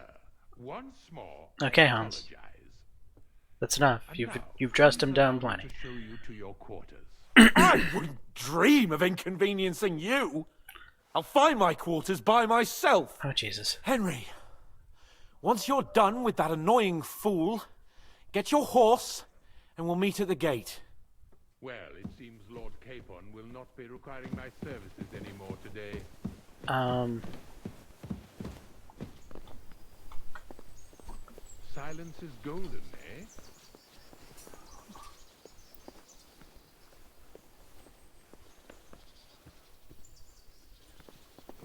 once more, Okay, I Hans. apologize. That's enough. And You've now, dressed him please down allow me plenty. to show you to your quarters. I wouldn't dream of inconveniencing you. I'll find my quarters by myself. Oh, Jesus. Henry, once you're done with that annoying fool, get your horse and we'll meet at the gate. Well, it seems Lord Capon will not be requiring my services anymore today. Silence is golden, eh?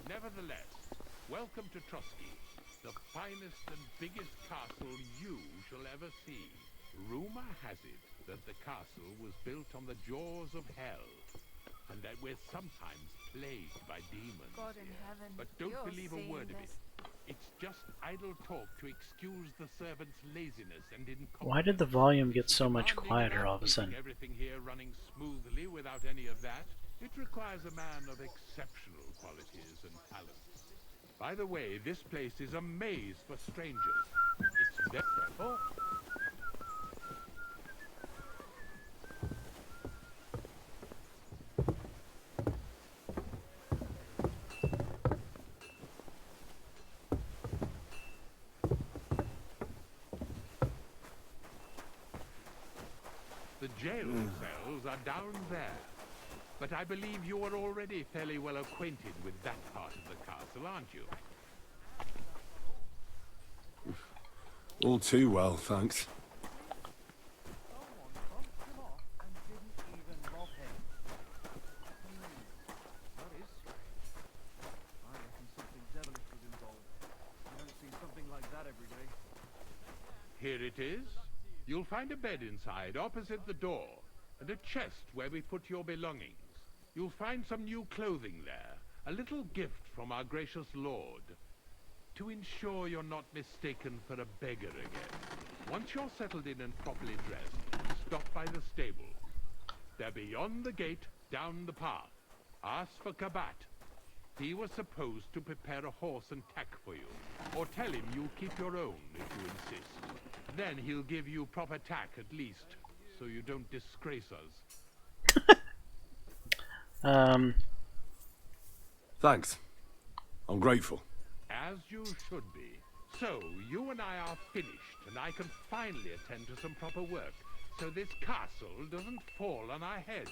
Nevertheless, welcome to Trotsky, the finest and biggest castle you shall ever see. Rumor has it that the castle was built on the jaws of hell, and that we're sometimes plagued by demons. God in here. heaven, But don't you're believe a seeing word of it. this. It's just idle talk to excuse the servants' laziness and incompetence. Why did the volume get so much Demanding quieter about all of a keeping sudden? everything here running smoothly without any of that, it requires a man of exceptional qualities and talents. By the way, this place is a maze for strangers. It's very... Oh. The jail cells are down there. But I believe you are already fairly well acquainted with that part of the castle, aren't you? All too well, thanks. Here it is. You'll find a bed inside, opposite the door, and a chest where we put your belongings. You'll find some new clothing there, a little gift from our gracious lord, to ensure you're not mistaken for a beggar again. Once you're settled in and properly dressed, stop by the stables. They're beyond the gate, down the path. Ask for Kabat. He was supposed to prepare a horse and tack for you. Or tell him you'll keep your own if you insist. Then he'll give you proper tack at least, so you don't disgrace us. Thanks. I'm grateful. As you should be. So, you and I are finished, and I can finally attend to some proper work, so this castle doesn't fall on our heads.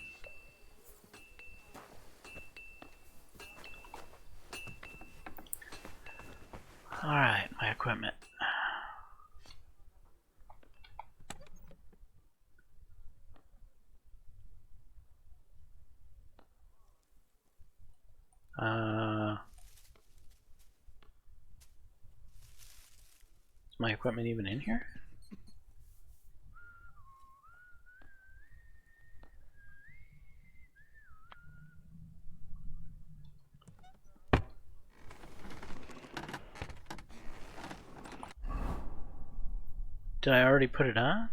Alright, my equipment. Is my equipment even in here? Did I already put it on?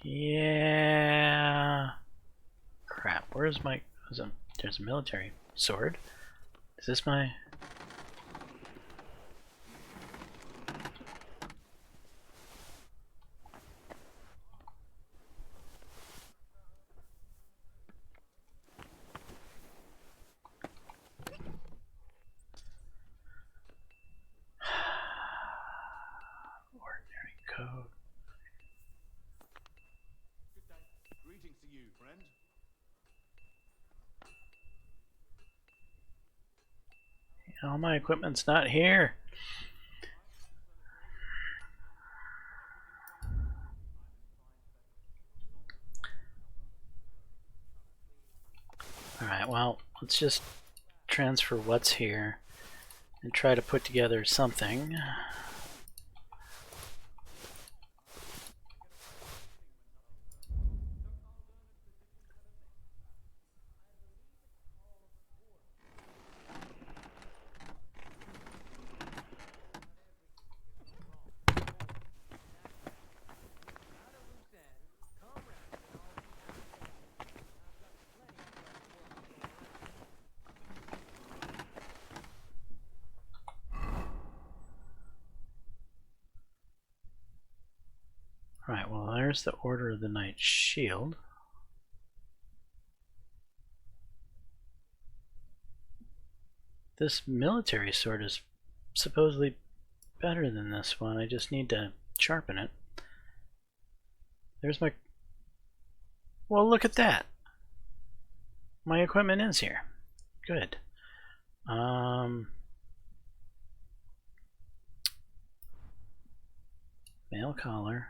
Yeah. Crap, where's my... There's a military sword. Is this my... Ordinary code. Greetings to you, friend. All my equipment's not here. Alright, well, let's just transfer what's here and try to put together something. Alright, well, there's the Order of the Knight Shield. This military sword is supposedly better than this one. I just need to sharpen it. There's my... Well, look at that! My equipment is here. Good. Mail collar.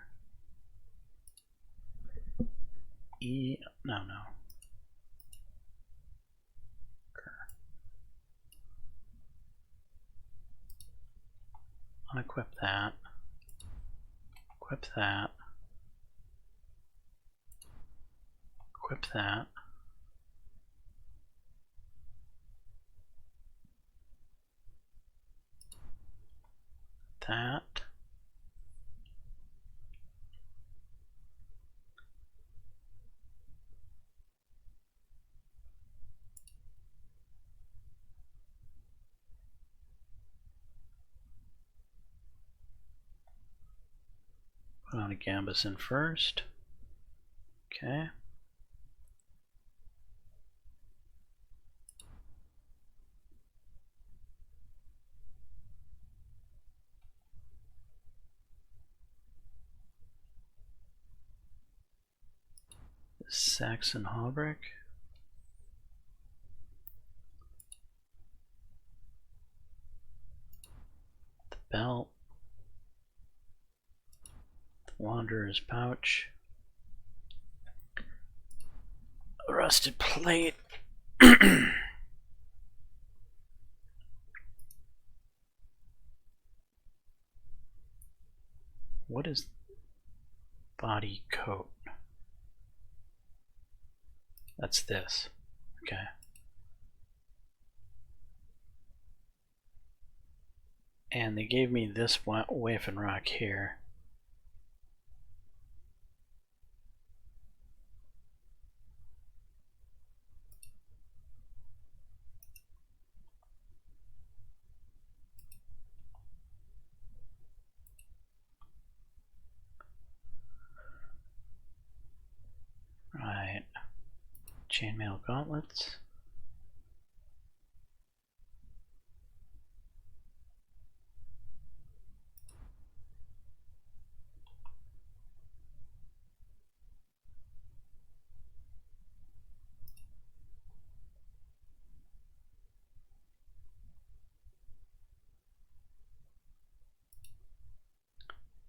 No. Unequip that. Equip that. Equip that. That. Put on a gambeson first. Okay. Saxon hauberk. The belt. The wanderer's pouch. A rusted plate. What is body coat? That's this. Okay. And they gave me this waif and rock here. Chainmail gauntlets.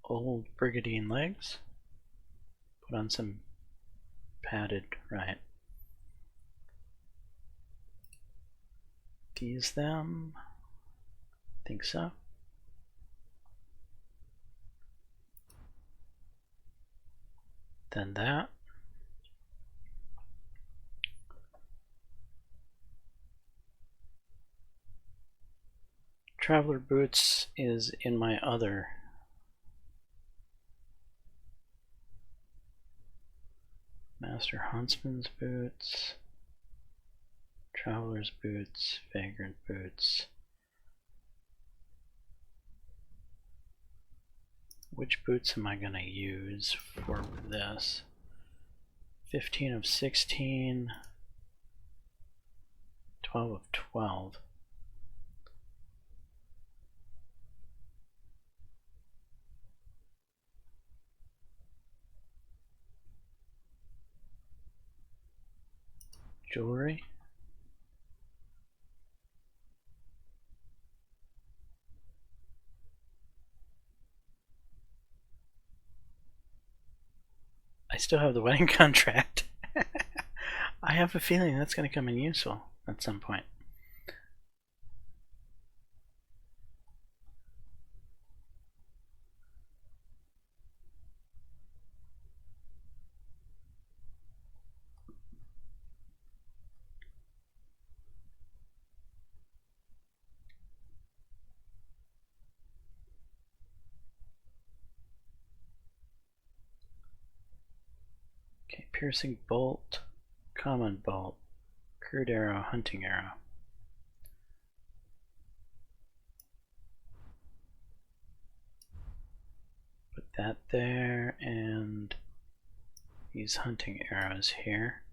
Old brigandine legs. Put on some padded, right. These them. Think so. Then that. Traveler boots is in my other. Master Huntsman's boots. Traveler's boots. Vagrant boots. Which boots am I going to use for this? 15 of 16. 12 of 12. Jewelry. I still have the wedding contract. I have a feeling that's going to come in useful at some point. Okay, piercing bolt, common bolt, crude arrow, hunting arrow. Put that there, and these hunting arrows here.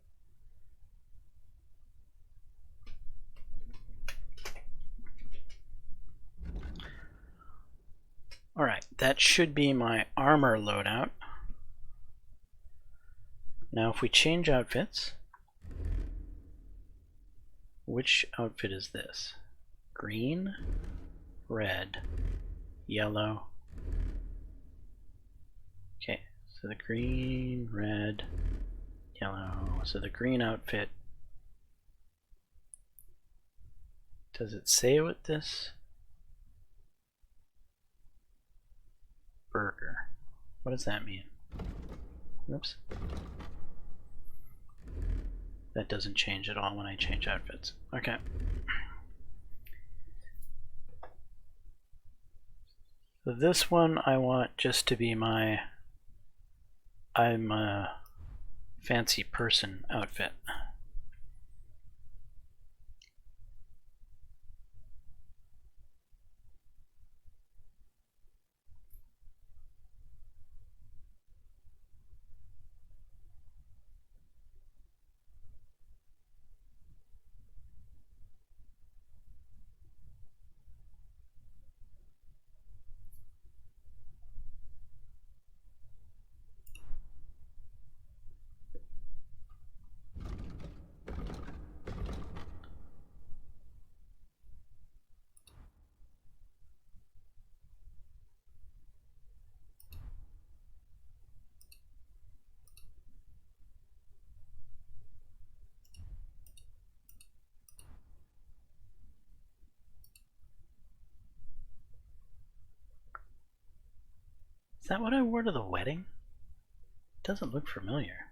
Alright, that should be my armor loadout. Now if we change outfits, which outfit is this? Green, red, yellow. Okay, so the green, red, yellow. So the green outfit. Does it say what this? Burger. What does that mean? Oops. That doesn't change at all when I change outfits. Okay. So this one I want just to be my I'm a fancy person outfit. Is that what I wore to the wedding? It doesn't look familiar.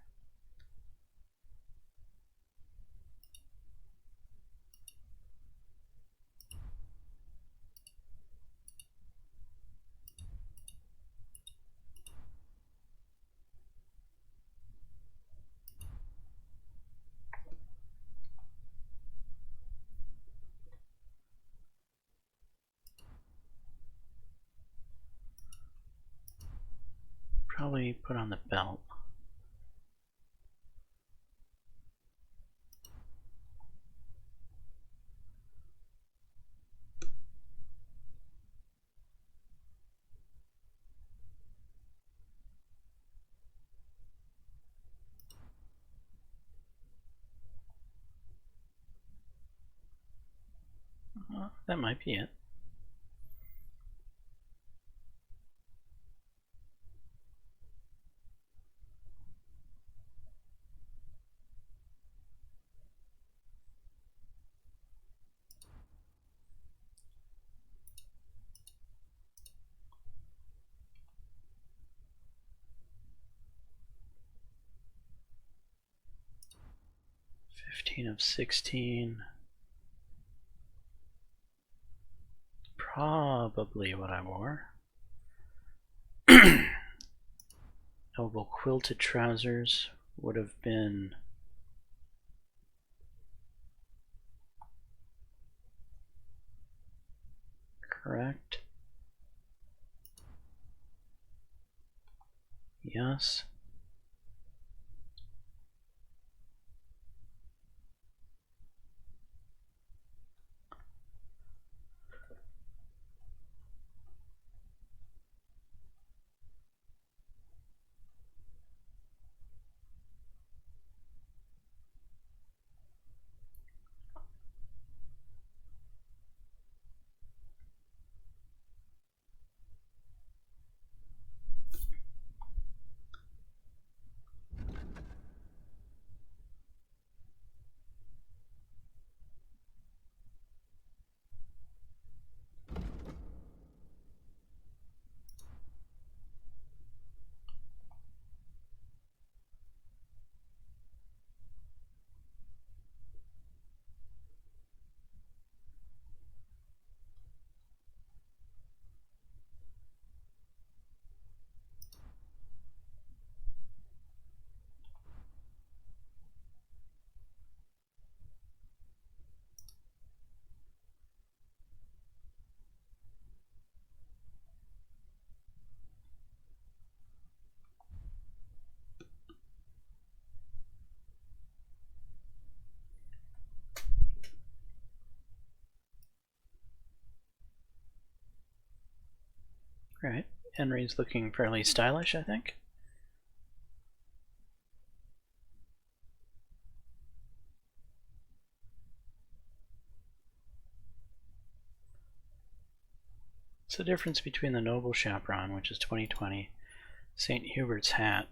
Probably put on the belt. that might be it. Of 16. Probably what I wore. Noble quilted trousers would have been correct. Yes. Right. Henry's looking fairly stylish, I think. What's the difference between the Noble Chaperon, which is 2020, St. Hubert's hat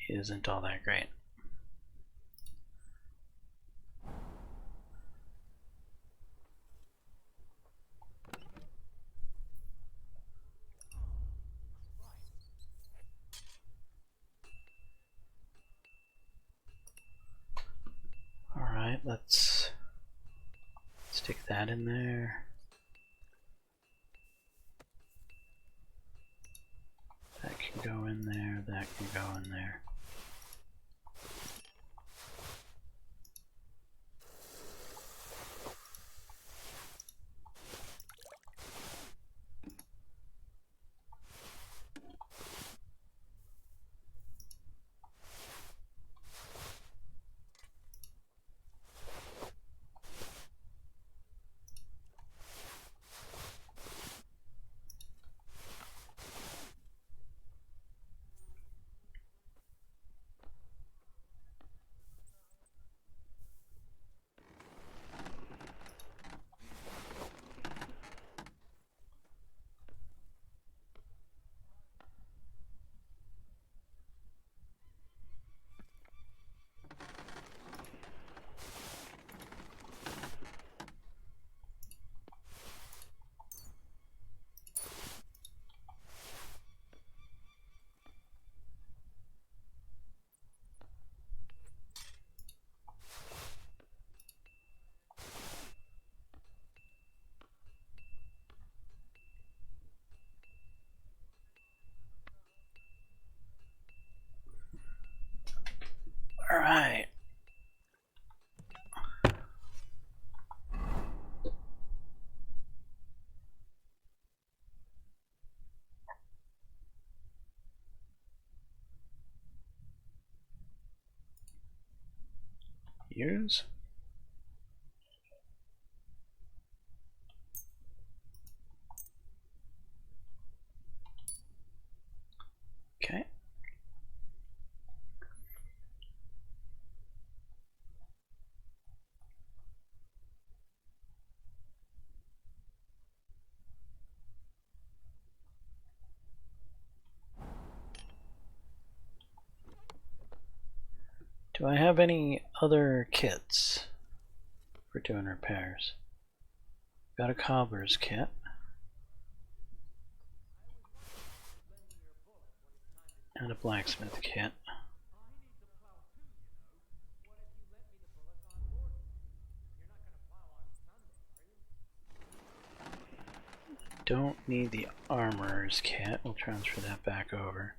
isn't all that great. Alright, let's stick that in there. That can go in there, that can go in there. Alright. Use. Okay. Do I have any other kits for doing repairs? Got a cobbler's kit. And a blacksmith kit. Don't need the armorer's kit. We'll transfer that back over.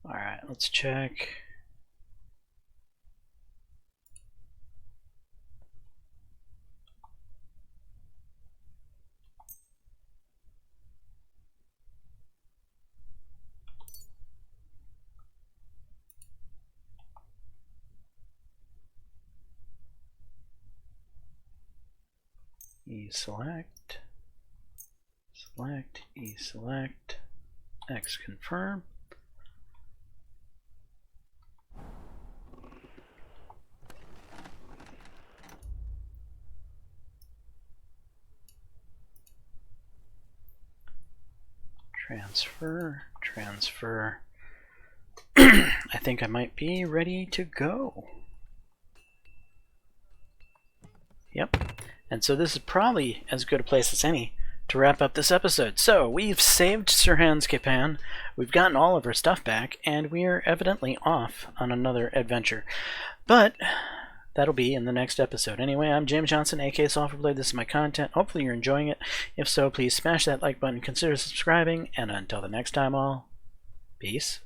Alright, let's check. E-select, select, E-select, X confirm. Transfer, transfer. I think I might be ready to go. Yep. And so this is probably as good a place as any to wrap up this episode. So we've saved Sir Hans Capan, we've gotten all of our stuff back, and we are evidently off on another adventure. But that'll be in the next episode. Anyway, I'm James Johnson, aka Softwareblade. This is my content. Hopefully you're enjoying it. If so, please smash that like button, consider subscribing, and until the next time all, peace.